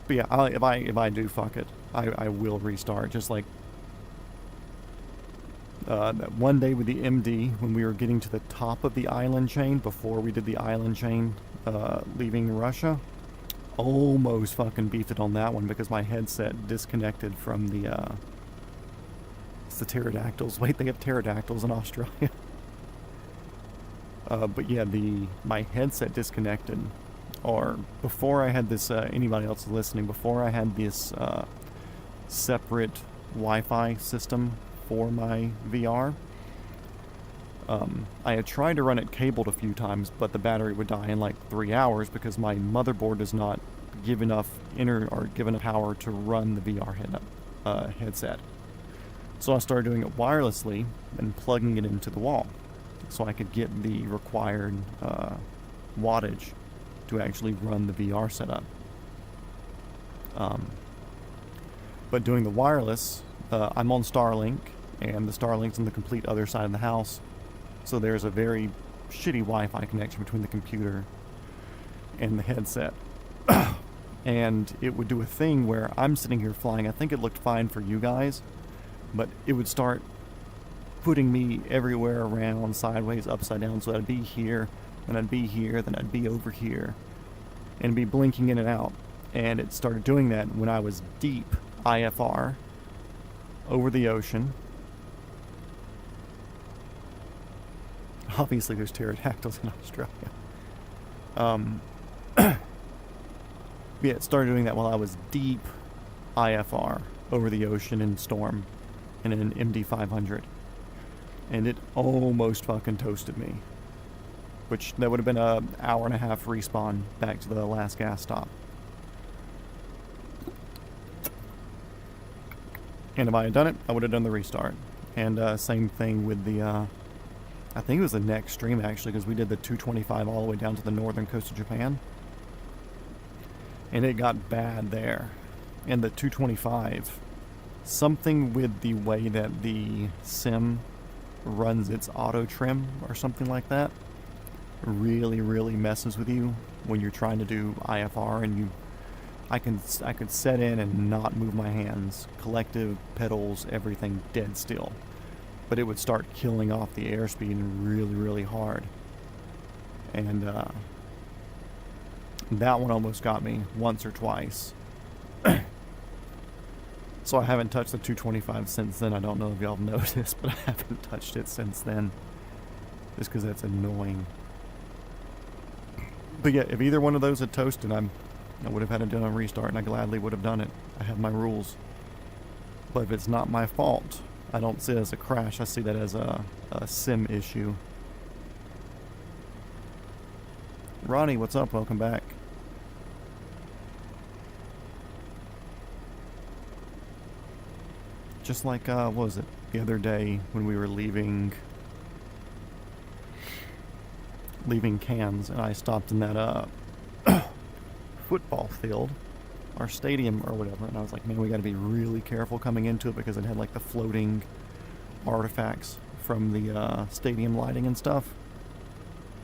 But yeah, if I do fuck it, I will restart. Just like that one day with the MD when we were getting to the top of the island chain before we did the island chain leaving Russia. Almost fucking beefed it on that one because my headset disconnected from the it's the pterodactyls. Wait, they have pterodactyls in Australia. But yeah, my headset disconnected. Or before I had this, anybody else listening, before I had this separate Wi-Fi system for my VR, I had tried to run it cabled a few times, but the battery would die in like 3 hours because my motherboard does not give enough power to run the VR headset. So I started doing it wirelessly and plugging it into the wall, so I could get the required wattage to actually run the VR setup. But doing the wireless, I'm on Starlink, and the Starlink's on the complete other side of the house, so there's a very shitty Wi-Fi connection between the computer and the headset. And it would do a thing where I'm sitting here flying. I think it looked fine for you guys, but it would start putting me everywhere around, sideways, upside down, so I'd be here, then I'd be here, then I'd be over here, and be blinking in and out. And it started doing that when I was deep IFR over the ocean. Obviously there's pterodactyls in Australia. Yeah, it started doing that while I was deep IFR over the ocean in storm in an MD-500. And it almost fucking toasted me. Which, that would have been an hour and a half respawn back to the last gas stop. And if I had done it, I would have done the restart. And same thing with the, I think it was the next stream actually, because we did the 225 all the way down to the northern coast of Japan. And it got bad there. And the 225, something with the way that the sim runs its auto trim or something like that really messes with you when you're trying to do IFR, and I could set in and not move my hands, collective, pedals, everything dead still, but it would start killing off the airspeed really hard. And that one almost got me once or twice. So I haven't touched the 225 since then. I don't know if y'all have noticed, but I haven't touched it since then, just because that's annoying. But yeah, if either one of those had toasted, I would have had to do a restart, and I gladly would have done it. I have my rules. But if it's not my fault, I don't see it as a crash. I see that as a sim issue. Ronnie, what's up? Welcome back. Just like, what was it? The other day when we were leaving Cairns, and I stopped in that football field, our stadium or whatever, and I was like, man, we got to be really careful coming into it because it had like the floating artifacts from the stadium lighting and stuff.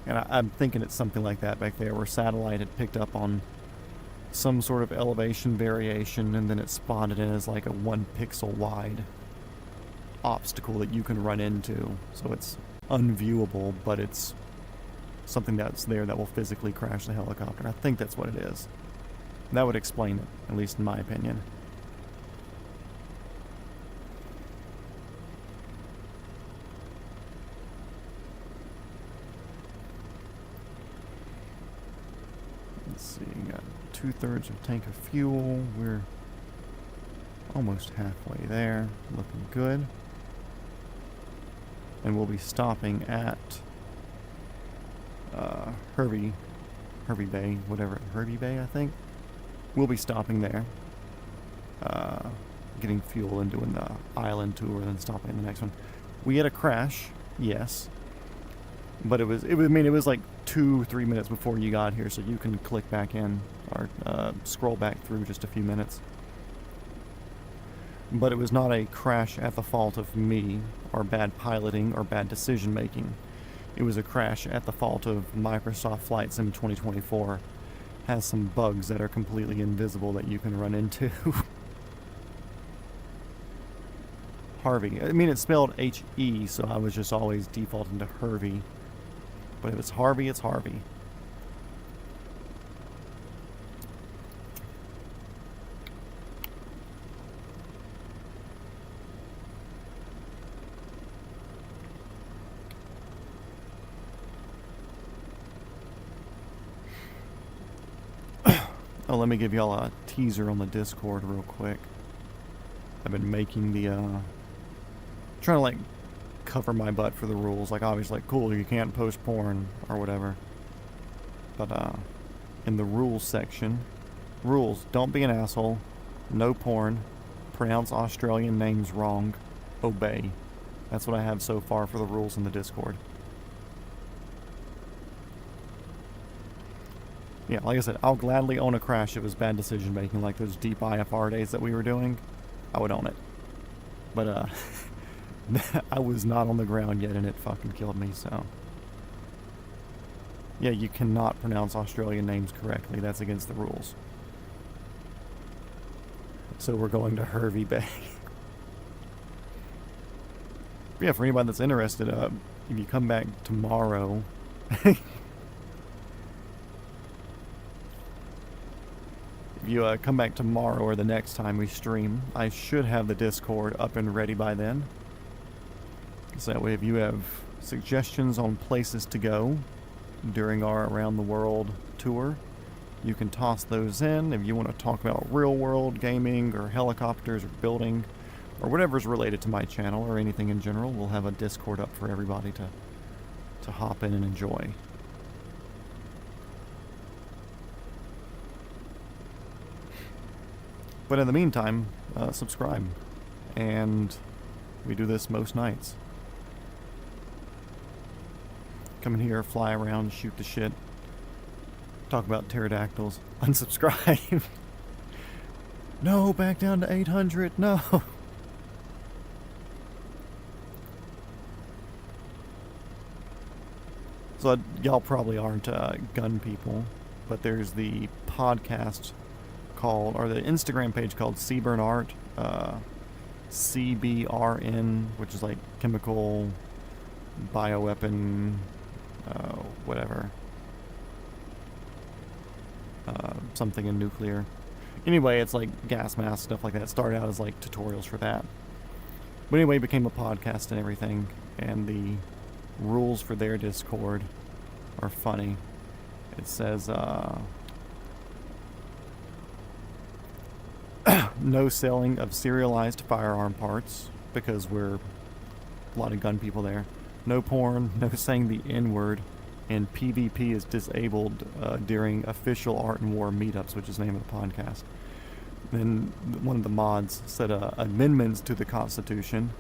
And I'm thinking it's something like that back there, where satellite had picked up on some sort of elevation variation, and then it spotted it as like a 1 pixel wide obstacle that you can run into. So it's unviewable, but it's something that's there that will physically crash the helicopter. I think that's what it is. That would explain it, at least in my opinion. 2/3 of tank of fuel. We're almost halfway there. Looking good. And we'll be stopping at Hervey Bay, whatever, Hervey Bay, I think. We'll be stopping there, getting fuel and doing the island tour, and then stopping in the next one. We had a crash, yes, but it was like 2-3 minutes before you got here, so you can click back in or scroll back through just a few minutes. But it was not a crash at the fault of me, or bad piloting, or bad decision making. It was a crash at the fault of Microsoft Flight Sim 2024. Has some bugs that are completely invisible that you can run into. Harvey. I mean, it's spelled H-E, so I was just always defaulting to Hervey. But if it's Harvey, it's Harvey. Oh, let me give y'all a teaser on the Discord real quick. I've been making the, trying to, like, cover my butt for the rules. Like, obviously, like, cool, you can't post porn or whatever. But, in the rules section, rules, don't be an asshole, no porn, pronounce Australian names wrong, obey. That's what I have so far for the rules in the Discord. Yeah, like I said, I'll gladly own a crash if it was bad decision making, like those deep IFR days that we were doing. I would own it. But, I was not on the ground yet and it fucking killed me, so. Yeah, you cannot pronounce Australian names correctly. That's against the rules. So we're going to Hervey Bay. Yeah, for anybody that's interested, if you come back tomorrow... If you come back tomorrow or the next time we stream, I should have the Discord up and ready by then. So that way if you have suggestions on places to go during our Around the World tour, you can toss those in. If you want to talk about real world gaming or helicopters or building or whatever's related to my channel or anything in general, we'll have a Discord up for everybody to hop in and enjoy. But in the meantime, subscribe. And we do this most nights. Come in here, fly around, shoot the shit. Talk about pterodactyls. Unsubscribe. No, back down to 800. No. So y'all probably aren't gun people, but there's the podcast called, or the Instagram page called Seaburn Art, CBRN, which is like chemical, bioweapon, whatever, something in nuclear. Anyway, it's like gas mask, stuff like that. It started out as like tutorials for that. But anyway, it became a podcast and everything, and the rules for their Discord are funny. It says, no selling of serialized firearm parts, because we're a lot of gun people there. No porn, no saying the N-word, and PvP is disabled during official Art and War meetups, which is the name of the podcast. Then one of the mods said amendments to the Constitution.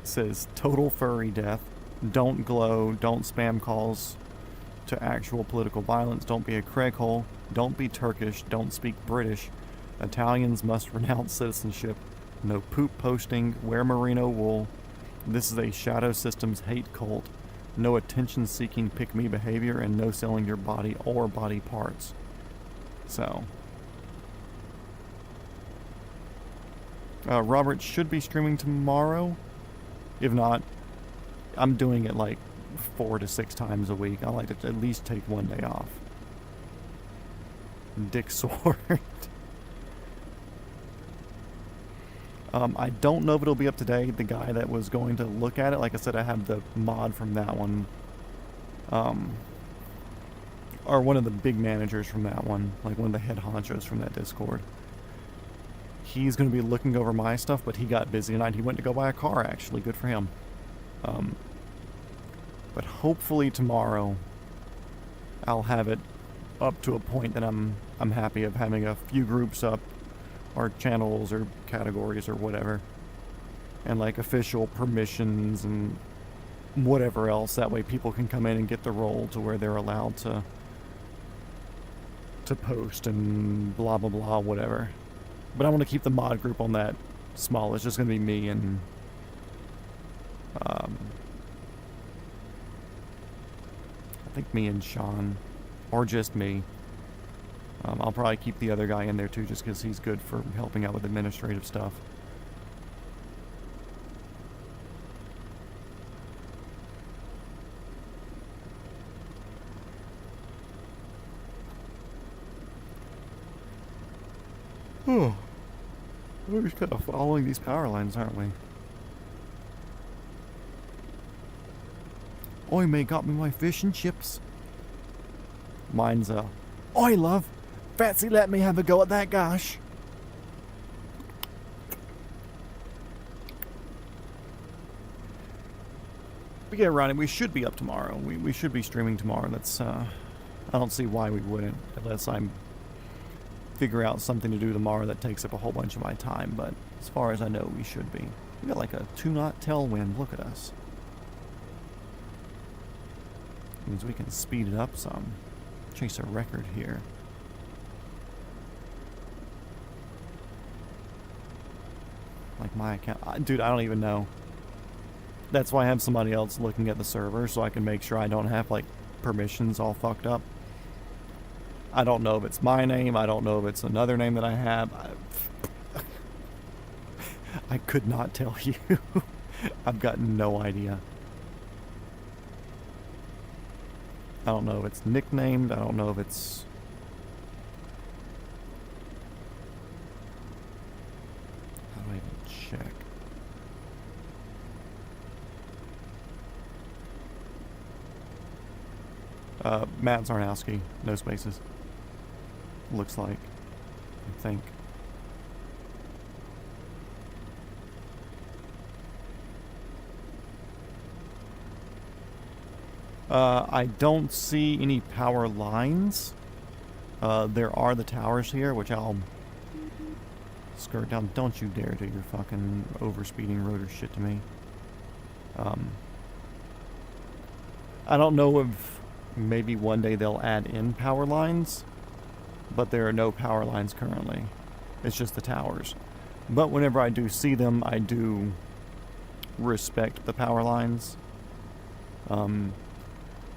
Says total furry death, don't glow, don't spam calls to actual political violence, don't be a craighole, don't be Turkish, don't speak British, Italians must renounce citizenship, no poop posting, wear merino wool, this is a Shadow Systems hate cult, no attention-seeking pick-me behavior, and no selling your body or body parts. So, Robert should be streaming tomorrow. If not, I'm doing it like 4 to 6 times a week. I like to at least take one day off. Dick Sword. I don't know if it'll be up today. The guy that was going to look at it, like I said, I have the mod from that one. or one of the big managers from that one, like one of the head honchos from that Discord. He's going to be looking over my stuff, but he got busy tonight. He went to go buy a car, actually. Good for him. But hopefully tomorrow I'll have it up to a point that I'm happy of having a few groups up, or channels, or categories, or whatever. And like official permissions and whatever else. That way people can come in and get the role to where they're allowed to post and blah blah blah, whatever. But I want to keep the mod group on that small. It's just going to be me and I think me and Sean, or just me. I'll probably keep the other guy in there too, just because he's good for helping out with administrative stuff. Oh, we're just kind of following these power lines, aren't we? Oi, mate, got me my fish and chips. Mine's oi, love, fancy let me have a go at that gosh. But yeah, Ronnie, we should be up tomorrow. We should be streaming tomorrow. That's, I don't see why we wouldn't, unless I'm figure out something to do tomorrow that takes up a whole bunch of my time, but as far as I know, we should be. We got like a 2-knot tailwind. Look at us. Means we can speed it up some. Chase a record here. Like my account. Dude, I don't even know. That's why I have somebody else looking at the server, so I can make sure I don't have like permissions all fucked up. I don't know if it's my name. I don't know if it's another name that I have. I could not tell you. I've got no idea. I don't know if it's nicknamed. I don't know if it's... How do I even check? Matt Zarnowski. No spaces. Looks like. I think. I don't see any power lines. There are the towers here, which I'll skirt down. Don't you dare do your fucking overspeeding rotor shit to me. I don't know if maybe one day they'll add in power lines, but there are no power lines currently. It's just the towers. But whenever I do see them, I do respect the power lines.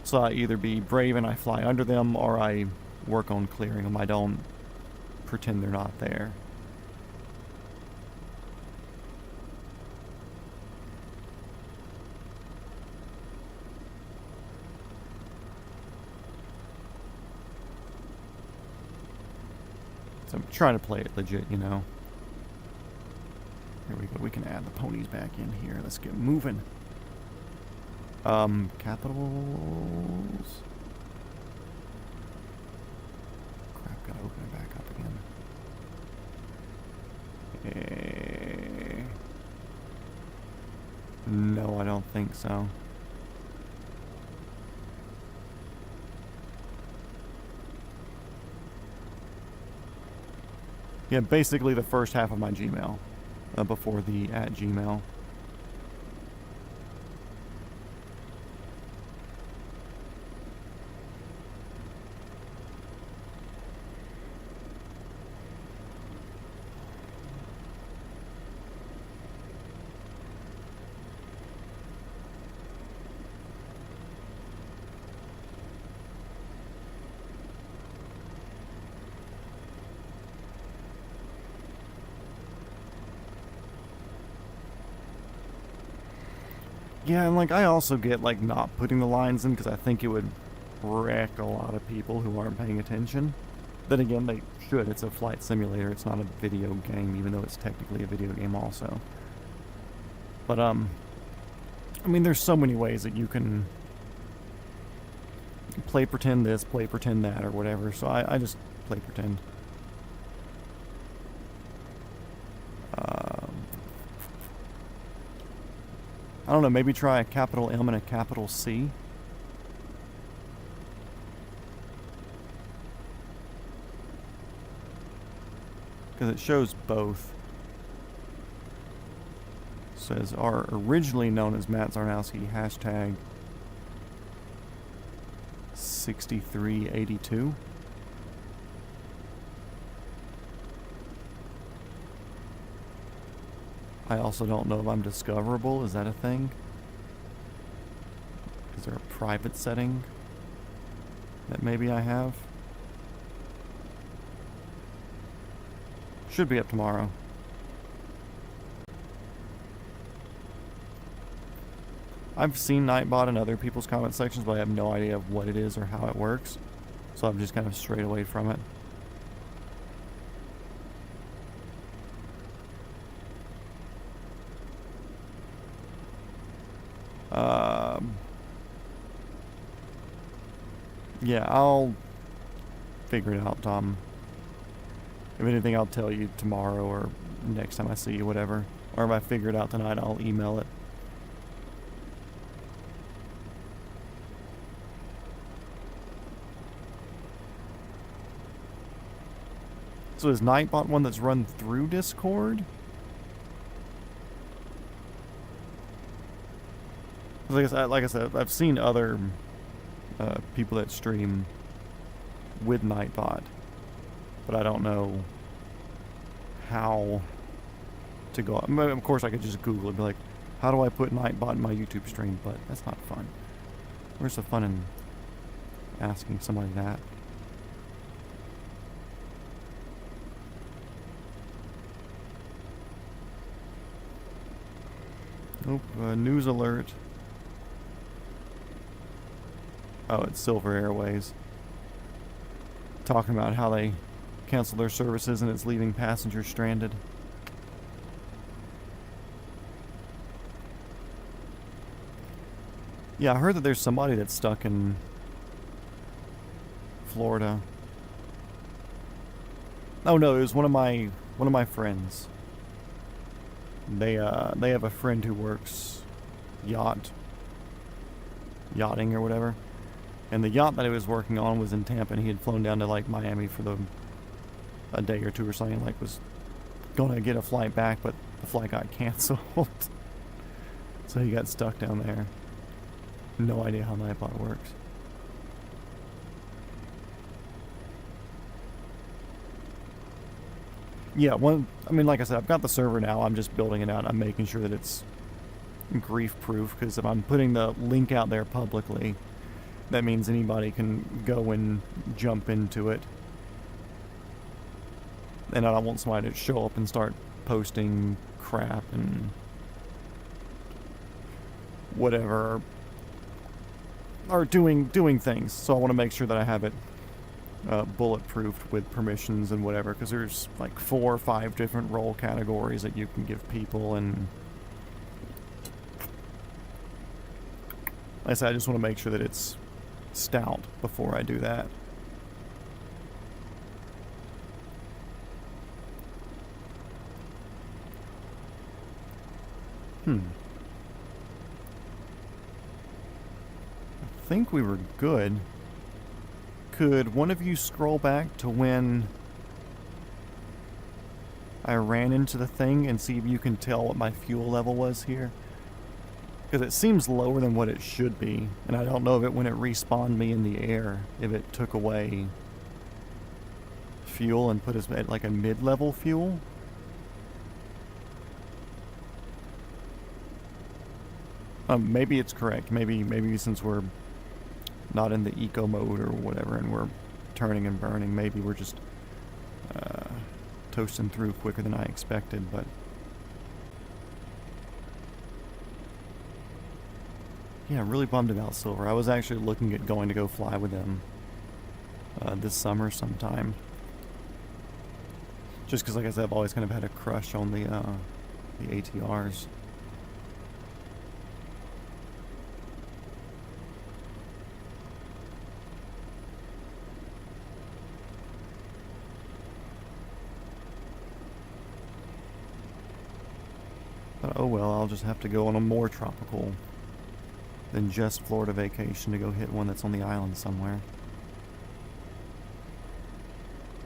So I either be brave and I fly under them, or I work on clearing them. I don't pretend they're not there. So I'm trying to play it legit, you know. Here we go. We can add the ponies back in here. Let's get moving. Capitals. Crap, gotta open it back up again. No, I don't think so. Yeah, basically the first half of my Gmail, before the @Gmail. Yeah, and like I also get like not putting the lines in because I think it would wreck a lot of people who aren't paying attention. Then again, they should. It's a flight simulator. It's not a video game, even though it's technically a video game also. But I mean, there's so many ways that you can play pretend this, play pretend that, or whatever. So I just play pretend. I don't know, maybe try a capital M and a capital C. Because it shows both. It says, are originally known as Matt Zarnowski, hashtag 6382. I also don't know if I'm discoverable. Is that a thing? Is there a private setting that maybe I have? Should be up tomorrow. I've seen Nightbot in other people's comment sections, but I have no idea of what it is or how it works. So I'm just kind of strayed away from it. Yeah, I'll figure it out, Tom. If anything, I'll tell you tomorrow or next time I see you, whatever. Or if I figure it out tonight, I'll email it. So is Nightbot one that's run through Discord? Like I said, I've seen other people that stream with Nightbot, but I don't know how to go. I mean, of course, I could just Google it and be like, how do I put Nightbot in my YouTube stream? But that's not fun. Where's the fun in asking somebody that? Nope, news alert. Oh, it's Silver Airways. Talking about how they canceled their services and it's leaving passengers stranded. Yeah, I heard that there's somebody that's stuck in Florida. Oh no, it was one of my friends. They have a friend who works yachting or whatever. And the yacht that he was working on was in Tampa, and he had flown down to like Miami for a day or two or something, like was gonna get a flight back, but the flight got canceled. So he got stuck down there. No idea how Nightbot works. Yeah, I mean, like I said, I've got the server now. I'm just building it out. I'm making sure that it's grief-proof, because if I'm putting the link out there publicly, that means anybody can go and jump into it. And I don't want somebody to show up and start posting crap and whatever, or doing things. So I want to make sure that I have it bulletproofed with permissions and whatever, because there's like 4 or 5 different role categories that you can give people, and like I said, I just want to make sure that it's stout before I do that. I think we were good. Could one of you scroll back to when I ran into the thing and see if you can tell what my fuel level was here? Because it seems lower than what it should be, and I don't know if it, when it respawned me in the air, if it took away fuel and put us at like a mid-level fuel. Maybe it's correct. Maybe since we're not in the eco mode or whatever, and we're turning and burning, maybe we're just toasting through quicker than I expected, but yeah, really bummed about Silver. I was actually looking at going to go fly with them this summer sometime. Just because, like I said, I've always kind of had a crush on the ATRs. But oh well, I'll just have to go on a more tropical than just Florida vacation to go hit one that's on the island somewhere.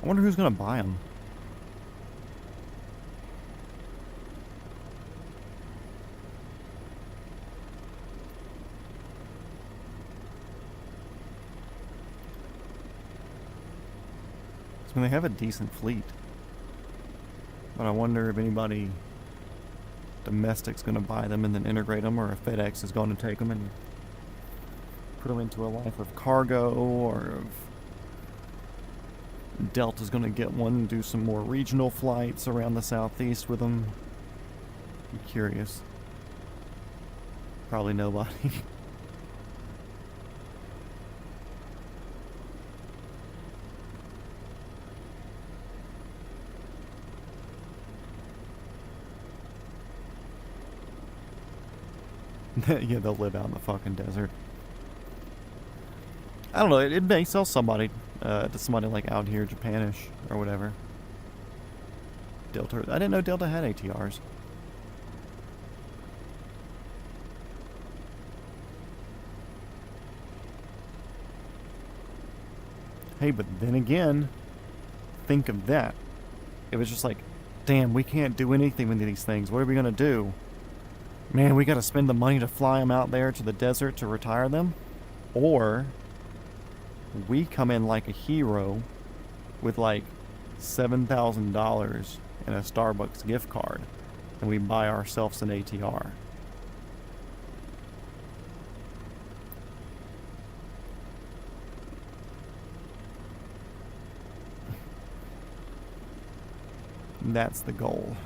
I wonder who's going to buy them. I mean, they have a decent fleet. But I wonder if anybody domestic's going to buy them and then integrate them, or if FedEx is going to take them and put them into a life of cargo, or if Delta's going to get one and do some more regional flights around the southeast with them. I'm curious. Probably nobody. Yeah, they'll live out in the fucking desert. I don't know, it may sell somebody, to somebody like out here, Japanish, or whatever. Delta, I didn't know Delta had ATRs. Hey, but then again, think of that. It was just like, damn, we can't do anything with these things. What are we gonna do? Man, we gotta spend the money to fly them out there to the desert to retire them? Or we come in like a hero with like $7,000 and a Starbucks gift card, and we buy ourselves an ATR. That's the goal.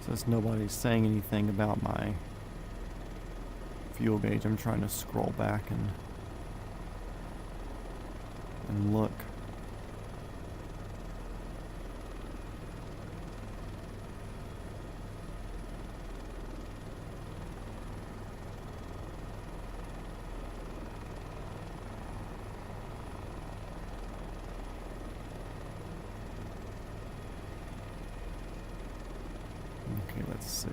Since nobody's saying anything about my fuel gauge, I'm trying to scroll back and look. Okay, let's see.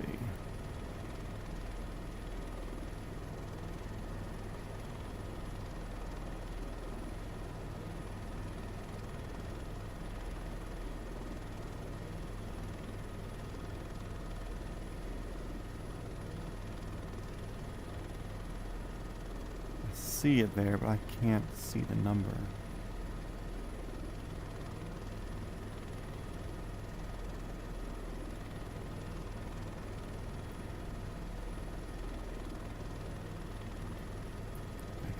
I see it there, but I can't see the number.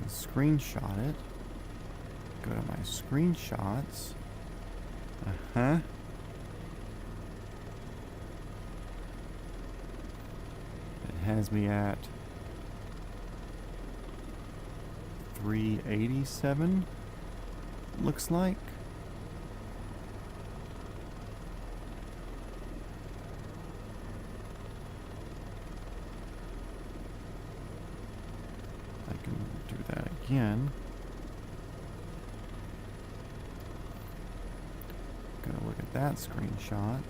Screenshot it. Go to my screenshots. It has me at 387, looks like. Again. Gotta look at that screenshot.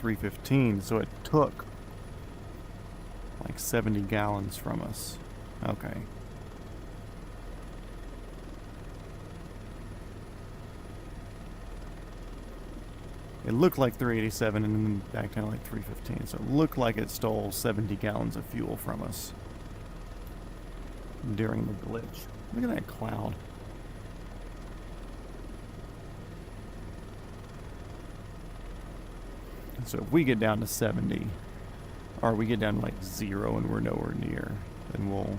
$3.15, so it took like 70 gallons from us. Okay. It looked like 387 and then back down like 315. So it looked like it stole 70 gallons of fuel from us during the glitch. Look at that cloud. So if we get down to 70, or we get down to like 0 and we're nowhere near, then we'll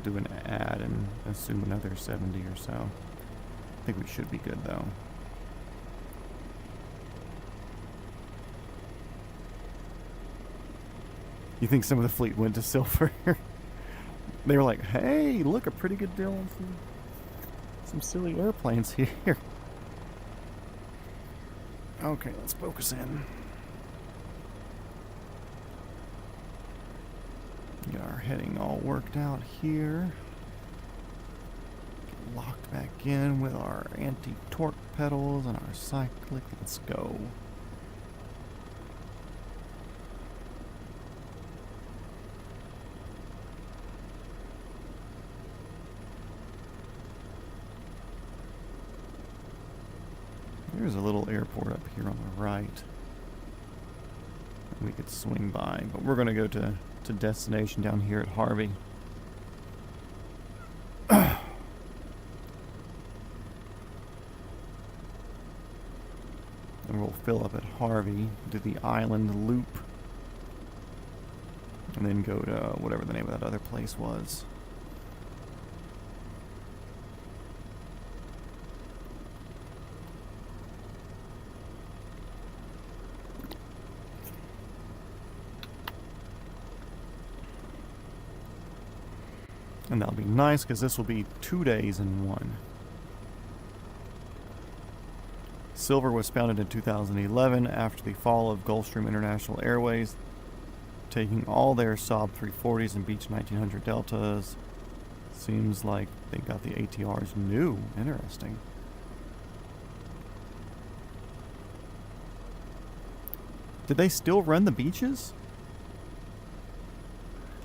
Do an add and assume another 70 or so. I think we should be good though. You think some of the fleet went to silver? They were like, hey, look, a pretty good deal on some silly airplanes here. Okay, let's focus in. Get our heading all worked out here. Get locked back in with our anti-torque pedals and our cyclic. Let's go. There's a little airport up here on the right. We could swing by, but we're going to go to destination down here at Harvey. And we'll fill up at Harvey, do the island loop, and then go to whatever the name of that other place was. And that'll be nice because this will be 2 days in one. Silver was founded in 2011 after the fall of Gulfstream International Airways, taking all their Saab 340s and Beech 1900 Deltas. Seems like they got the ATRs new. Interesting. Did they still run the Beeches?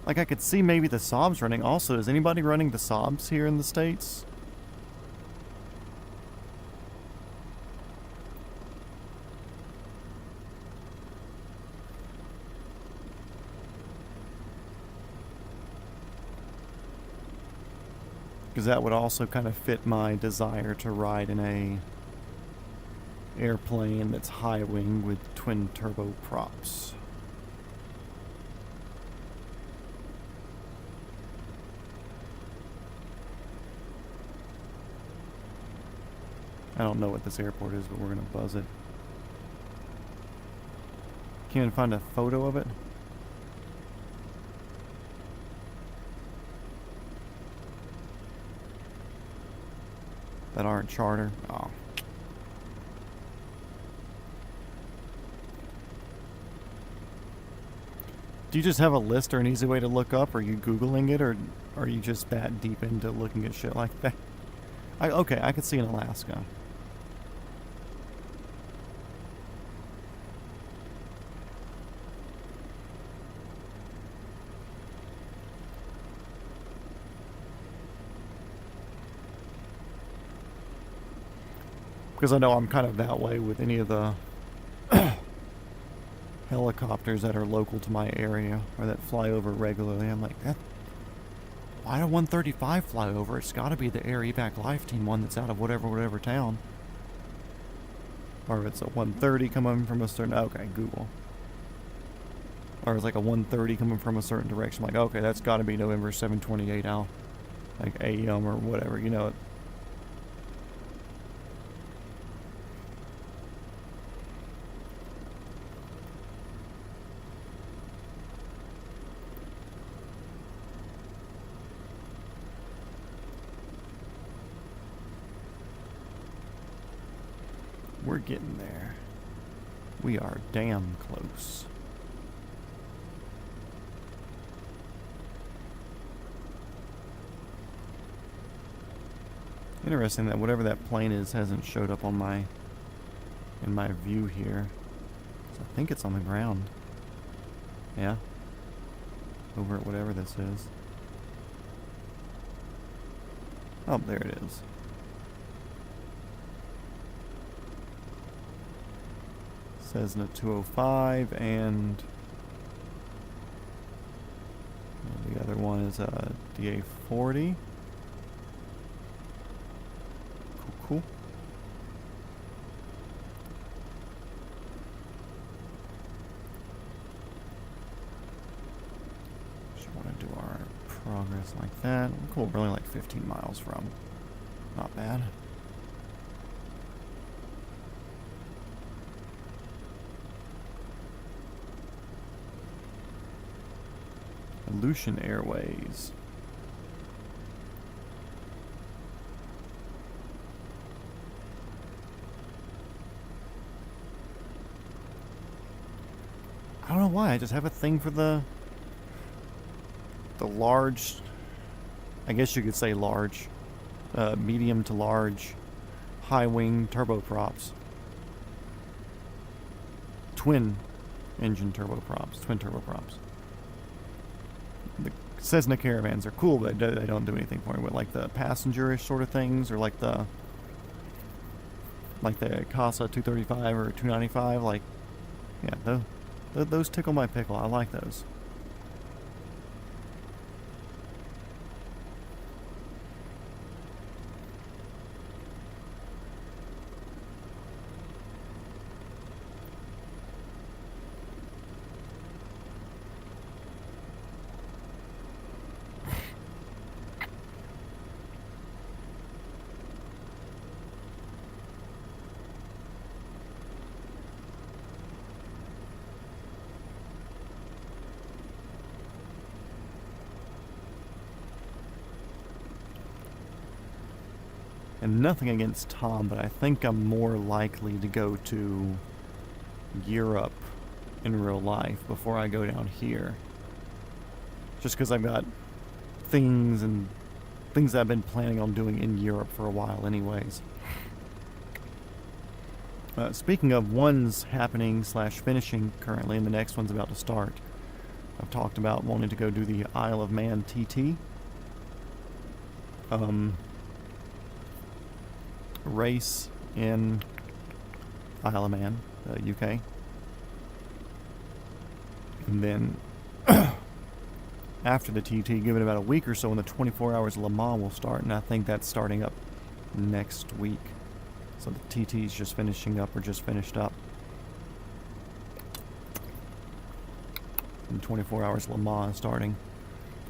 Like, I could see maybe the Saabs running. Also, is anybody running the Saabs here in the States? Because that would also kind of fit my desire to ride in a airplane that's high wing with twin turbo props. I don't know what this airport is, but we're going to buzz it. Can't even find a photo of it. That aren't charter. Oh. Do you just have a list or an easy way to look up? Are you Googling it, or are you just that deep into looking at shit like that? Okay, I could see in Alaska. Because I know I'm kind of that way with any of the helicopters that are local to my area or that fly over regularly. I'm like, why do 135 fly over? It's got to be the Air Evac Life Team one that's out of whatever town. Or if it's a 130 coming from a certain... Okay, Google. Or it's like a 130 coming from a certain direction. Like, okay, that's got to be November 728 out. Like AM or whatever, you know it. We're getting there. We are damn close. Interesting that whatever that plane is hasn't showed up on in my view here. So I think it's on the ground. Yeah. Over at whatever this is. Oh, there it is. Cessna 205 and the other one is a DA-40. Cool. Just want to do our progress like that. Cool, we're only like 15 miles from. Not bad. Aleutian Airways. I don't know why, I just have a thing for the large, I guess you could say large, medium to large, high wing turboprops. Twin engine turboprops, twin turboprops. The Cessna Caravans are cool, but they don't do anything for me. But like the passenger-ish sort of things, or like the Casa 235 or 295, like, yeah, those tickle my pickle. I like those. And nothing against Tom, but I think I'm more likely to go to Europe in real life before I go down here. Just because I've got things that I've been planning on doing in Europe for a while anyways. Speaking of one's happening / finishing currently, and the next one's about to start. I've talked about wanting to go do the Isle of Man TT. Race in Isle of Man, UK. And then after the TT, give it about a week or so, and the 24 hours Le Mans will start, and I think that's starting up next week. So the TT's just finishing up, or just finished up. And 24 hours Le Mans is starting.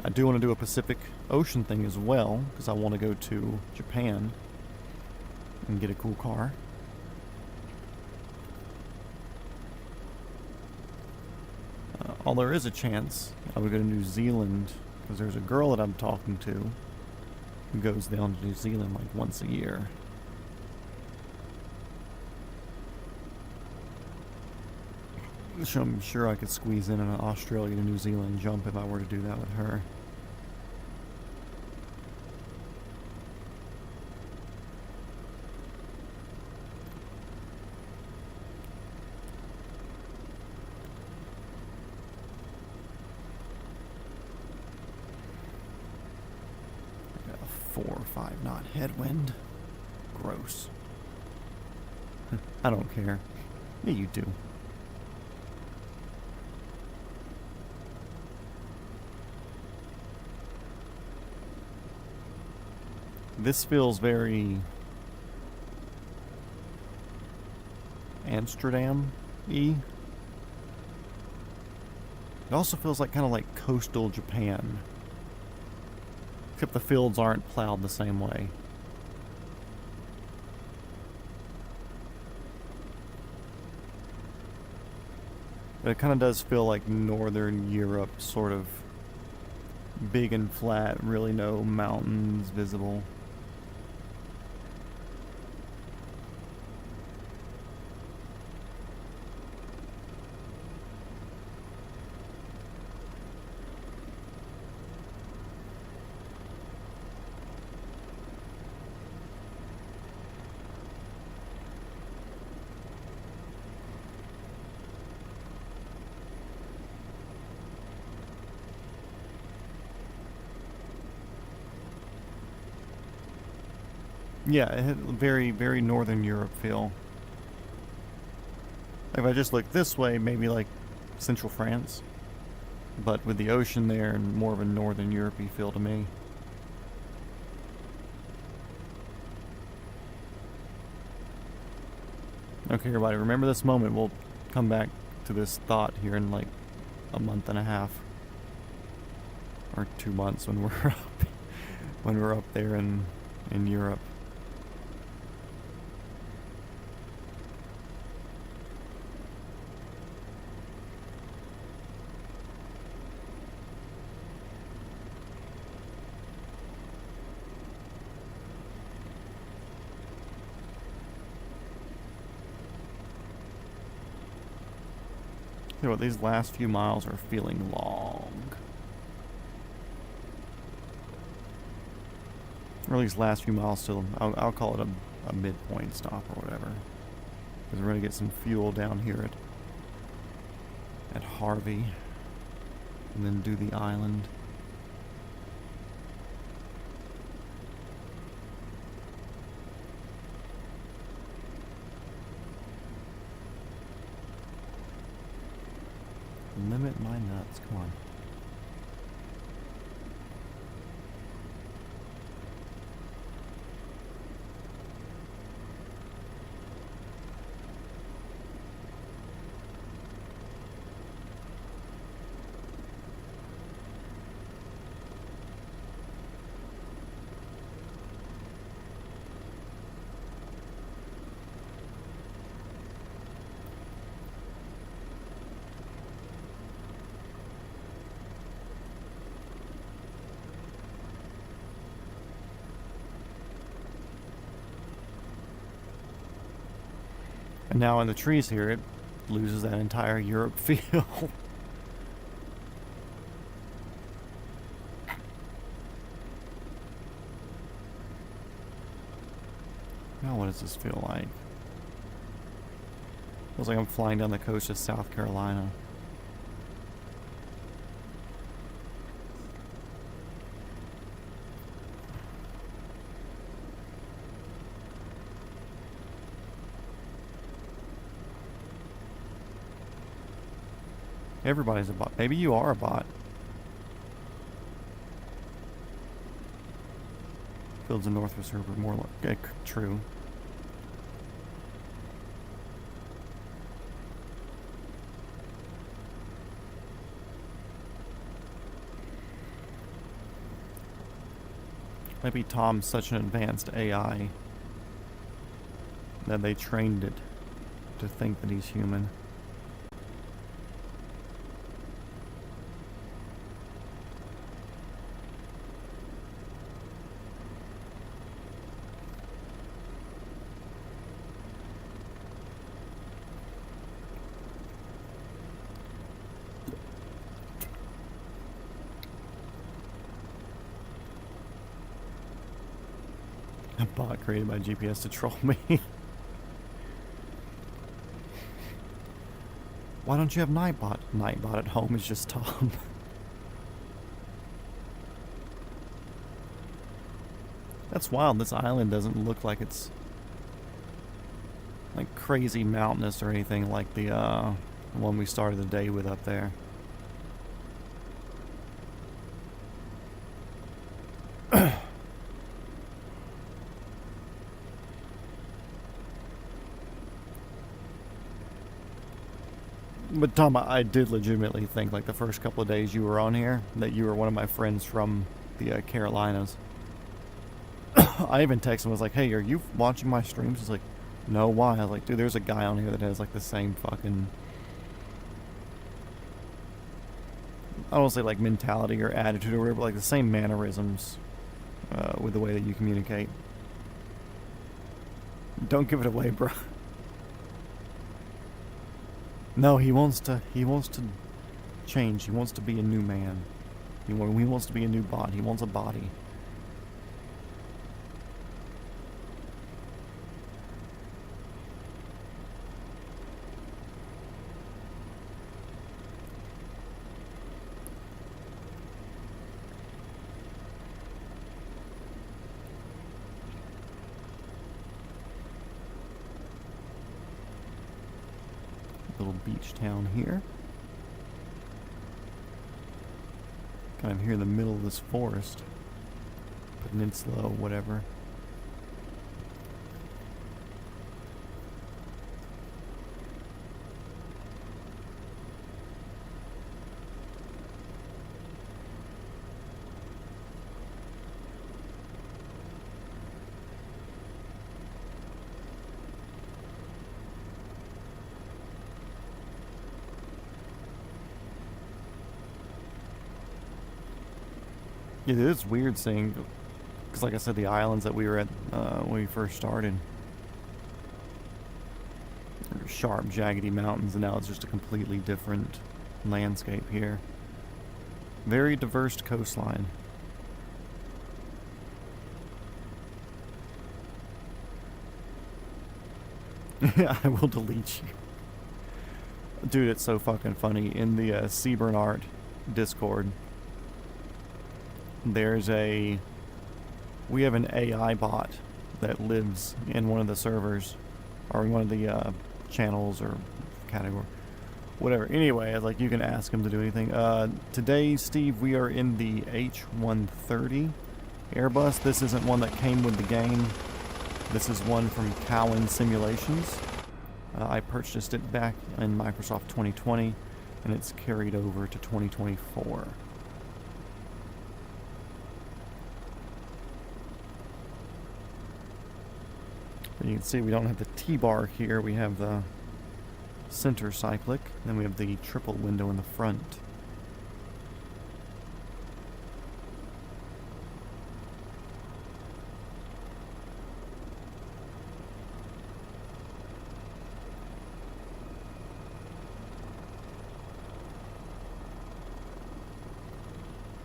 I do want to do a Pacific Ocean thing as well, because I want to go to Japan and get a cool car. Although there is a chance I would go to New Zealand, because there's a girl that I'm talking to who goes down to New Zealand like once a year. So I'm sure I could squeeze in an Australia to New Zealand jump if I were to do that with her. I got a 4 or 5 knot headwind. Gross. I don't care. Yeah, you do. This feels very Amsterdam-y. It also feels like kind of like coastal Japan. Except the fields aren't plowed the same way. But it kind of does feel like Northern Europe, sort of big and flat, really no mountains visible. Yeah, it had a very, very Northern Europe feel. If I just look this way, maybe like Central France. But with the ocean there and more of a Northern Europe-y feel to me. Okay, everybody, remember this moment. We'll come back to this thought here in like a month and a half. or 2 months when we're up there in Europe. You know what, these last few miles are feeling long. Or at least last few miles still, I'll call it a midpoint stop or whatever. Because we're going to get some fuel down here at Harvey. And then do the island. Limit my nuts, come on. And now in the trees here, it loses that entire Europe feel. Now what does this feel like? Feels like I'm flying down the coast of South Carolina. Everybody's a bot. Maybe you are a bot. Fields of North Reserve are more like true. Maybe Tom's such an advanced AI that they trained it to think that he's human. A bot created by GPS to troll me. Why don't you have Nightbot? Nightbot at home is just Tom. That's wild. This island doesn't look like it's like crazy mountainous or anything like the one we started the day with up there. But Tom, I did legitimately think, like, the first couple of days you were on here, that you were one of my friends from the Carolinas. I even texted him, was like, hey, are you watching my streams? He's like, no, why? I was like, dude, there's a guy on here that has, like, the same fucking... I don't want to say, like, mentality or attitude or whatever, but, like, the same mannerisms with the way that you communicate. Don't give it away, bro. No, he wants to change. He wants to be a new man. He wants to be a new bot. He wants a body. Little beach town here. Kind of here in the middle of this forest. Peninsula, whatever. It is weird seeing, because like I said, the islands that we were at when we first started, sharp, jaggedy mountains, and now it's just a completely different landscape here. Very diverse coastline. I will delete you. Dude, it's so fucking funny. In the Seaburn Art Discord, we have an AI bot that lives in one of the servers, or in one of the channels or category, whatever. Anyway, like, you can ask him to do anything. Today, Steve, we are in the H130 Airbus. This isn't one that came with the game. This is one from Cowan Simulations. I purchased it back in Microsoft 2020, and it's carried over to 2024. You can see we don't have the T-bar here. We have the center cyclic, then we have the triple window in the front.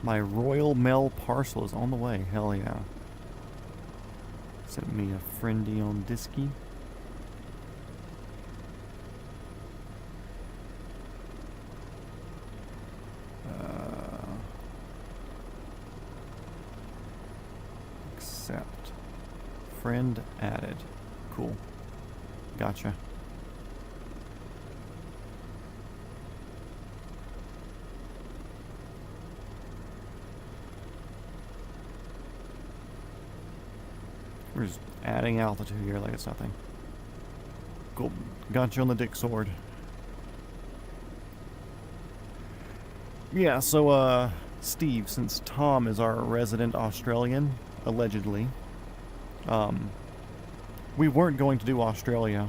My Royal Mail parcel is on the way. Hell yeah. Sent me a friendy on Disky. Accept. Friend added. Cool. Gotcha. We're just adding altitude here like it's nothing. Cool. Got you on the dick sword. Yeah, so, Steve, since Tom is our resident Australian, allegedly, we weren't going to do Australia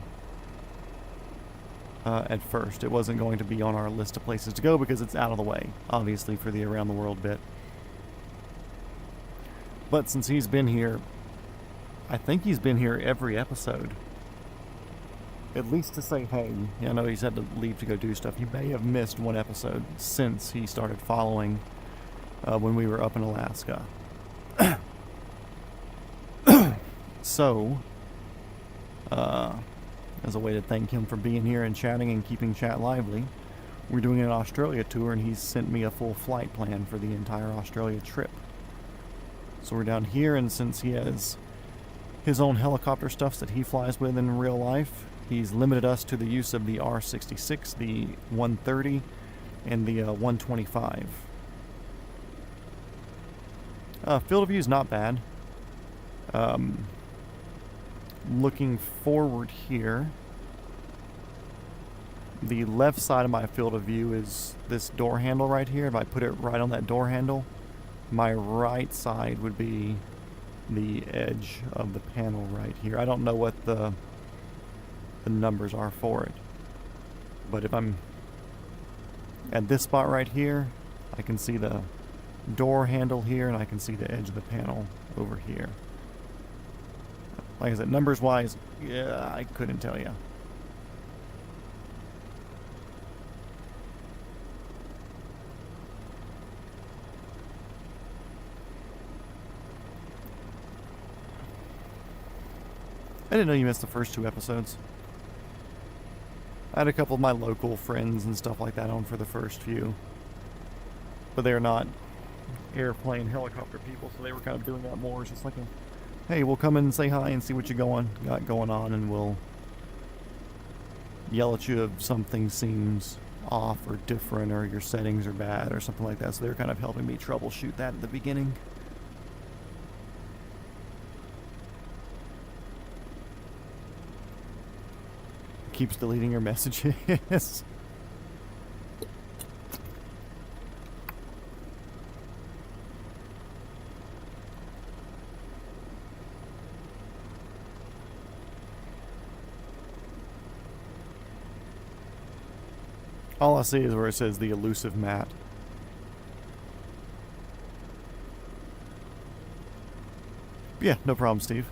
at first. It wasn't going to be on our list of places to go because it's out of the way, obviously, for the around the world bit. But since he's been here, I think he's been here every episode. At least to say hey. I know he's had to leave to go do stuff. He may have missed one episode since he started following when we were up in Alaska. So, as a way to thank him for being here and chatting and keeping chat lively, we're doing an Australia tour, and he's sent me a full flight plan for the entire Australia trip. So we're down here, and since he has his own helicopter stuff that he flies with in real life, he's limited us to the use of the R66, the 130, and the 125. Field of view is not bad. Looking forward here, the left side of my field of view is this door handle right here. If I put it right on that door handle, my right side would be the edge of the panel right here. I don't know what the numbers are for it, but if I'm at this spot right here, I can see the door handle here, and I can see the edge of the panel over here. Like I said, numbers wise, yeah, I couldn't tell you. I didn't know you missed the first 2 episodes. I had a couple of my local friends and stuff like that on for the first few. But they're not airplane, helicopter people, so they were kind of doing that more. It's just like a, hey, we'll come in and say hi and see what you got going on, and we'll yell at you if something seems off or different or your settings are bad or something like that. So they're kind of helping me troubleshoot that at the beginning. Keeps deleting your messages. All I see is where it says the elusive Matt. Yeah, no problem, Steve.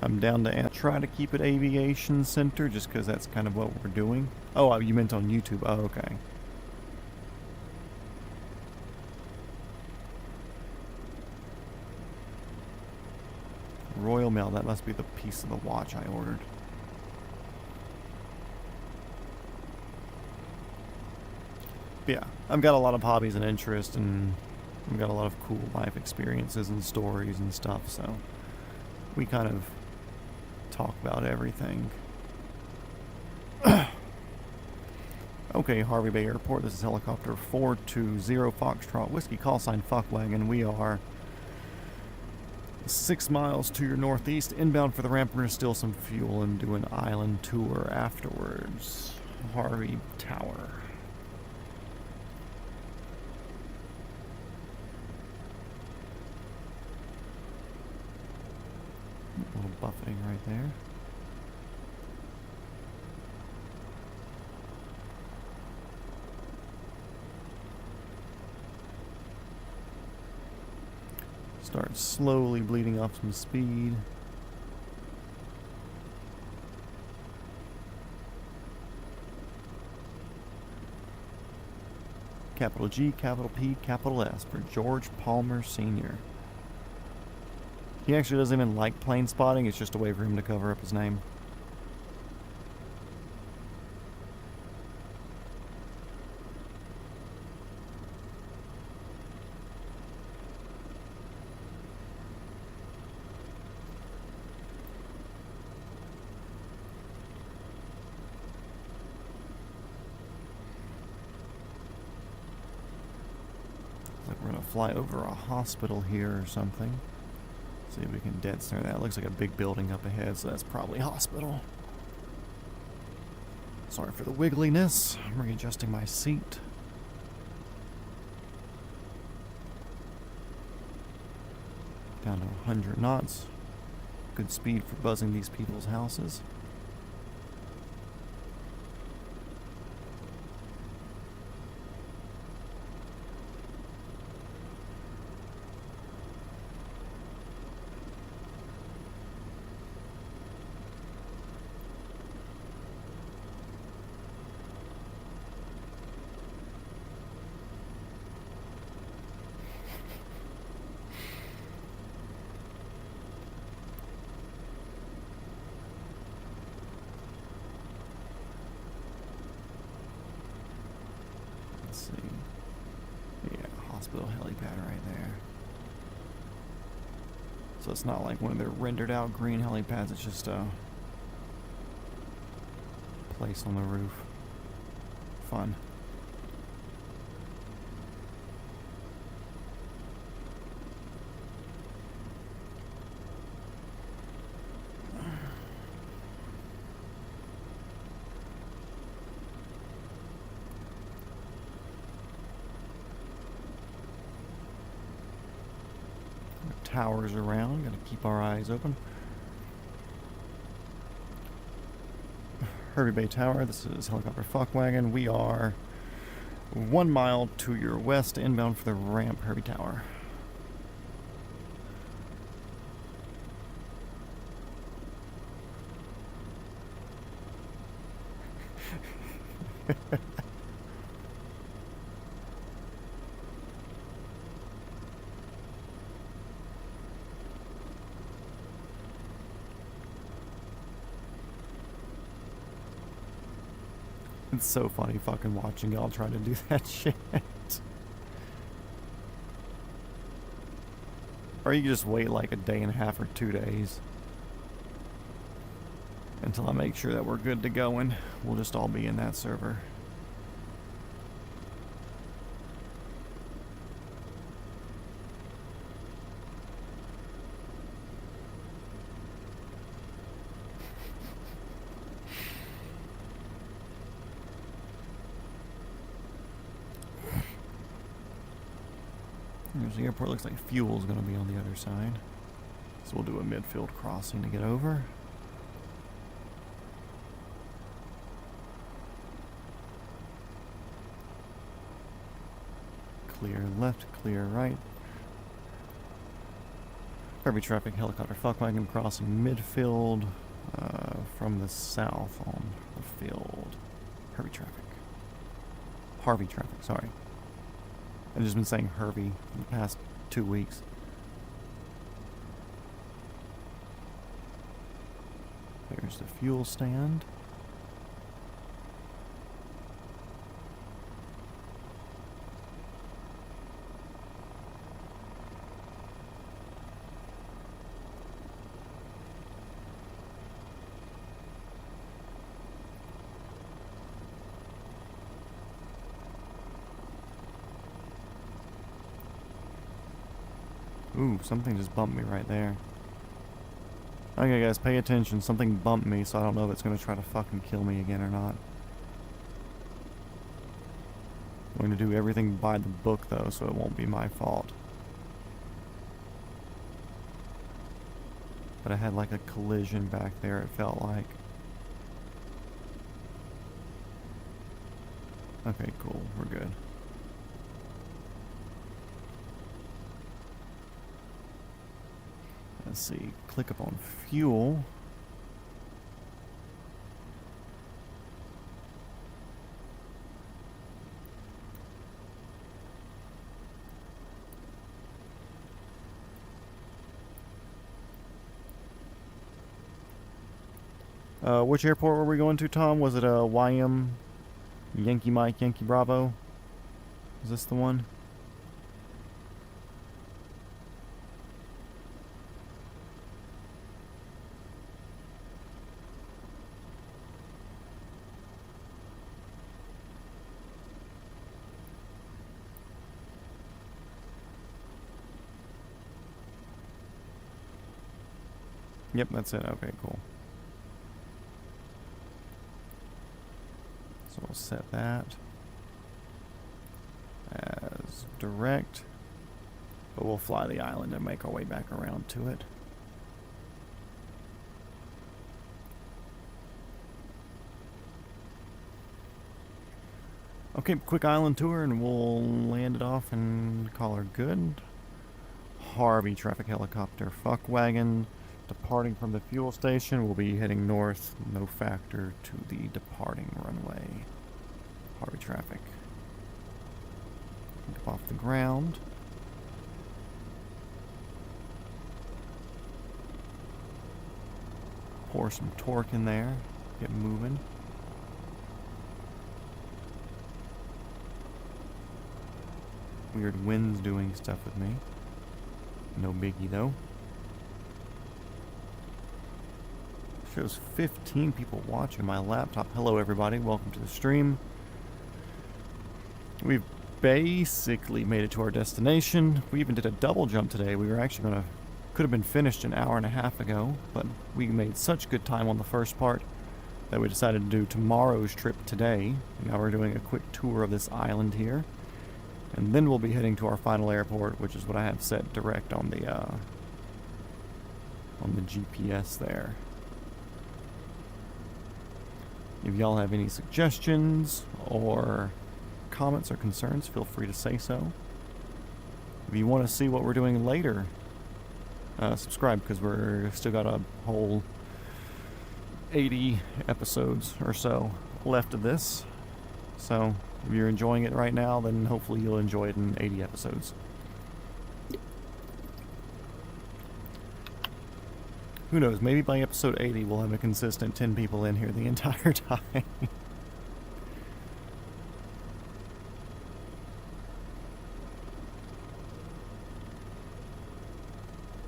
I'm down to try to keep it Aviation Center just because that's kind of what we're doing. Oh, you meant on YouTube. Oh, okay. Royal Mail, that must be the piece of the watch I ordered. But yeah, I've got a lot of hobbies and interests, and I've got a lot of cool life experiences and stories and stuff, so we kind of talk about everything. Okay, Harvey Bay Airport, this is helicopter 420 Foxtrot Whiskey, call sign Fuckwagon. We are 6 miles to your northeast, inbound for the ramp. We're going to steal some fuel and do an island tour afterwards. Harvey Tower. A little buffeting right there. Start slowly bleeding off some speed. Capital G, capital P, capital S for George Palmer Sr. He actually doesn't even like plane spotting, it's just a way for him to cover up his name. We're going to fly over a hospital here or something. See if we can dead center that. It looks like a big building up ahead, so that's probably hospital. Sorry for the wiggliness. I'm readjusting my seat. Down to 100 knots. Good speed for buzzing these people's houses. Let's see. Yeah, hospital helipad right there. So it's not like one of their rendered out green helipads, it's just a place on the roof. Fun. Towers around, gotta keep our eyes open. Hervey Bay Tower, this is helicopter Fuckwagon. We are 1 mile to your west, inbound for the ramp, Hervey Tower. It's so funny fucking watching y'all try to do that shit. Or you can just wait like a day and a half or 2 days until I make sure that we're good to go, and we'll just all be in that server. There's the airport. Looks like fuel's going to be on the other side. So we'll do a midfield crossing to get over. Clear left, clear right. Heavy traffic helicopter fuckwagon crossing midfield from the south on the field. Heavy traffic. Harvey traffic, sorry. I've just been saying Hervey for the past 2 weeks. There's the fuel stand. Ooh, something just bumped me right there. Okay guys, pay attention. Something bumped me, so I don't know if it's going to try to fucking kill me again or not. I'm going to do everything by the book though, so it won't be my fault. But I had like a collision back there, it felt like. Okay, cool. We're good. Let's see. Click up on fuel. Which airport were we going to, Tom? Was it YM Yankee Mike Yankee Bravo? Is this the one? Yep, that's it. Okay, cool. So we'll set that as direct, but we'll fly the island and make our way back around to it. Okay, quick island tour and we'll land it off and call her good. Harvey traffic helicopter fuck wagon. Departing from the fuel station, we'll be heading north, no factor, to the departing runway. Harvey traffic. Get off the ground. Pour some torque in there. Get moving. Weird winds doing stuff with me. No biggie though. Shows 15 people watching my laptop. Hello everybody, welcome to the stream. We've basically made it to our destination. We even did a double jump today. We were actually could have been finished an hour and a half ago, but we made such good time on the first part that we decided to do tomorrow's trip today. Now we're doing a quick tour of this island here. And then we'll be heading to our final airport, which is what I have set direct on the GPS there. If y'all have any suggestions or comments or concerns, feel free to say so. If you want to see what we're doing later, subscribe, because we're still got a whole 80 episodes or so left of this. So if you're enjoying it right now, then hopefully you'll enjoy it in 80 episodes. Who knows, maybe by episode 80 we'll have a consistent 10 people in here the entire time.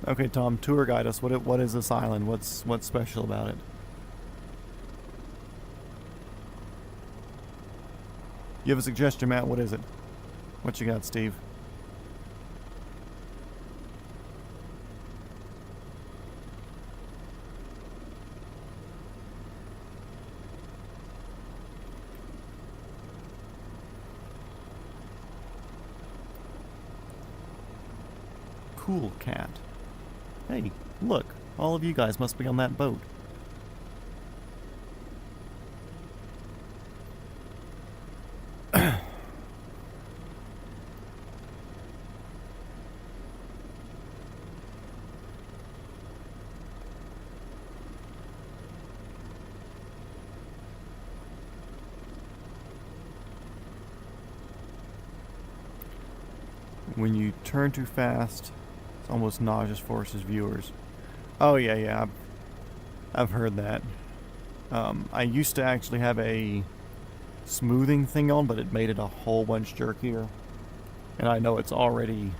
Okay, Tom, tour guide us. What is this island? What's special about it? You have a suggestion, Matt? What is it? What you got, Steve? Cool cat. Hey, look, all of you guys must be on that boat. When you turn too fast, it's almost nauseous for us as viewers. Oh yeah, I've heard that. I used to actually have a smoothing thing on, but it made it a whole bunch jerkier. And I know it's already...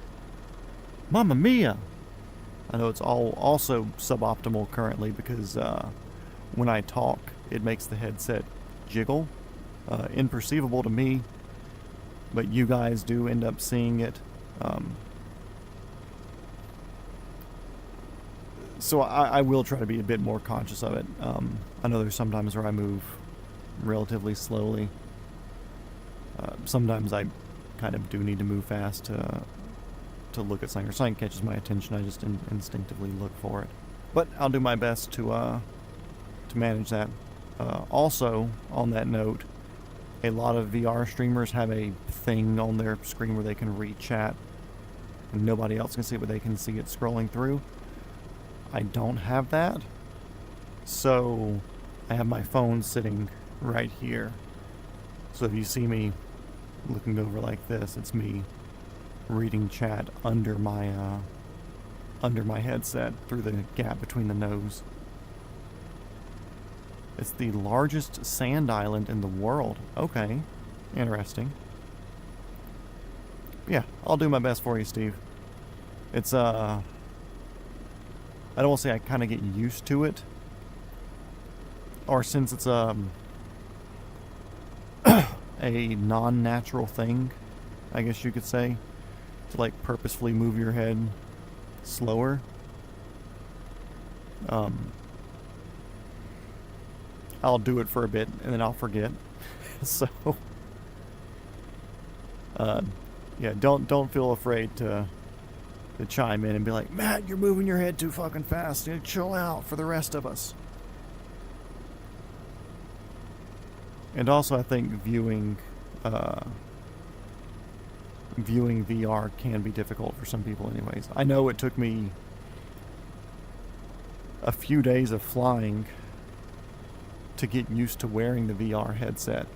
Mamma mia! I know it's also suboptimal currently because when I talk, it makes the headset jiggle. Imperceivable to me, but you guys do end up seeing it. So I will try to be a bit more conscious of it. I know there's sometimes where I move relatively slowly. Sometimes I kind of do need to move fast to look at something, or something catches my attention. I just instinctively look for it. But I'll do my best to manage that. Also, on that note, a lot of VR streamers have a thing on their screen where they can read chat, and nobody else can see it, but they can see it scrolling through. I don't have that, so I have my phone sitting right here. So if you see me looking over like this, it's me reading chat under my headset through the gap between the nose. It's the largest sand island in the world. Okay, interesting. Yeah, I'll do my best for you, Steve. It's I don't want to say I kind of get used to it, or since it's a non-natural thing, I guess you could say, to like purposefully move your head slower. I'll do it for a bit and then I'll forget. So yeah, don't feel afraid to chime in and be like, Matt, you're moving your head too fucking fast. You know, chill out for the rest of us. And also, I think viewing VR can be difficult for some people anyways. I know it took me a few days of flying to get used to wearing the VR headset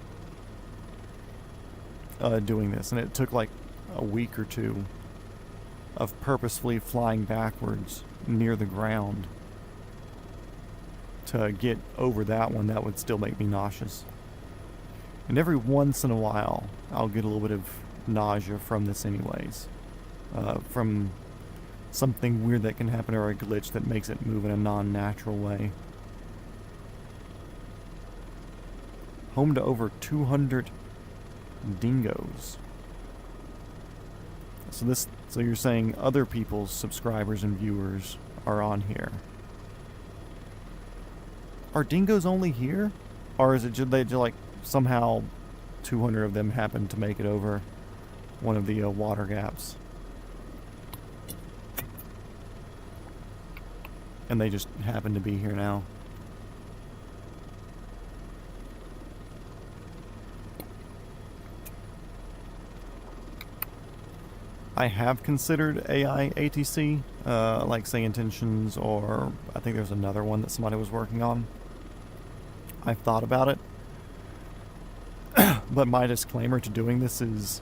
doing this, and it took like a week or two of purposefully flying backwards near the ground to get over that one. That would still make me nauseous. And every once in a while, I'll get a little bit of nausea from this anyways. From something weird that can happen, or a glitch that makes it move in a non-natural way. Home to over 200 dingoes. So you're saying other people's subscribers and viewers are on here. Are dingoes only here? Or is it just they just like somehow 200 of them happen to make it over one of the water gaps? And they just happen to be here now. I have considered AI ATC, like say Intentions, or I think there's another one that somebody was working on. I've thought about it. But my disclaimer to doing this is,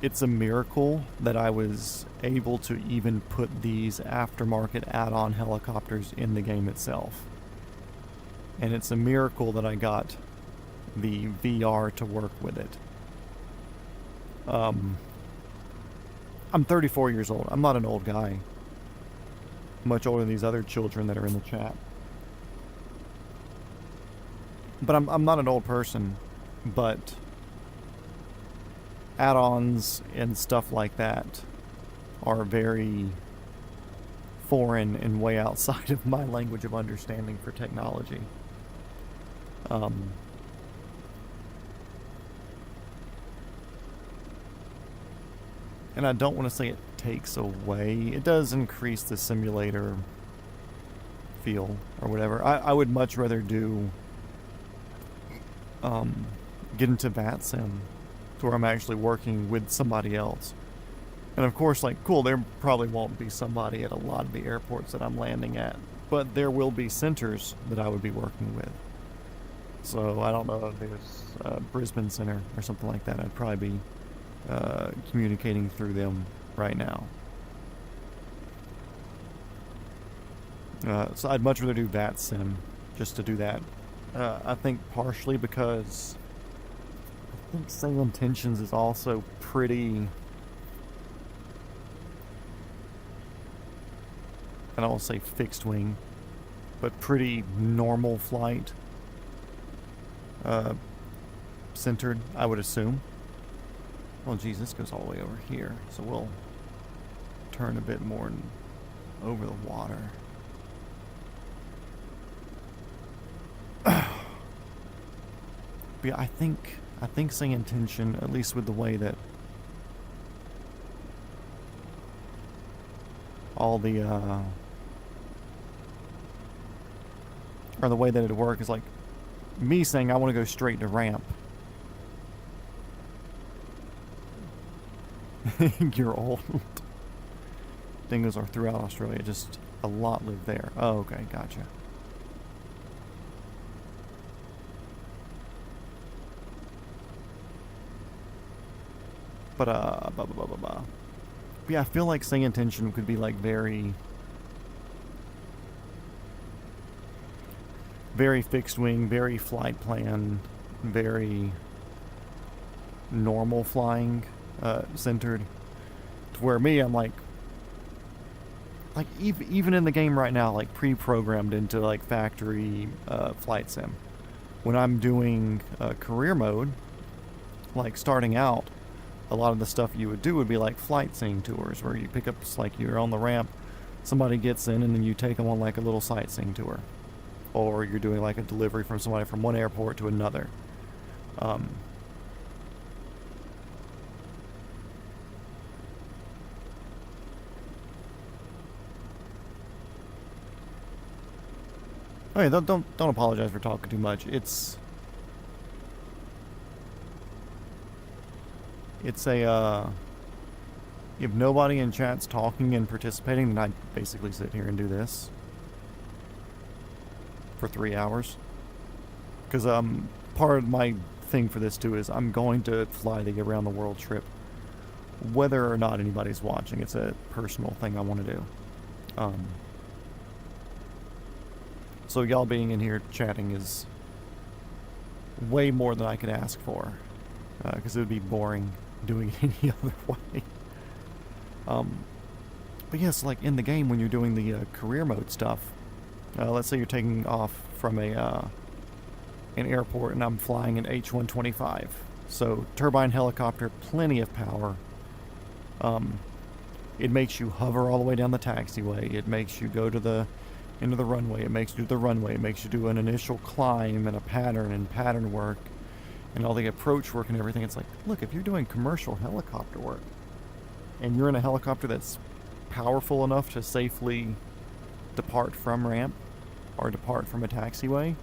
it's a miracle that I was able to even put these aftermarket add-on helicopters in the game itself. And it's a miracle that I got the VR to work with it. I'm 34 years old. I'm not an old guy. Much older than these other children that are in the chat. But I'm not an old person. But add-ons and stuff like that are very foreign and way outside of my language of understanding for technology. And I don't want to say it takes away. It does increase the simulator feel or whatever. I would much rather do get into VATSIM to where I'm actually working with somebody else. And of course, like, cool, there probably won't be somebody at a lot of the airports that I'm landing at, but there will be centers that I would be working with. So I don't know if there's a Brisbane center or something like that. I'd probably be communicating through them right now. So I'd much rather do that sim, just to do that. I think partially because I think Single Intentions is also pretty, I don't want to say fixed wing, but pretty normal flight centered, I would assume. Well, geez, this goes all the way over here, so we'll turn a bit more over the water. But yeah, I think Single Intention, at least with the way that all the or the way that it'd work is like me saying I want to go straight to ramp. You're old. Dingoes are throughout Australia, just a lot live there. Oh, okay, gotcha. But yeah, I feel like Single Intention could be like very fixed wing, very flight plan, very normal flying centered. To where me, I'm like even in the game right now, like pre-programmed into like factory flight sim. When I'm doing career mode, like starting out, a lot of the stuff you would do would be like flight sim tours, where you pick up, like you're on the ramp, somebody gets in, and then you take them on like a little sightseeing tour, or you're doing like a delivery from somebody from one airport to another. Okay, don't apologize for talking too much. It's a if nobody in chat's talking and participating, then I basically sit here and do this for 3 hours. Because part of my thing for this too is I'm going to fly the around the world trip, whether or not anybody's watching. It's a personal thing I want to do. So y'all being in here chatting is way more than I could ask for, because it would be boring doing it any other way. But yes, like in the game when you're doing the career mode stuff, let's say you're taking off from an airport and I'm flying an H-125. So turbine helicopter, plenty of power. It makes you hover all the way down the taxiway. It makes you go to the into the runway. It makes you do the runway. It makes you do an initial climb and a pattern and pattern work and all the approach work and everything. It's like, look, if you're doing commercial helicopter work and you're in a helicopter that's powerful enough to safely depart from ramp or depart from a taxiway,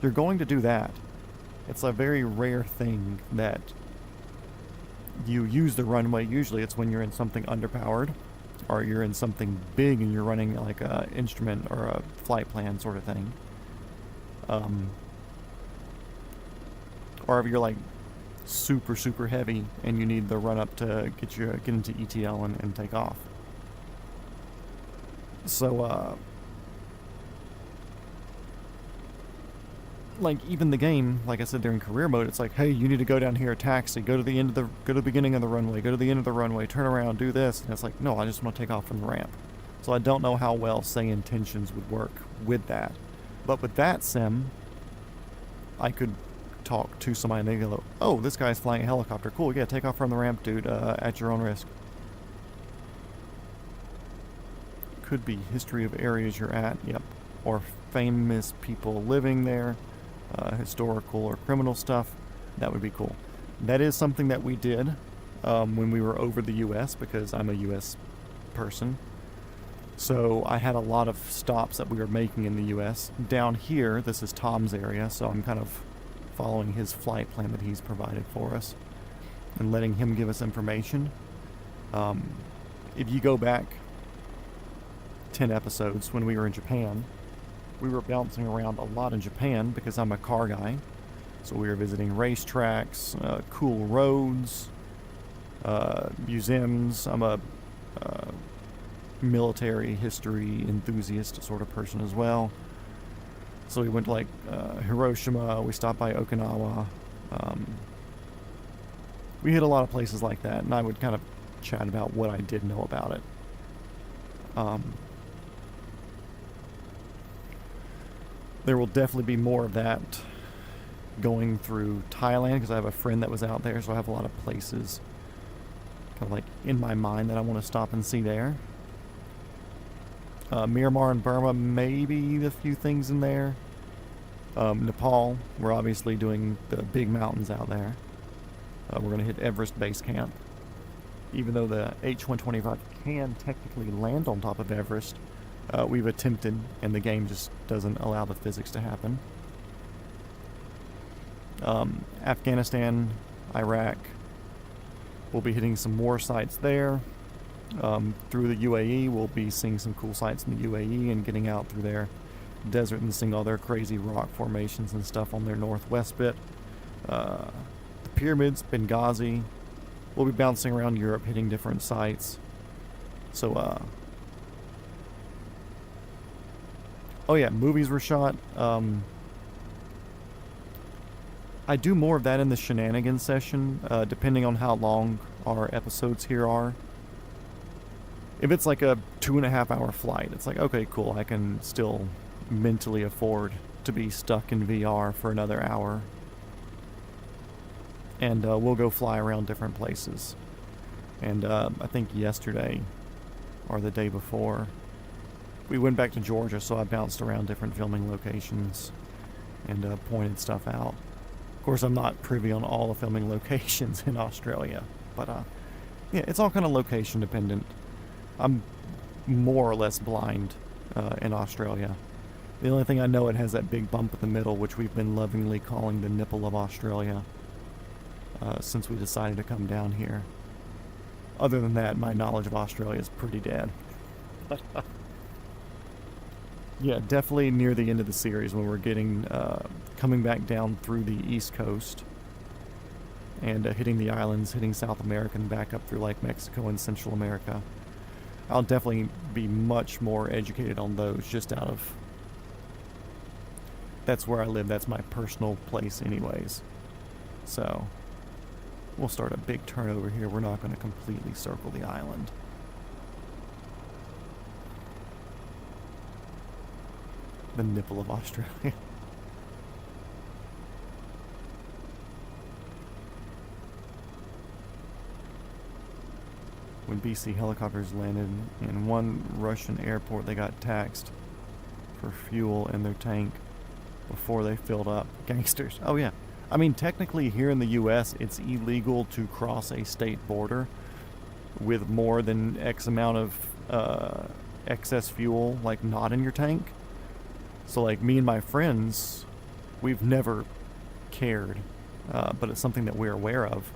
you're going to do that. It's a very rare thing that you use the runway. Usually it's when you're in something underpowered or you're in something big and you're running like a instrument or a flight plan sort of thing. Or if you're like super heavy and you need the run up to get into ETL and take off. So like even the game, like I said, they're in career mode. It's like, hey, you need to go down here, taxi, go to the beginning of the runway, go to the end of the runway, turn around, do this. And it's like, no, I just want to take off from the ramp. So I don't know how well Say Intentions would work with that. But with that sim, I could talk to somebody and they go, oh, this guy's flying a helicopter. Cool, yeah, take off from the ramp, dude, at your own risk. Could be history of areas you're at, yep. Or famous people living there. Historical or criminal stuff, that would be cool. That is something that we did when we were over the US, because I'm a US person. So I had a lot of stops that we were making in the US. Down here, this is Tom's area, so I'm kind of following his flight plan that he's provided for us and letting him give us information. If you go back 10 episodes when we were in Japan, we were bouncing around a lot in Japan because I'm a car guy. So we were visiting racetracks, cool roads, museums. I'm a military history enthusiast sort of person as well. So we went to like Hiroshima, we stopped by Okinawa. We hit a lot of places like that, and I would kind of chat about what I did know about it. There will definitely be more of that going through Thailand, because I have a friend that was out there, so I have a lot of places kind of like in my mind that I want to stop and see there. Myanmar and Burma, maybe a few things in there. Nepal, we're obviously doing the big mountains out there. We're going to hit Everest Base Camp. Even though the H-125 can technically land on top of Everest, we've attempted, and the game just doesn't allow the physics to happen. Afghanistan, Iraq, we'll be hitting some more sites there. Through the UAE, we'll be seeing some cool sites in the UAE and getting out through their desert and seeing all their crazy rock formations and stuff on their northwest bit. The pyramids, Benghazi. We'll be bouncing around Europe, hitting different sites. So, oh yeah, movies were shot. I do more of that in the shenanigans session, depending on how long our episodes here are. If it's like a 2.5 hour flight, it's like, okay, cool, I can still mentally afford to be stuck in VR for another hour. And we'll go fly around different places. And I think yesterday, or the day before, we went back to Georgia, so I bounced around different filming locations and pointed stuff out. Of course, I'm not privy on all the filming locations in Australia, but yeah, it's all kind of location dependent. I'm more or less blind in Australia. The only thing I know, it has that big bump in the middle, which we've been lovingly calling the nipple of Australia since we decided to come down here. Other than that, my knowledge of Australia is pretty dead. Yeah, definitely near the end of the series when we're getting coming back down through the East Coast and hitting the islands, hitting South America and back up through like Mexico and Central America. I'll definitely be much more educated on those, just out of... That's where I live. That's my personal place anyways. So, we'll start a big turnover here. We're not going to completely circle the island. The nipple of Australia. When BC helicopters landed in one Russian airport, they got taxed for fuel in their tank before they filled up. Gangsters. Oh yeah. I mean, technically here in the US, it's illegal to cross a state border with more than X amount of excess fuel, like, not in your tank. So, like, me and my friends, we've never cared, but it's something that we're aware of.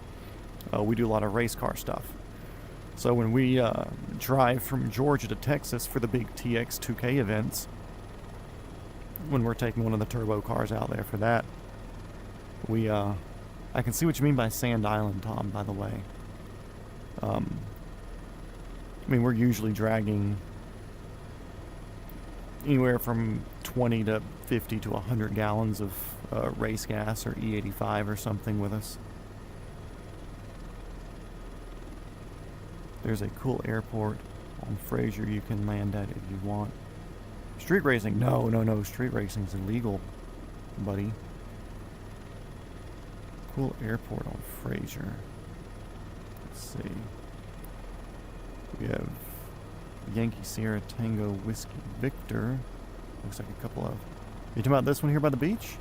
We do a lot of race car stuff. So when we drive from Georgia to Texas for the big TX2K events, when we're taking one of the turbo cars out there for that, we, I can see what you mean by Sand Island, Tom, by the way. I mean, we're usually dragging anywhere from 20 to 50 to 100 gallons of race gas or E85 or something with us. There's a cool airport on Fraser you can land at if you want. Street racing? No. Street racing's illegal, buddy. Cool airport on Fraser. Let's see. We have Yankee Sierra Tango Whiskey Victor. Looks like a couple of... You talking about this one here by the beach?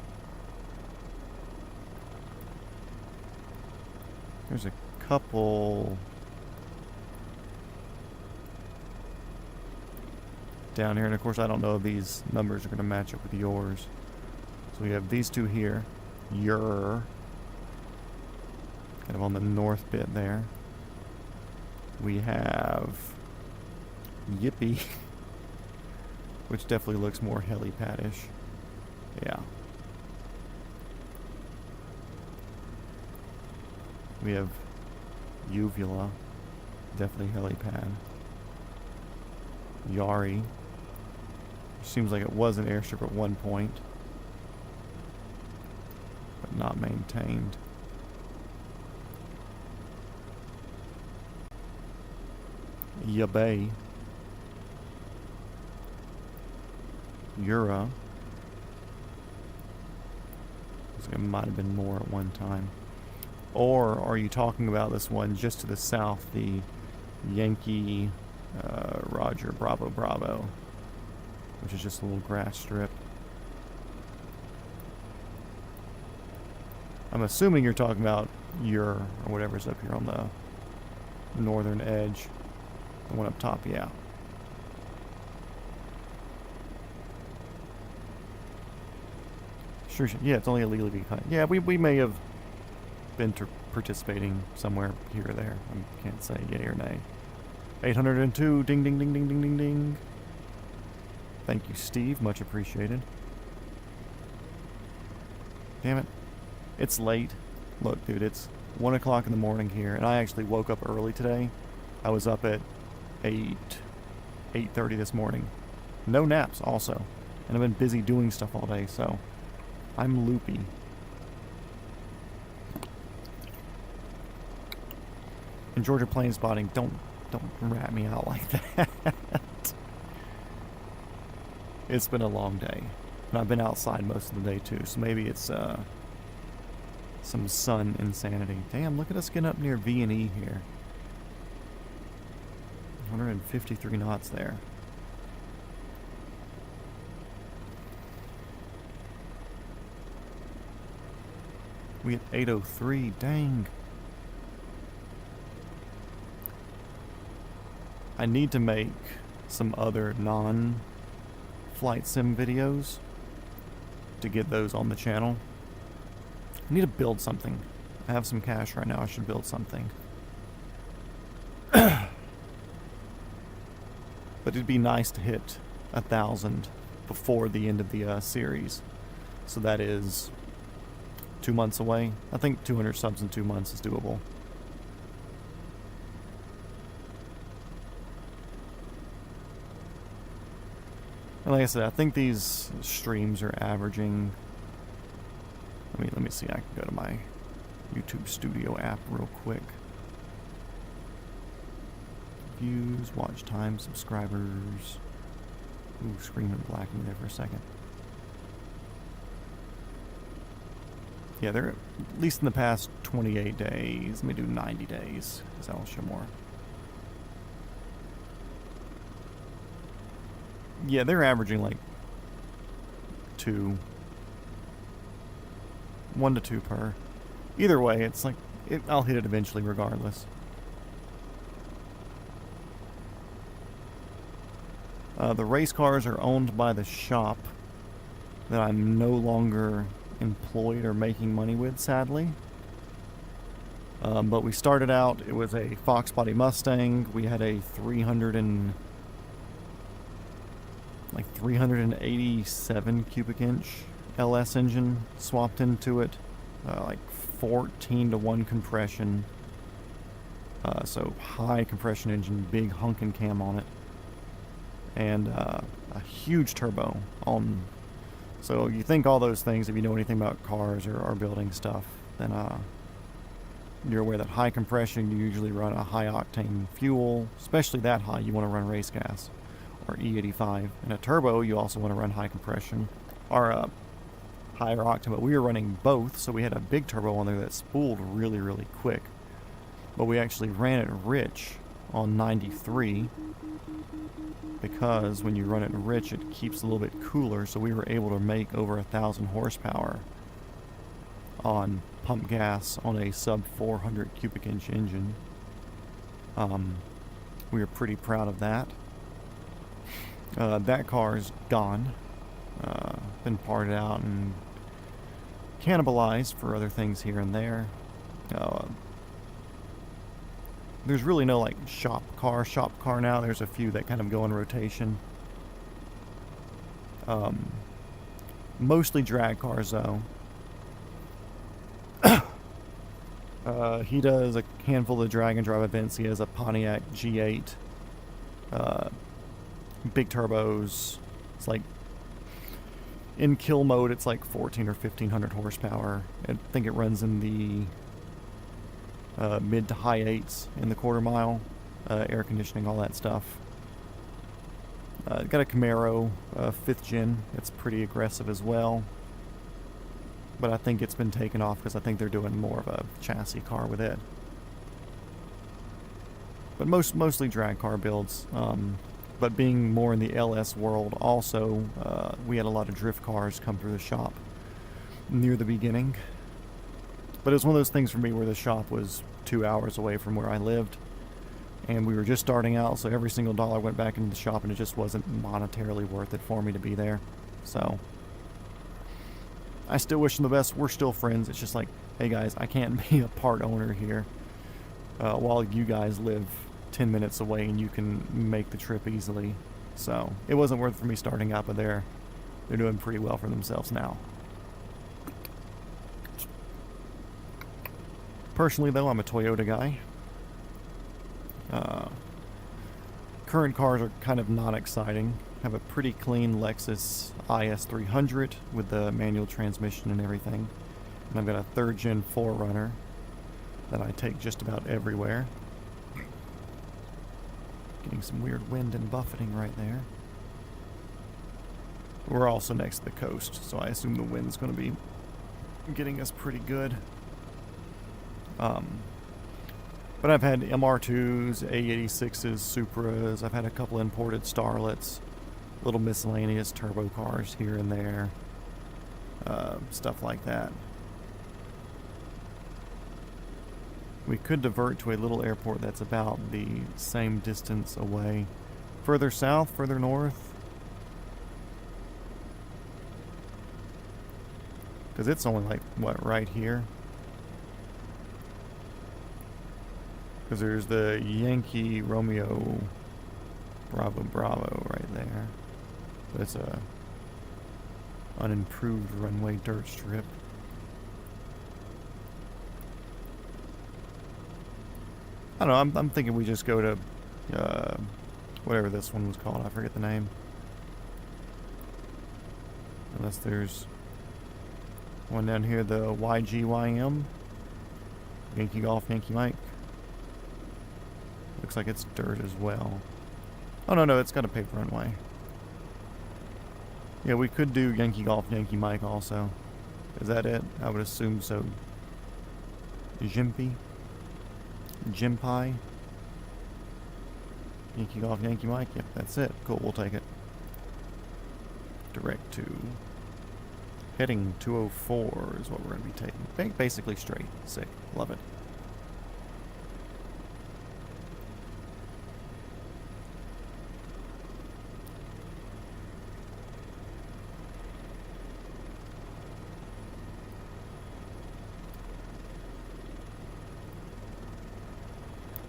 There's a couple... down here, and of course I don't know if these numbers are going to match up with yours. So we have these two here. Kind of on the north bit there. We have Yippee, which definitely looks more helipad-ish. Yeah. We have Uvula. Definitely helipad. Yari. Seems like it was an airstrip at one point, but not maintained. Yabay. Ura. It might have been more at one time. Or are you talking about this one just to the south, the Yankee Roger Bravo Bravo, which is just a little grass strip? I'm assuming you're talking about or whatever's up here on the northern edge. The one up top, yeah. Sure, yeah, it's only illegally behind. Yeah, we may have been participating somewhere here or there. I can't say yay or nay. 802, ding, ding, ding, ding, ding, ding, ding. Thank you, Steve. Much appreciated. Damn it. It's late. Look, dude, it's 1 o'clock in the morning here, and I actually woke up early today. I was up at 8:30 this morning. No naps, also. And I've been busy doing stuff all day, so I'm loopy. And Georgia plane spotting, don't rat me out like that. It's been a long day. And I've been outside most of the day too, so maybe it's some sun insanity. Damn, look at us getting up near V&E here. 153 knots there. We hit 803, dang. I need to make some other non-flight sim videos to get those on the channel. I need to build something. I have some cash right now, I should build something. But it'd be nice to hit 1,000 before the end of the series. So that is 2 months away. I think 200 subs in 2 months is doable. And like I said, I think these streams are averaging... Let me see, I can go to my YouTube Studio app real quick. Views, watch time, subscribers. Ooh, Screaming Black in there for a second. Yeah, they're at least in the past 28 days. Let me do 90 days, because that'll show more. Yeah, they're averaging like 1 to 2 per. Either way, it's like, I'll hit it eventually regardless. The race cars are owned by the shop that I'm no longer employed or making money with, sadly. But we started out, it was a Fox Body Mustang. We had a 387 cubic inch LS engine swapped into it. Like 14-to-1 compression. So high compression engine, big hunkin' cam on it. And a huge turbo on. So you think all those things, if you know anything about cars or building stuff, then you're aware that high compression, you usually run a high octane fuel, especially that high, you want to run race gas or E85. And a turbo, you also want to run high compression or higher octane, but we were running both, so we had a big turbo on there that spooled really, really quick. But we actually ran it rich on 93 because when you run it rich, it keeps a little bit cooler, so we were able to make over 1,000 horsepower on pump gas on a sub 400 cubic inch engine. We were pretty proud of that. That car is gone. Been parted out and cannibalized for other things here and there. There's really no like shop car now. There's a few that kind of go in rotation. Mostly drag cars though. He does a handful of drag and drive events. He has a Pontiac G8, big turbos. It's like in kill mode, it's like 14 or 1500 horsepower. I think it runs in the mid to high 8s in the quarter mile, air conditioning, all that stuff. Got a Camaro, 5th gen. It's pretty aggressive as well. But I think it's been taken off because I think they're doing more of a chassis car with it. But mostly drag car builds. But being more in the LS world also, we had a lot of drift cars come through the shop near the beginning. But it was one of those things for me where the shop was 2 hours away from where I lived. And we were just starting out, so every single dollar went back into the shop, and it just wasn't monetarily worth it for me to be there. So I still wish them the best. We're still friends. It's just like, hey guys, I can't be a part owner here while you guys live 10 minutes away and you can make the trip easily. So it wasn't worth it for me starting out, but they're doing pretty well for themselves now. Personally though, I'm a Toyota guy. Current cars are kind of not exciting. I have a pretty clean Lexus IS300 with the manual transmission and everything. And I've got a 3rd gen 4Runner that I take just about everywhere. Getting some weird wind and buffeting right there. We're also next to the coast, so I assume the wind's going to be getting us pretty good. But I've had MR2s, A86s, Supras. I've had a couple imported Starlets, little miscellaneous turbo cars here and there, stuff like that. We could divert to a little airport that's about the same distance away. Further south, further north. Because it's only like, what, right here? Because there's the Yankee Romeo Bravo Bravo right there. But it's a unimproved runway dirt strip. I don't know, I'm thinking we just go to whatever this one was called. I forget the name. Unless there's one down here, the YGYM. Yankee Golf, Yankee Mike. Looks like it's dirt as well. Oh, no, it's got a paved runway. Yeah, we could do Yankee Golf, Yankee Mike also. Is that it? I would assume so. Jimpy? Jimpai? Yankee Golf, Yankee Mike? Yep, that's it. Cool, we'll take it. Direct to... Heading 204 is what we're going to be taking. Basically straight. Sick. Love it.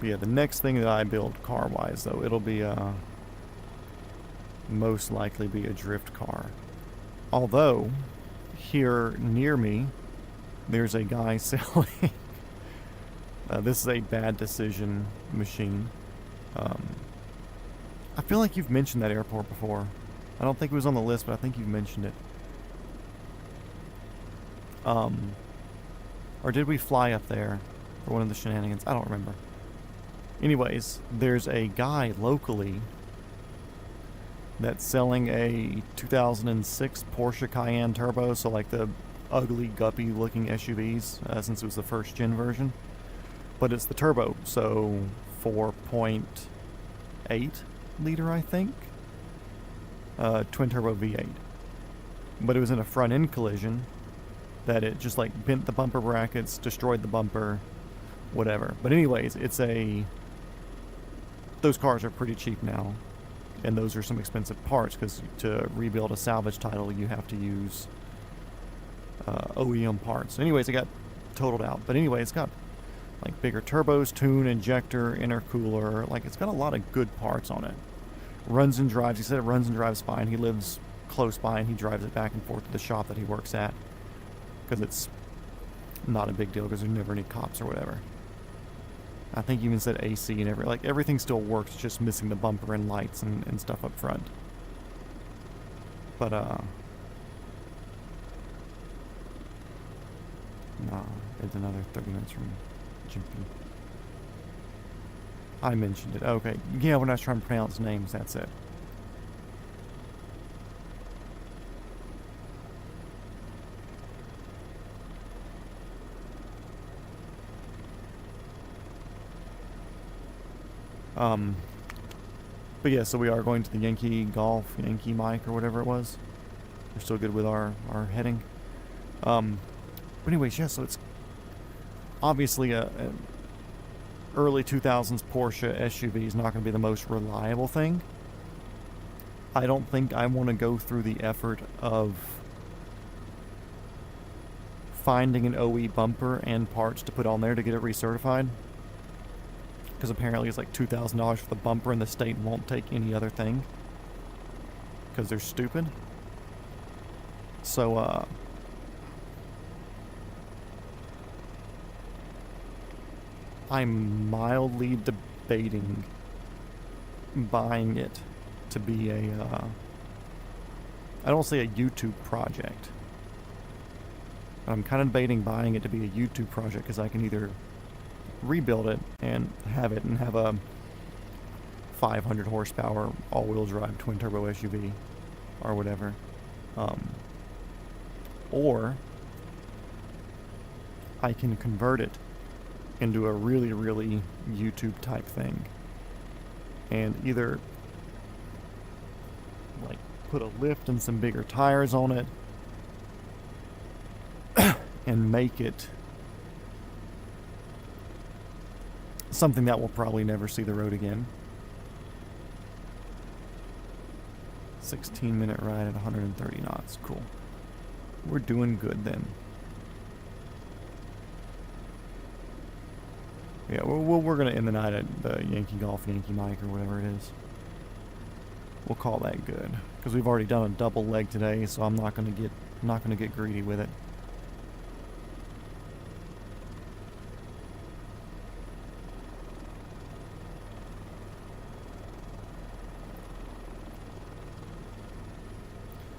But yeah, the next thing that I build car-wise, though, it'll be most likely be a drift car. Although, here near me, there's a guy selling... this is a bad decision machine. I feel like you've mentioned that airport before. I don't think it was on the list, but I think you've mentioned it. Or did we fly up there for one of the shenanigans? I don't remember. Anyways, there's a guy locally that's selling a 2006 Porsche Cayenne Turbo, so like the ugly, guppy looking SUVs, since it was the 1st gen version. But it's the turbo, so 4.8 liter, I think. Twin turbo V8. But it was in a front end collision that it just like bent the bumper brackets, destroyed the bumper, whatever. But anyways, it's a... Those cars are pretty cheap now, and those are some expensive parts, because to rebuild a salvage title you have to use OEM parts. Anyways, it got totaled out. But anyway, it's got like bigger turbos, tune, injector, intercooler. Like, it's got a lot of good parts on it. Runs and drives. He said it runs and drives fine. He lives close by, and he drives it back and forth to the shop that he works at, because it's not a big deal because there's never any cops or whatever. I think you even said AC and everything still works, just missing the bumper and lights and stuff up front. But no, it's another 30 minutes from Jimpy. I mentioned it. Okay, yeah, when I was trying to pronounce names, that's it. But yeah, so we are going to the Yankee Mike or whatever it was. We're still good with our heading. But anyways, yeah, so it's obviously a early 2000s Porsche SUV is not going to be the most reliable thing. I don't think I want to go through the effort of finding an OE bumper and parts to put on there to get it recertified. Because apparently it's like $2,000 for the bumper and the state won't take any other thing. Because they're stupid. So, I'm mildly debating buying it to be I don't want to say a YouTube project. I'm kind of debating buying it to be a YouTube project because I can either rebuild it and have a 500 horsepower all-wheel drive twin turbo SUV or whatever, or I can convert it into a really YouTube type thing and either like put a lift and some bigger tires on it and make it something that will probably never see the road again. 16-minute ride at 130 knots. Cool. We're doing good then. Yeah, we're going to end the night at the Yankee Mike, or whatever it is. We'll call that good. Because we've already done a double leg today, so I'm not going to get greedy with it.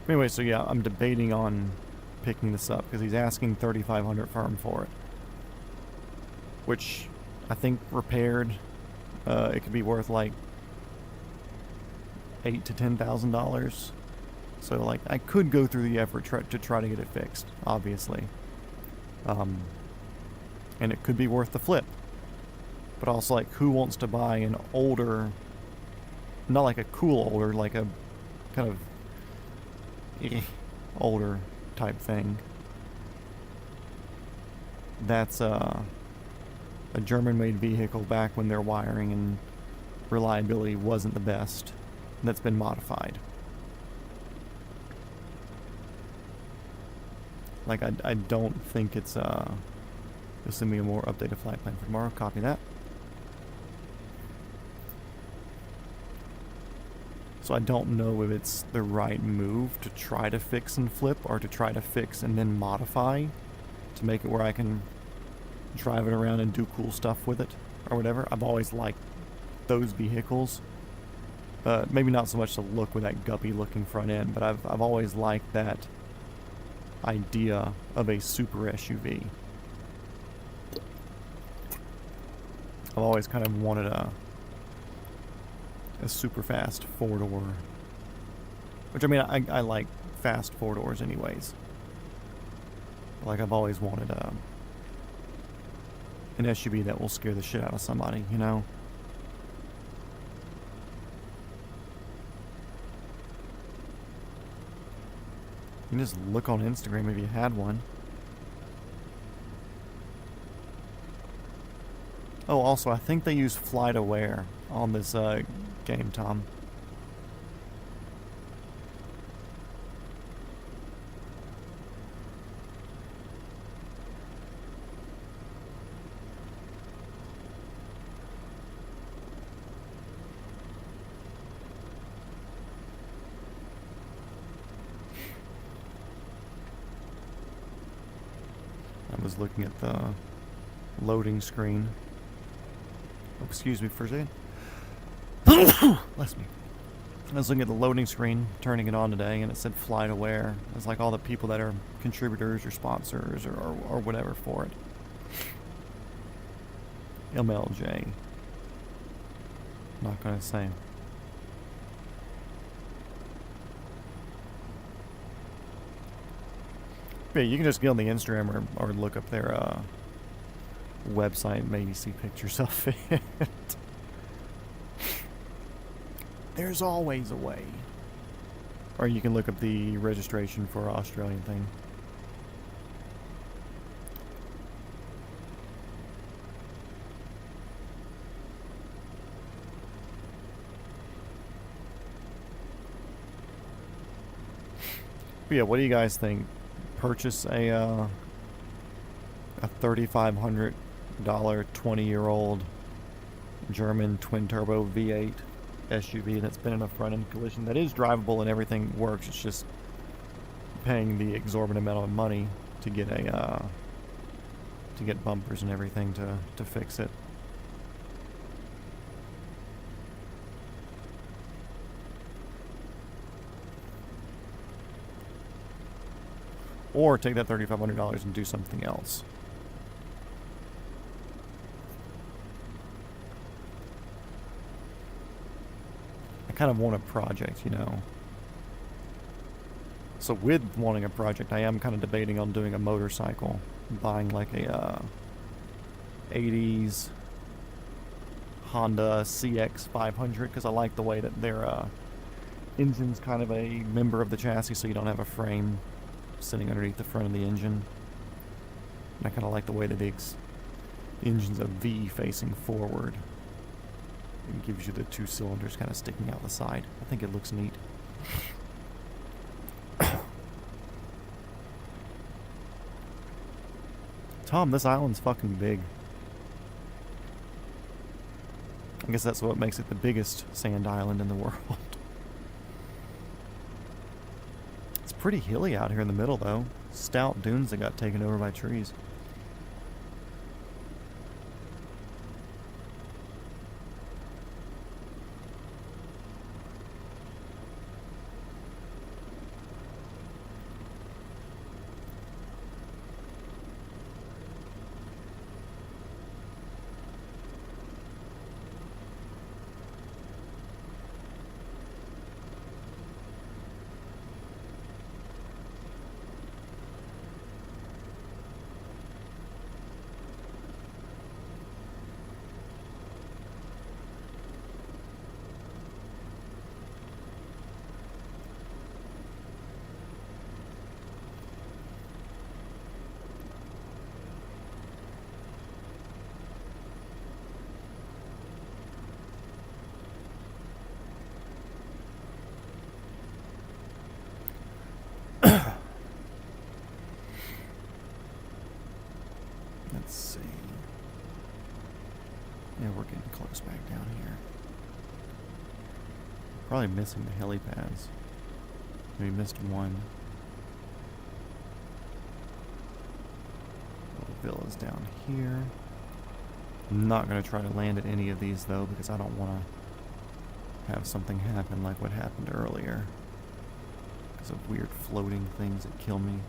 Anyway, so yeah, I'm debating on picking this up because he's asking $3,500 firm for it, which I think repaired, it could be worth like $8,000 to $10,000. So like I could go through the effort to try to get it fixed, obviously, and it could be worth the flip. But also, like, who wants to buy an older, not like a cool older, like a kind of older type thing that's a German-made vehicle back when their wiring and reliability wasn't the best, that's been modified. Like, I don't think it's you'll send me a more updated flight plan for tomorrow. Copy that. So I don't know if it's the right move to try to fix and flip or to try to fix and then modify to make it where I can drive it around and do cool stuff with it or whatever. I've always liked those vehicles. Maybe not so much the look with that guppy looking front end, but I've always liked that idea of a super SUV. I've always kind of wanted a super fast four-door, which I mean I like fast four-doors anyways. Like I've always wanted an SUV that will scare the shit out of somebody, you know? You can just look on Instagram if you had one. Oh, also, I think they use Flight Aware on this game, Tom. was looking at the loading screen. Oh, excuse me for a second. Bless me. I was looking at the loading screen, turning it on today, and it said flight aware. It's like all the people that are contributors or sponsors or whatever for it. MLJ. Not gonna say. Yeah, you can just get on the Instagram or look up their website and maybe see pictures of it. There's always a way. Or you can look up the registration for Australian thing. But yeah, what do you guys think? Purchase a $3,500 20-year-old German twin-turbo V8 SUV that's been in a front-end collision that is drivable and everything works. It's just paying the exorbitant amount of money to get a to get bumpers and everything to fix it. Or take that $3,500 and do something else. I kind of want a project, you know. So with wanting a project, I am kind of debating on doing a motorcycle. Buying like a 80s Honda CX500 because I like the way that their engine's kind of a member of the chassis, so you don't have a frame sitting underneath the front of the engine. And I kind of like the way that the engine's a V facing forward. It gives you the two cylinders kind of sticking out the side. I think it looks neat. Tom, this island's fucking big. I guess that's what makes it the biggest sand island in the world. It's pretty hilly out here in the middle, though. Stout dunes that got taken over by trees. Let's see. Yeah, we're getting close back down here. Probably missing the helipads. We missed one. Little villas down here. I'm not going to try to land at any of these though, because I don't want to have something happen like what happened earlier. Because of weird floating things that kill me.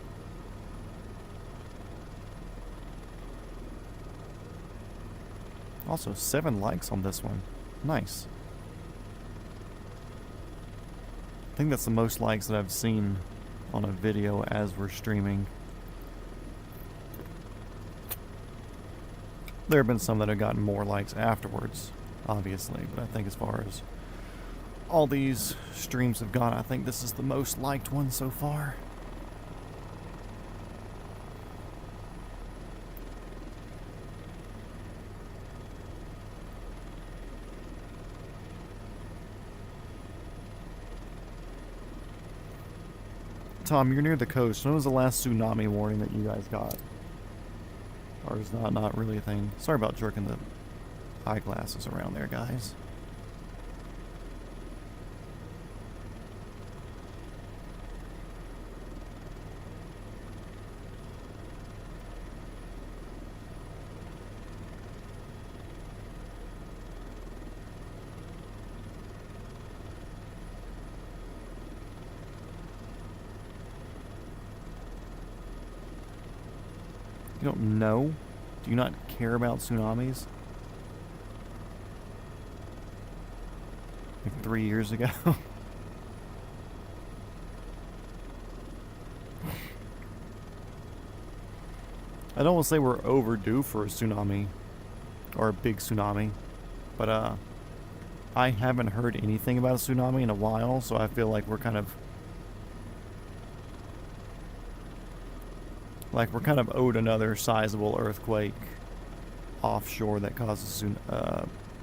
Also, 7 likes on this one. Nice. I think that's the most likes that I've seen on a video as we're streaming. There have been some that have gotten more likes afterwards, obviously, but I think as far as all these streams have gone, I think this is the most liked one so far. Tom, you're near the coast. When was the last tsunami warning that you guys got? Or is that not really a thing? Sorry about jerking the eyeglasses around there, guys. You don't know? Do you not care about tsunamis? Like 3 years ago? I don't want to say we're overdue for a tsunami, or a big tsunami, but I haven't heard anything about a tsunami in a while, so I feel like we're kind of owed another sizable earthquake offshore that causes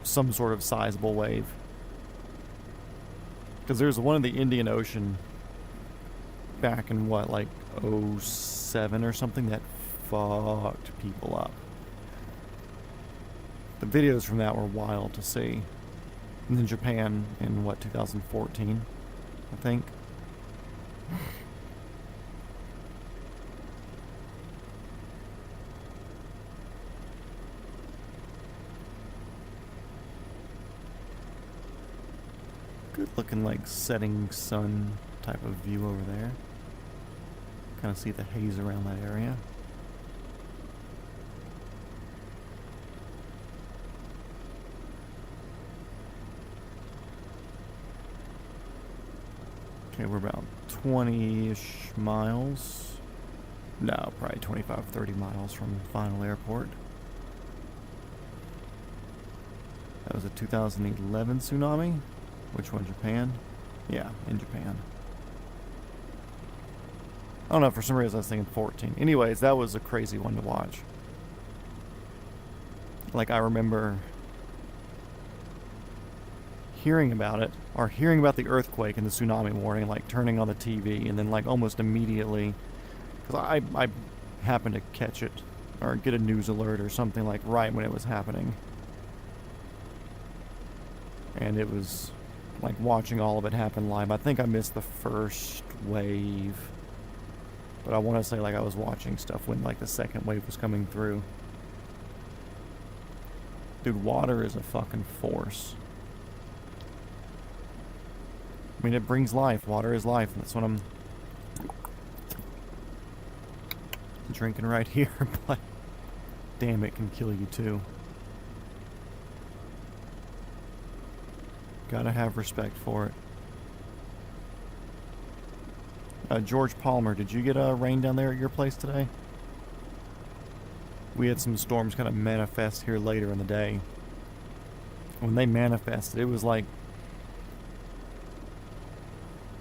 some sort of sizable wave. Because there's one in the Indian Ocean back in what, like 07 or something, that fucked people up. The videos from that were wild to see. And then Japan in what, 2014, I think. Good looking, like, setting sun type of view over there. Kind of see the haze around that area. Okay, we're about 20-ish miles. No, probably 25, 30 miles from the final airport. That was a 2011 tsunami. Which one, Japan? Yeah, in Japan. I don't know, for some reason I was thinking 14. Anyways, that was a crazy one to watch. Like, I remember hearing about it, or hearing about the earthquake and the tsunami warning, like turning on the TV, and then like almost immediately, because I happened to catch it, or get a news alert or something, like right when it was happening. And it was like watching all of it happen live. I think I missed the first wave, but I want to say like I was watching stuff when like the second wave was coming through. Dude, water is a fucking force. I mean, it brings life. Water is life. That's what I'm drinking right here, but damn, it can kill you too. Gotta have respect for it. George Palmer, did you get rain down there at your place today? We had some storms kind of manifest here later in the day. When they manifested, it was like,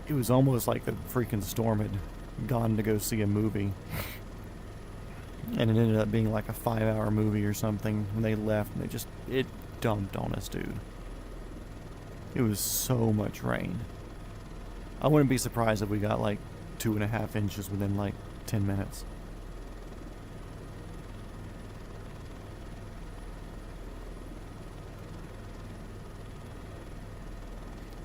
it was almost like the freaking storm had gone to go see a movie. And it ended up being like a 5-hour movie or something when they left, and it dumped on us, dude. It was so much rain. I wouldn't be surprised if we got like 2.5 inches within like 10 minutes.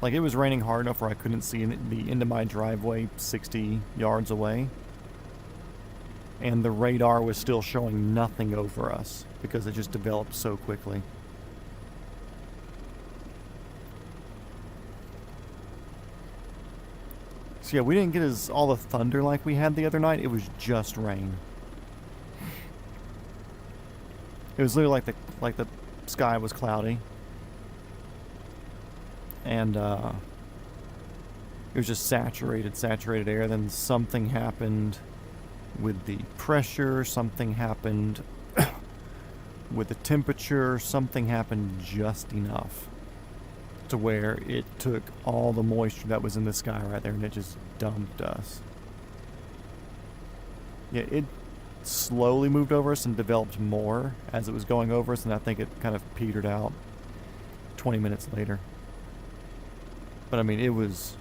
Like, it was raining hard enough where I couldn't see the end of my driveway 60 yards away. And the radar was still showing nothing over us because it just developed so quickly. So yeah, we didn't get all the thunder like we had the other night. It was just rain. It was literally like the sky was cloudy. And it was just saturated air. Then something happened with the pressure, something happened with the temperature, something happened just enough to where it took all the moisture that was in the sky right there and it just dumped us. Yeah, it slowly moved over us and developed more as it was going over us, and I think it kind of petered out 20 minutes later. But I mean, it was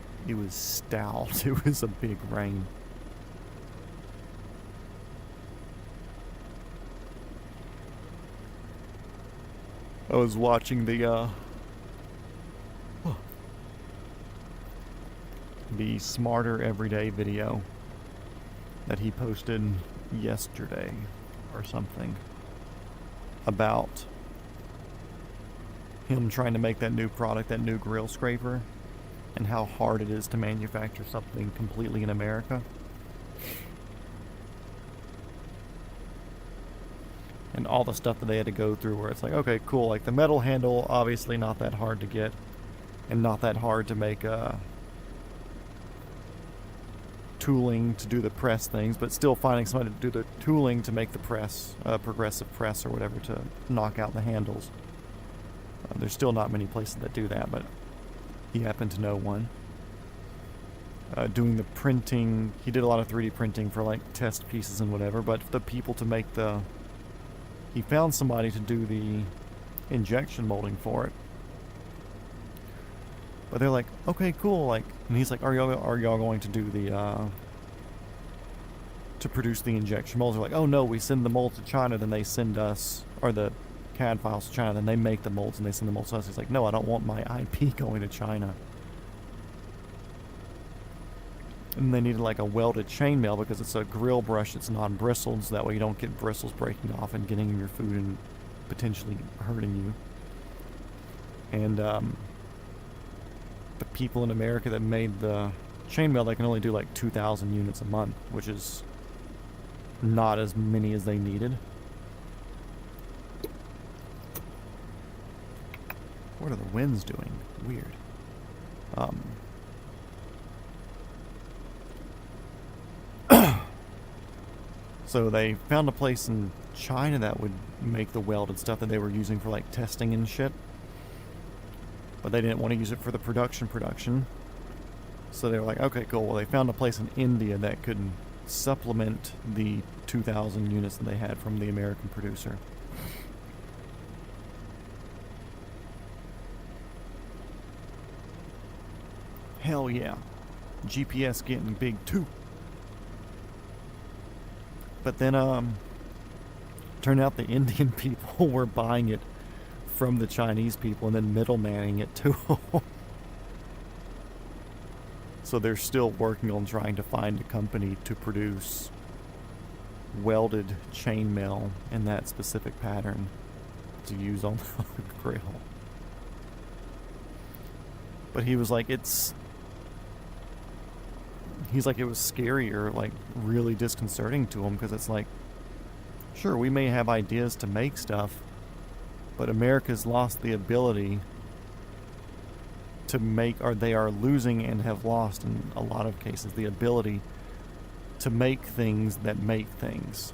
stout. It was a big rain. I was watching the Smarter Everyday video that he posted yesterday or something about him trying to make that new product, that new grill scraper, and how hard it is to manufacture something completely in America. and all the stuff that they had to go through, where it's like, okay, cool, like the metal handle, obviously not that hard to get, and not that hard to make tooling to do the press things, but still finding somebody to do the tooling to make the press, progressive press or whatever, to knock out the handles. There's still not many places that do that, but he happened to know one. Doing the printing, he did a lot of 3D printing for like test pieces and whatever, but the people to make he found somebody to do the injection molding for it. But they're like, okay, cool, like, and he's like, are y'all going to do to produce the injection molds? They're like, oh no, we send the molds to China, then they send us, or the CAD files to China, then they make the molds and they send the molds to us. He's like, no, I don't want my IP going to China. And they needed like a welded chainmail because it's a grill brush that's non-bristled, so that way you don't get bristles breaking off and getting in your food and potentially hurting you. And the people in America that made the chainmail, they can only do like 2,000 units a month, which is not as many as they needed. What are the winds doing? Weird. So they found a place in China that would make the welded stuff that they were using for like testing and shit. But they didn't want to use it for the production. So they were like, okay, cool. Well, they found a place in India that could supplement the 2,000 units that they had from the American producer. Hell yeah. GPS getting big too. But then, turned out the Indian people were buying it from the Chinese people and then middlemaning it to them. So they're still working on trying to find a company to produce welded chainmail in that specific pattern to use on the grill. But he was like, he's like, it was scary or like really disconcerting to him, because it's like, sure, we may have ideas to make stuff, but America's lost the ability to make, or they are losing and have lost in a lot of cases, the ability to make things that make things.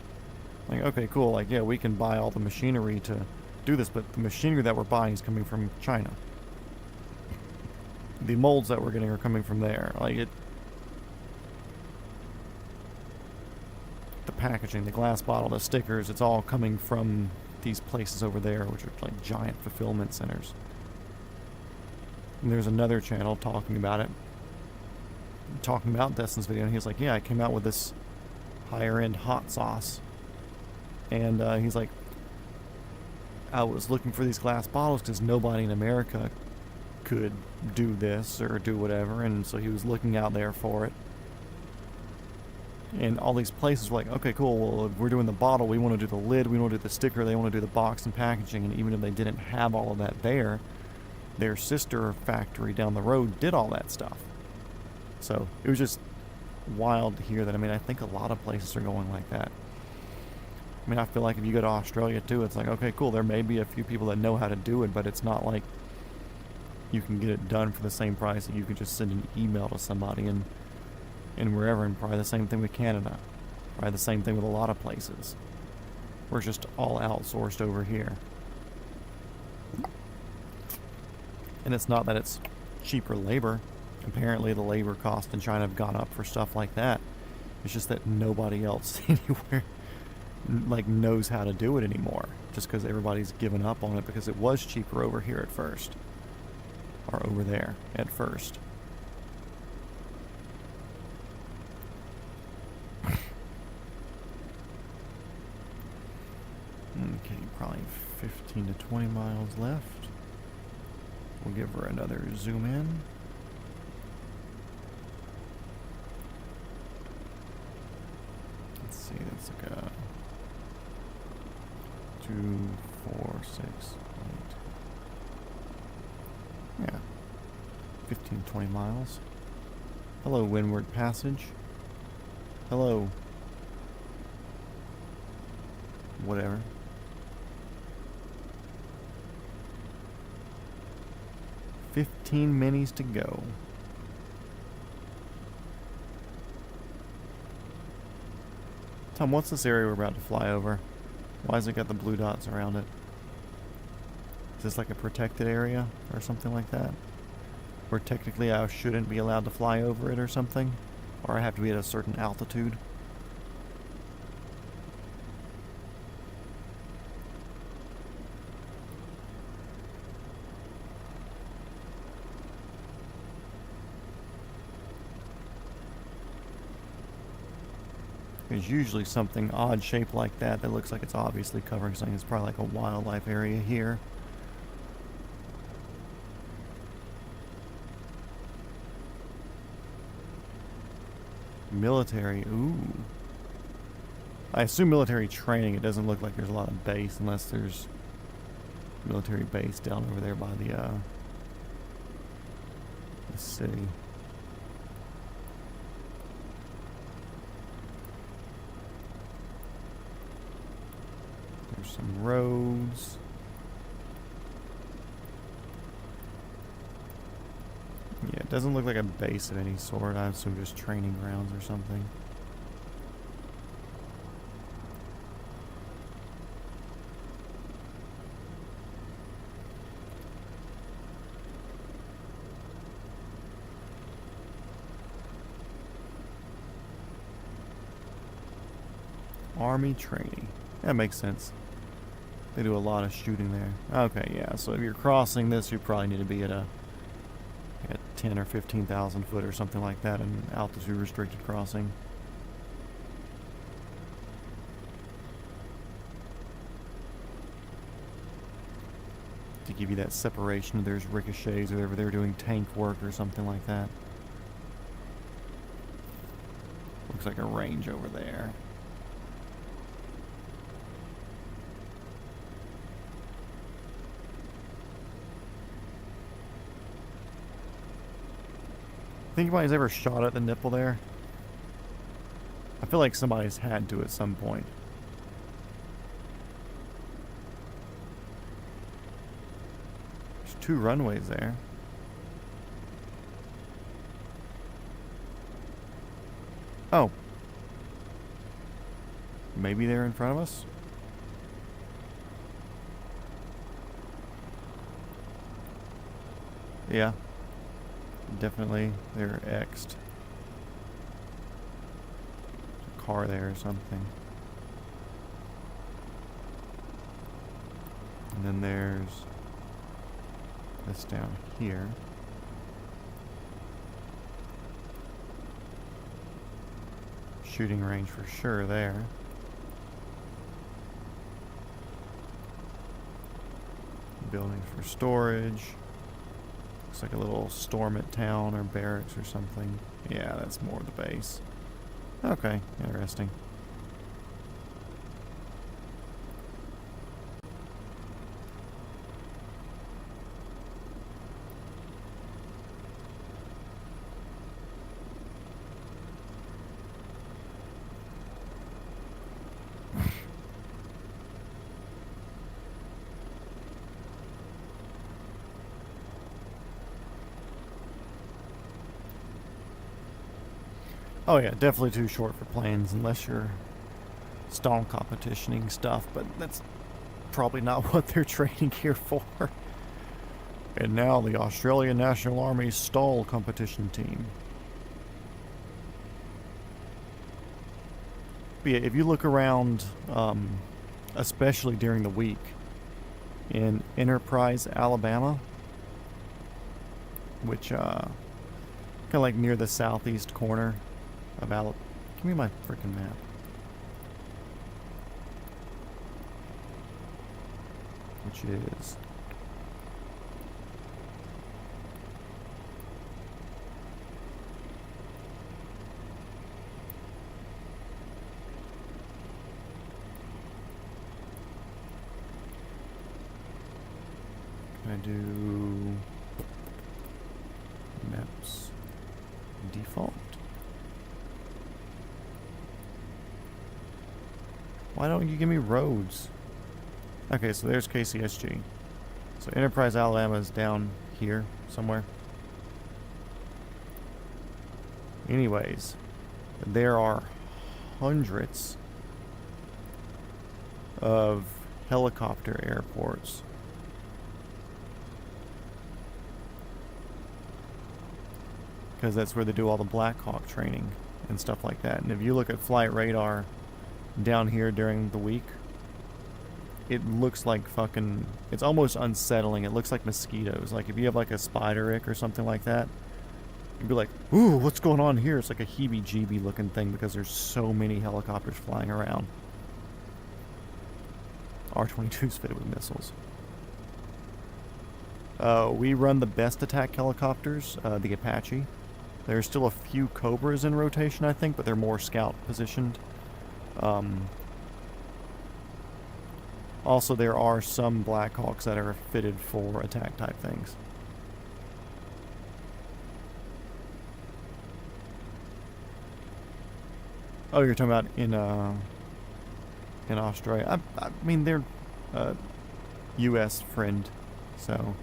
Like, okay, cool, like, yeah, we can buy all the machinery to do this, but the machinery that we're buying is coming from China. The molds that we're getting are coming from there. Like, the packaging, the glass bottle, the stickers, it's all coming from these places over there, which are like giant fulfillment centers. And there's another channel talking about it, talking about Destin's video, and he's like, yeah, I came out with this higher end hot sauce, and he's like, I was looking for these glass bottles because nobody in America could do this or do whatever, and so he was looking out there for it. And all these places were like, okay, cool, well, if we're doing the bottle, we want to do the lid, we want to do the sticker, they want to do the box and packaging, and even if they didn't have all of that there, their sister factory down the road did all that stuff. So it was just wild to hear that. I mean, I think a lot of places are going like that. I mean, I feel like if you go to Australia too, it's like, okay, cool, there may be a few people that know how to do it, but it's not like you can get it done for the same price that you can just send an email to somebody and wherever. And probably the same thing with Canada, probably the same thing with a lot of places. We're just all outsourced over here. And it's not that it's cheaper labor. Apparently the labor costs in China have gone up for stuff like that. It's just that nobody else anywhere like knows how to do it anymore, just because everybody's given up on it, because it was cheaper over here at first, or over there at first. Okay, probably 15 to 20 miles left. We'll give her another zoom in. Let's see, that's like a 2, 4, 6, 8. Yeah, 15, 20 miles. Hello, Windward Passage. Hello. Whatever. 15 minis to go. Tom, what's this area we're about to fly over? Why has it got the blue dots around it? Is this like a protected area or something like that? Where technically I shouldn't be allowed to fly over it or something? Or I have to be at a certain altitude? There's usually something odd shaped like that that looks like it's obviously covering something. It's probably like a wildlife area here. Military, ooh. I assume military training. It doesn't look like there's a lot of base unless there's military base down over there by the city. There's some roads. Yeah, it doesn't look like a base of any sort. I assume just training grounds or something. Army training. That makes sense. They do a lot of shooting there. Okay, yeah. So if you're crossing this, you probably need to be at 10 or 15,000 foot or something like that in altitude restricted crossing. To give you that separation, there's ricochets or whatever. They're doing tank work or something like that. Looks like a range over there. Think anybody's ever shot at the nipple there? I feel like somebody's had to at some point. There's 2 runways there. Oh. Maybe they're in front of us? Yeah. Definitely, they're X'd. There's a car there or something. And then there's this down here. Shooting range for sure there. Buildings for storage. Looks like a little stormont town or barracks or something. Yeah, that's more the base. Okay, interesting. Oh yeah, definitely too short for planes unless you're stall competitioning stuff, but that's probably not what they're training here for. And now the Australian National Army stall competition team. But yeah, if you look around, especially during the week, in Enterprise, Alabama, which kind of like near the southeast corner of Alabama. Give me my freaking map. Which is can I do maps default? Why don't you give me roads? Okay, so there's KCSG. So Enterprise, Alabama is down here. somewhere. Anyways, there are hundreds of helicopter airports. Because that's where they do all the Black Hawk training and stuff like that. And if you look at flight radar down here during the week, it looks like fucking, it's almost unsettling. It looks like mosquitoes. Like if you have like a spider ick or something like that, you'd be like, ooh, what's going on here? It's like a heebie-jeebie looking thing because there's so many helicopters flying around. R-22's fitted with missiles. We run the best attack helicopters, the Apache. There's still a few Cobras in rotation, I think, but they're more scout positioned. Also, there are some Black Hawks that are fitted for attack type things. Oh, you're talking about in Australia. I mean, they're U.S. friend, so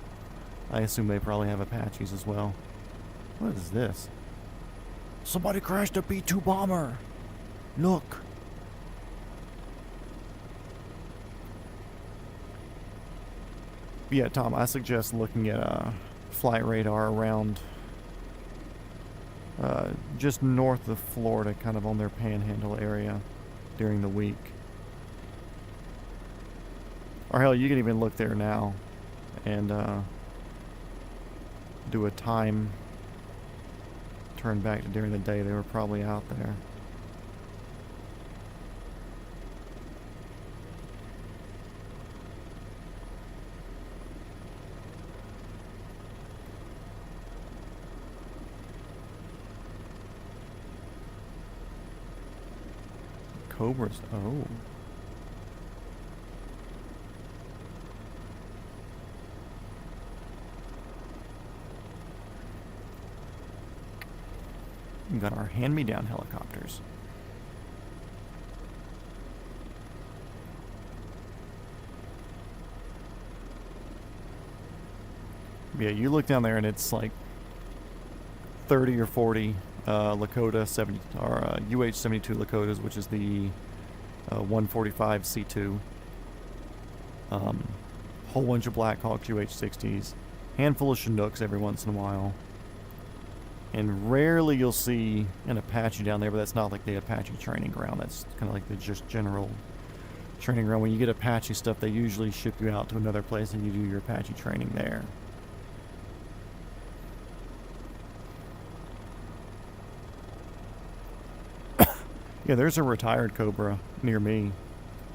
I assume they probably have Apaches as well. What is this? Somebody crashed a B-2 bomber. Look. Yeah, Tom, I suggest looking at flight radar around just north of Florida, kind of on their panhandle area during the week. Or hell, you can even look there now and do a time turn back to during the day. They were probably out there. Cobras. Oh. We've got our hand-me-down helicopters. Yeah, you look down there and it's like 30 or 40 Lakota 70 or UH-72 Lakotas, which is the 145 C2. Whole bunch of Black Hawks UH-60s, handful of Chinooks every once in a while, and rarely you'll see an Apache down there. But that's not like the Apache training ground. That's kind of like the just general training ground. When you get Apache stuff, they usually ship you out to another place and you do your Apache training there. Yeah, there's a retired Cobra near me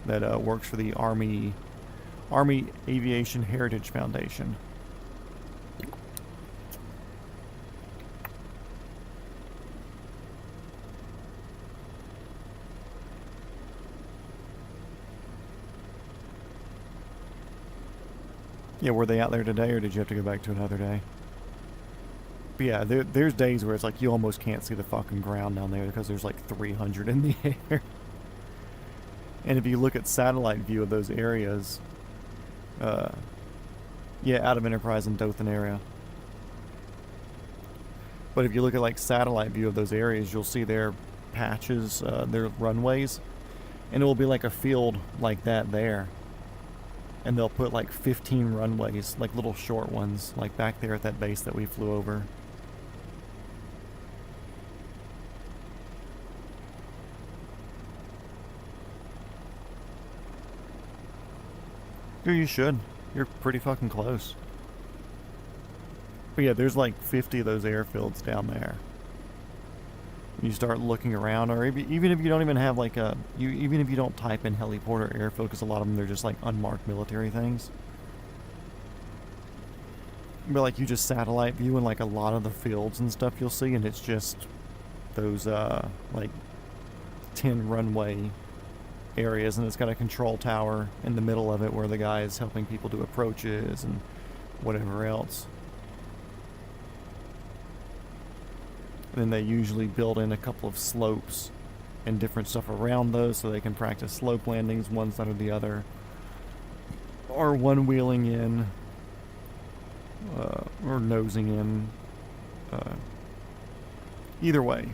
that works for the Army Aviation Heritage Foundation. Yeah, were they out there today, or did you have to go back to another day? But yeah, there's days where it's like you almost can't see the fucking ground down there because there's like 300 in the air. And if you look at satellite view of those areas, yeah, out of Enterprise and Dothan area. But if you look at like satellite view of those areas, you'll see their patches, their runways, and it will be like a field like that there. And they'll put like 15 runways, like little short ones, like back there at that base that we flew over. You should. You're pretty fucking close. But yeah, there's like 50 of those airfields down there. You start looking around, or even if you don't even have like a, even if you don't type in heliport or airfield, because a lot of them they're just like unmarked military things. But like you just satellite view in like a lot of the fields and stuff you'll see, and it's just those like 10 runway areas, and it's got a control tower in the middle of it where the guy is helping people do approaches and whatever else. And then they usually build in a couple of slopes and different stuff around those so they can practice slope landings one side or the other, or one wheeling in. or nosing in. Either way,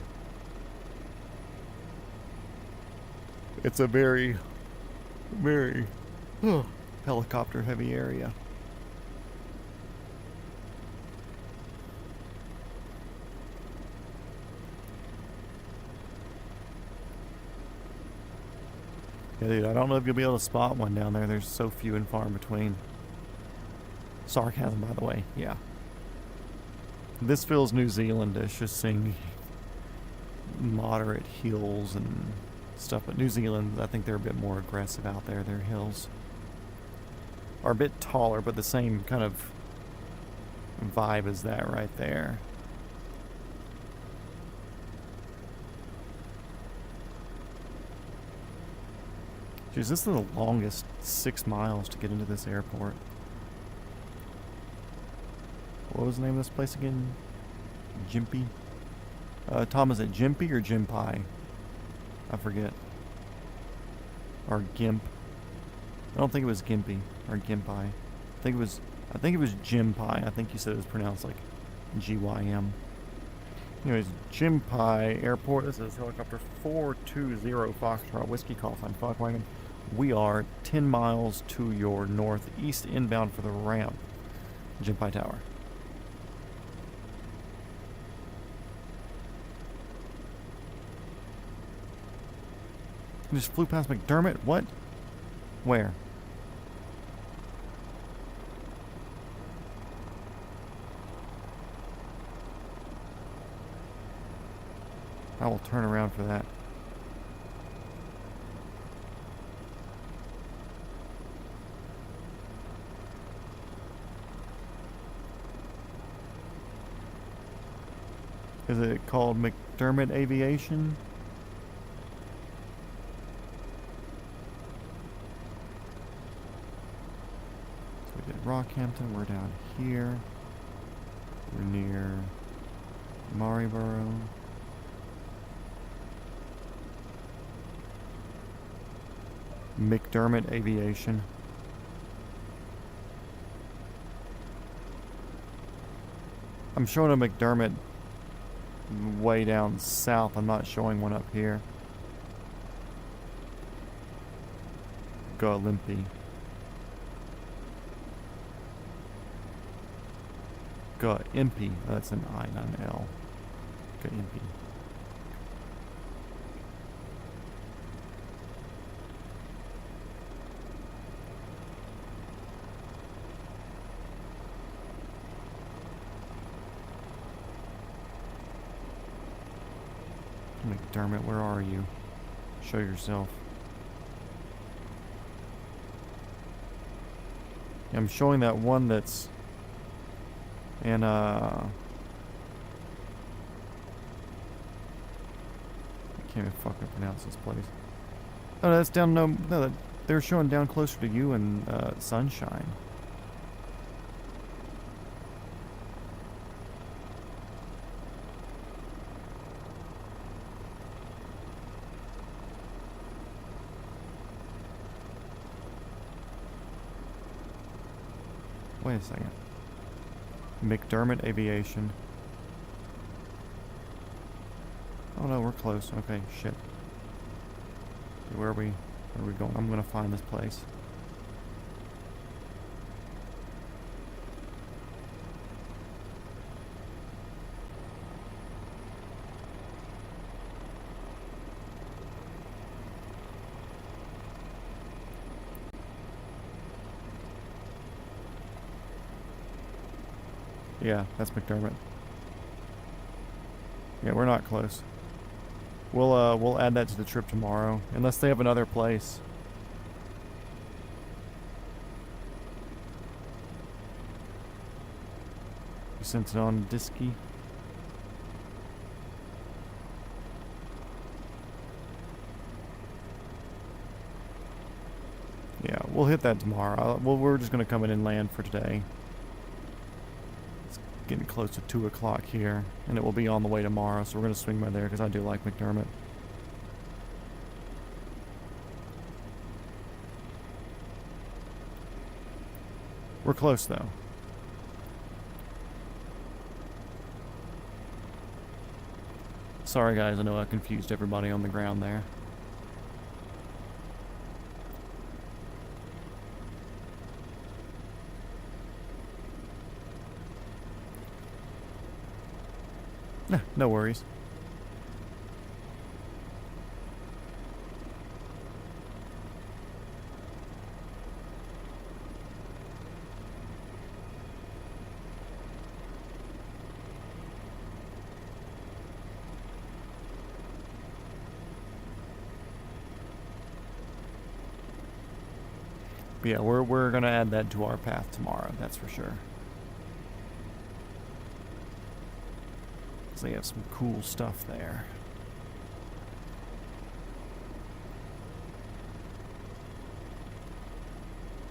it's a very, very helicopter heavy area. Yeah, dude, I don't know if you'll be able to spot one down there. There's so few and far in between. Sarcasm, by the way. Yeah. This feels New Zealandish, just seeing moderate hills and stuff. But New Zealand, I think they're a bit more aggressive out there. Their hills are a bit taller, but the same kind of vibe as that right there. Jeez, this is the longest 6 miles to get into this airport. What was the name of this place again? Gympie? Tom, is it Gympie or Gympie? I forget. Or Gimp. I don't think it was Gimpy or Gimpi. I think it was Gympie. I think you said it was pronounced like G-Y-M. Anyways, Gympie Airport. This is helicopter 420 Foxtrot Whiskey Call Sign Fogwagon. We are 10 miles to your northeast inbound for the ramp. Gympie Tower. You just flew past McDermott? What? Where? I will turn around for that. Is it called McDermott Aviation? So we did Rockhampton, we're down here. We're near Maryborough. McDermott Aviation. I'm showing a McDermott way down south. I'm not showing one up here. Go Limpy. Go Impy. That's an I, not an L. Go Impy. McDermott, where are you? Show yourself. Yeah, I'm showing that one that's in I can't even fucking pronounce this place. Oh, that's down. No, they're showing down closer to you in Sunshine. Wait a second. McDermott Aviation. Oh no, we're close. Okay, shit. Where are we going? I'm gonna find this place. Yeah, that's McDermott. Yeah, we're not close. We'll add that to the trip tomorrow, unless they have another place. You sent it on Disky. Yeah, we'll hit that tomorrow. We're just gonna come in and land for today. Getting close to 2 o'clock here, and it will be on the way tomorrow, so we're going to swing by there because I do like McDermott. We're close though. Sorry guys, I know I confused everybody on the ground there. Nah, no worries. But yeah, we're gonna add that to our path tomorrow, that's for sure. Because they have some cool stuff there.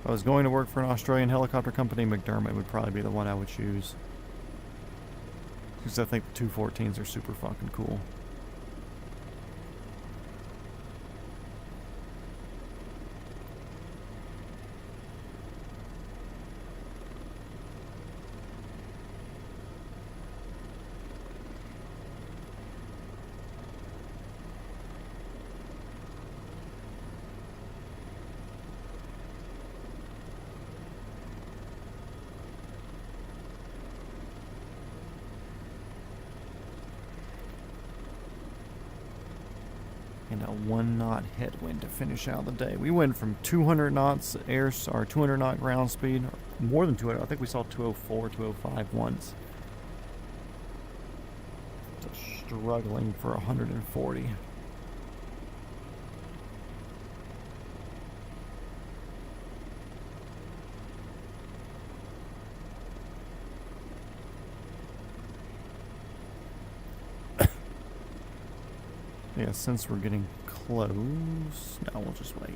If I was going to work for an Australian helicopter company, McDermott would probably be the one I would choose. Because I think the 214s are super fucking cool. And a 1 knot headwind to finish out the day. We went from 200 knots air, or 200 knot ground speed, more than 200. I think we saw 204, 205 once. To struggling for 140. Yeah, since we're getting close, no, we'll just wait.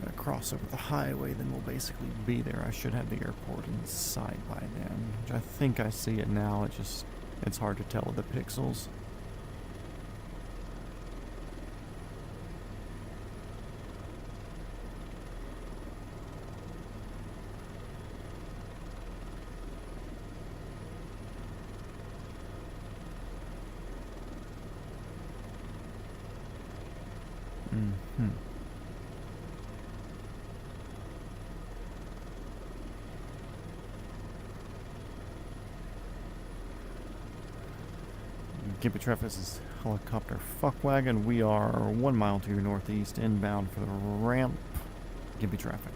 Gonna cross over the highway, then we'll basically be there. I should have the airport in sight by then, which I think I see it now. It's hard to tell with the pixels. Gimpy Traffic is helicopter fuckwagon. We are 1 mile to your northeast, inbound for the ramp. Gimpy Traffic.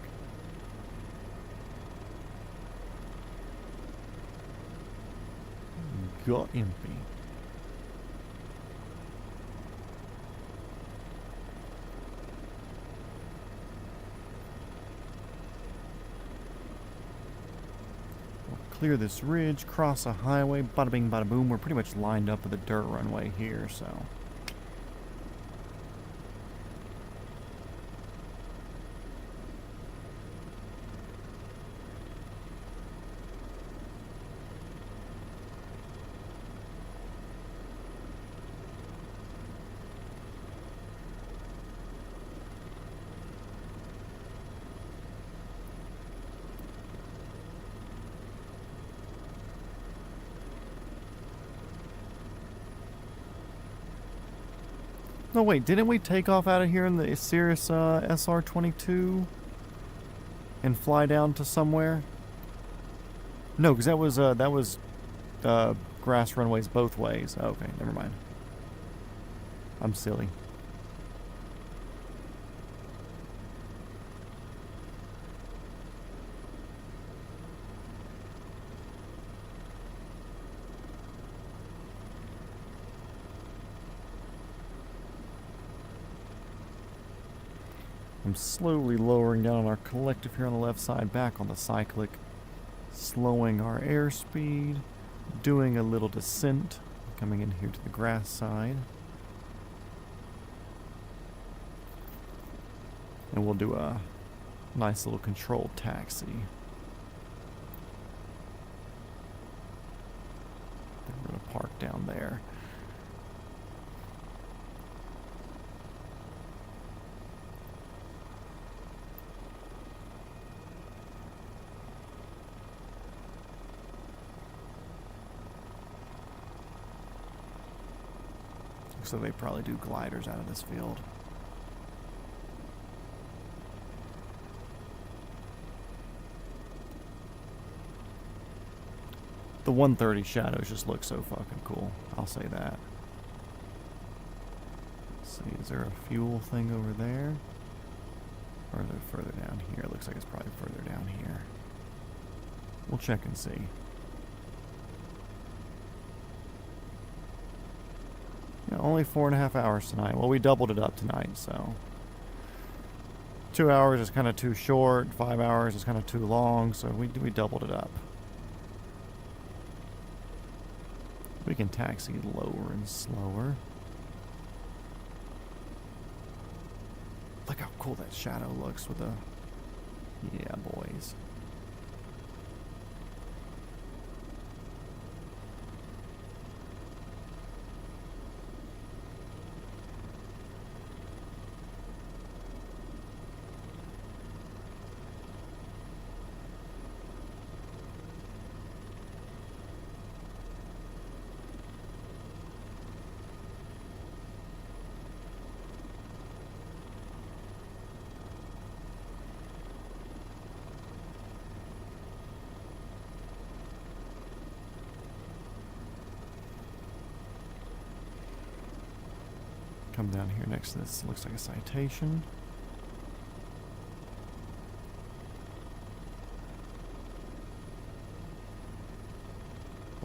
Got Impy. Clear this ridge, cross a highway, bada bing, bada boom. We're pretty much lined up with a dirt runway here, so. No, wait, didn't we take off out of here in the Cirrus SR-22 and fly down to somewhere? No, because that was grass runways both ways. Oh, okay, never mind. I'm silly. I'm slowly lowering down on our collective here on the left side, back on the cyclic, slowing our airspeed, doing a little descent, coming in here to the grass side. And we'll do a nice little controlled taxi. We're going to park down there. So they probably do gliders out of this field. The 130 shadows just look so fucking cool. I'll say that. Let's see, is there a fuel thing over there? Or is it further down here? It looks like it's probably further down here. We'll check and see. Yeah, only 4.5 hours tonight. Well, we doubled it up tonight, so 2 hours is kind of too short. 5 hours is kind of too long, so we doubled it up. We can taxi lower and slower. Look how cool that shadow looks with the... Yeah, boys. Come down here next to this. Looks like a citation.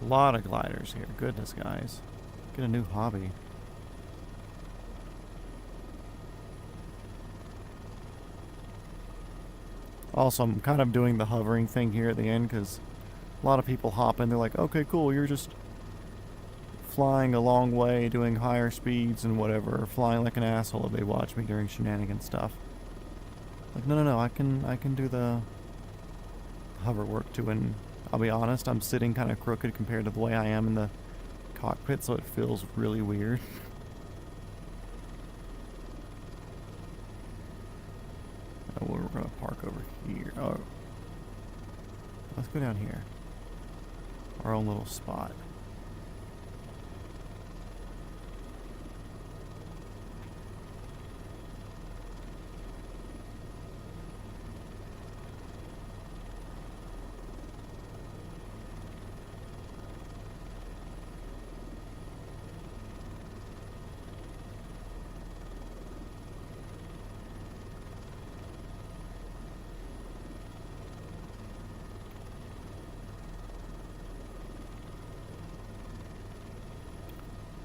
A lot of gliders here. Goodness, guys. Get a new hobby. Also, I'm kind of doing the hovering thing here at the end because a lot of people hop in. They're like, okay, cool, you're just flying a long way, doing higher speeds and whatever, flying like an asshole if they watch me during shenanigan stuff. Like, no, I can do the hover work too, and I'll be honest, I'm sitting kind of crooked compared to the way I am in the cockpit, so it feels really weird. Oh, we're gonna park over here. Oh, let's go down here. Our own little spot.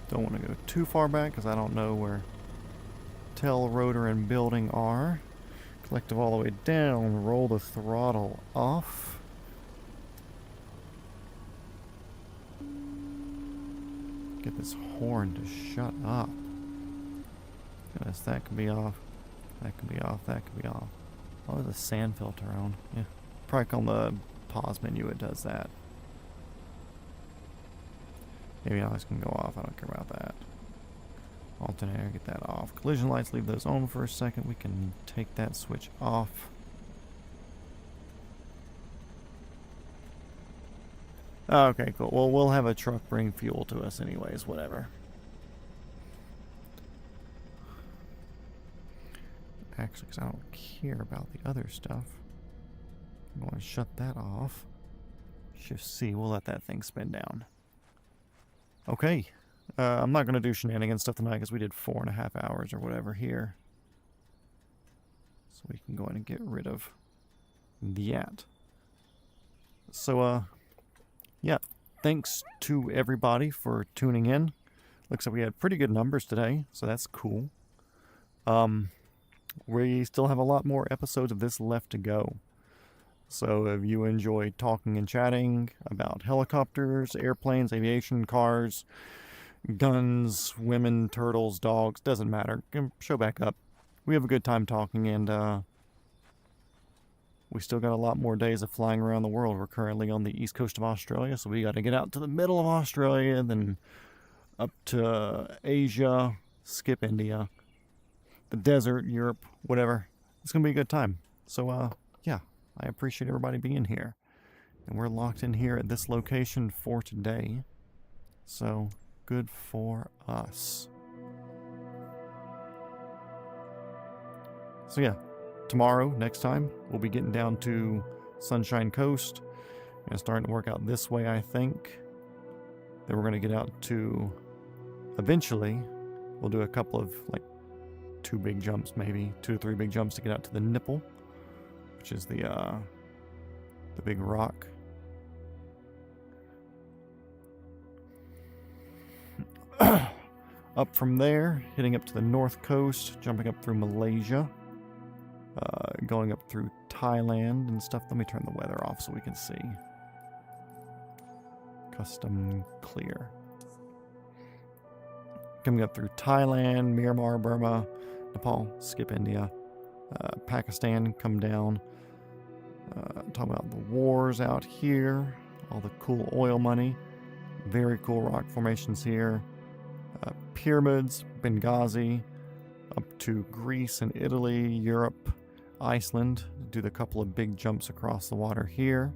Don't want to go too far back because I don't know where tail, rotor, and building are. Collective all the way down, roll the throttle off. Get this horn to shut up. Goodness, that can be off. That can be off. That can be off. Oh, there's a sand filter on. Yeah. Probably on the pause menu it does that. Maybe eyes can go off. I don't care about that. Alternator, get that off. Collision lights, leave those on for a second. We can take that switch off. Okay, cool. Well, we'll have a truck bring fuel to us anyways, whatever. Actually, because I don't care about the other stuff. I'm going to shut that off. Shift C, we'll let that thing spin down. Okay. I'm not going to do shenanigans stuff tonight because we did 4.5 hours or whatever here. So we can go in and get rid of that. So, yeah. Thanks to everybody for tuning in. Looks like we had pretty good numbers today, so that's cool. We still have a lot more episodes of this left to go. So if you enjoy talking and chatting about helicopters, airplanes, aviation, cars, guns, women, turtles, dogs, doesn't matter. Show back up. We have a good time talking, and we still got a lot more days of flying around the world. We're currently on the east coast of Australia, so we got to get out to the middle of Australia, then up to Asia, skip India, the desert, Europe, whatever. It's going to be a good time. So, yeah. I appreciate everybody being here. And we're locked in here at this location for today. So, good for us. So yeah, tomorrow, next time, we'll be getting down to Sunshine Coast and starting to work out this way, I think. Then we're going to get out to, eventually, we'll do a couple of, like, 2 big jumps, maybe 2 to 3 big jumps to get out to the nipple, which is the big rock. Up from there, hitting up to the north coast, jumping up through Malaysia, going up through Thailand and stuff. Let me turn the weather off so we can see. Custom clear. Coming up through Thailand, Myanmar, Burma, Nepal, skip India, Pakistan, come down. Talking about the wars out here, all the cool oil money, very cool rock formations here. Pyramids, Benghazi, up to Greece and Italy, Europe, Iceland. Do the couple of big jumps across the water here.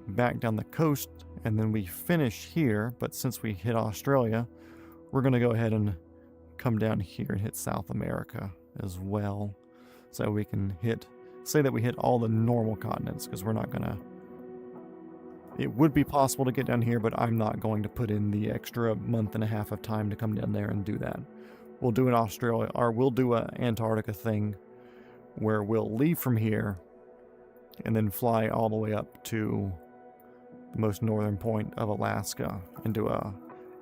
Back down the coast, and then we finish here, but since we hit Australia, we're going to go ahead and come down here and hit South America as well. So we can say that we hit all the normal continents, because we're not going to... It would be possible to get down here, but I'm not going to put in the extra month and a half of time to come down there and do that. We'll do an Australia, or we'll do an Antarctica thing where we'll leave from here and then fly all the way up to the most northern point of Alaska and do a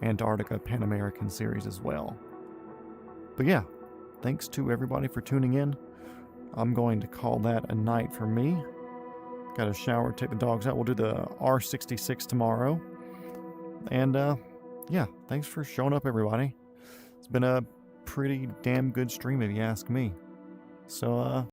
Antarctica Pan American series as well. But yeah, thanks to everybody for tuning in. I'm going to call that a night for me. Got to shower, take the dogs out. We'll do the R66 tomorrow. And yeah, thanks for showing up, everybody. It's been a pretty damn good stream if you ask me. So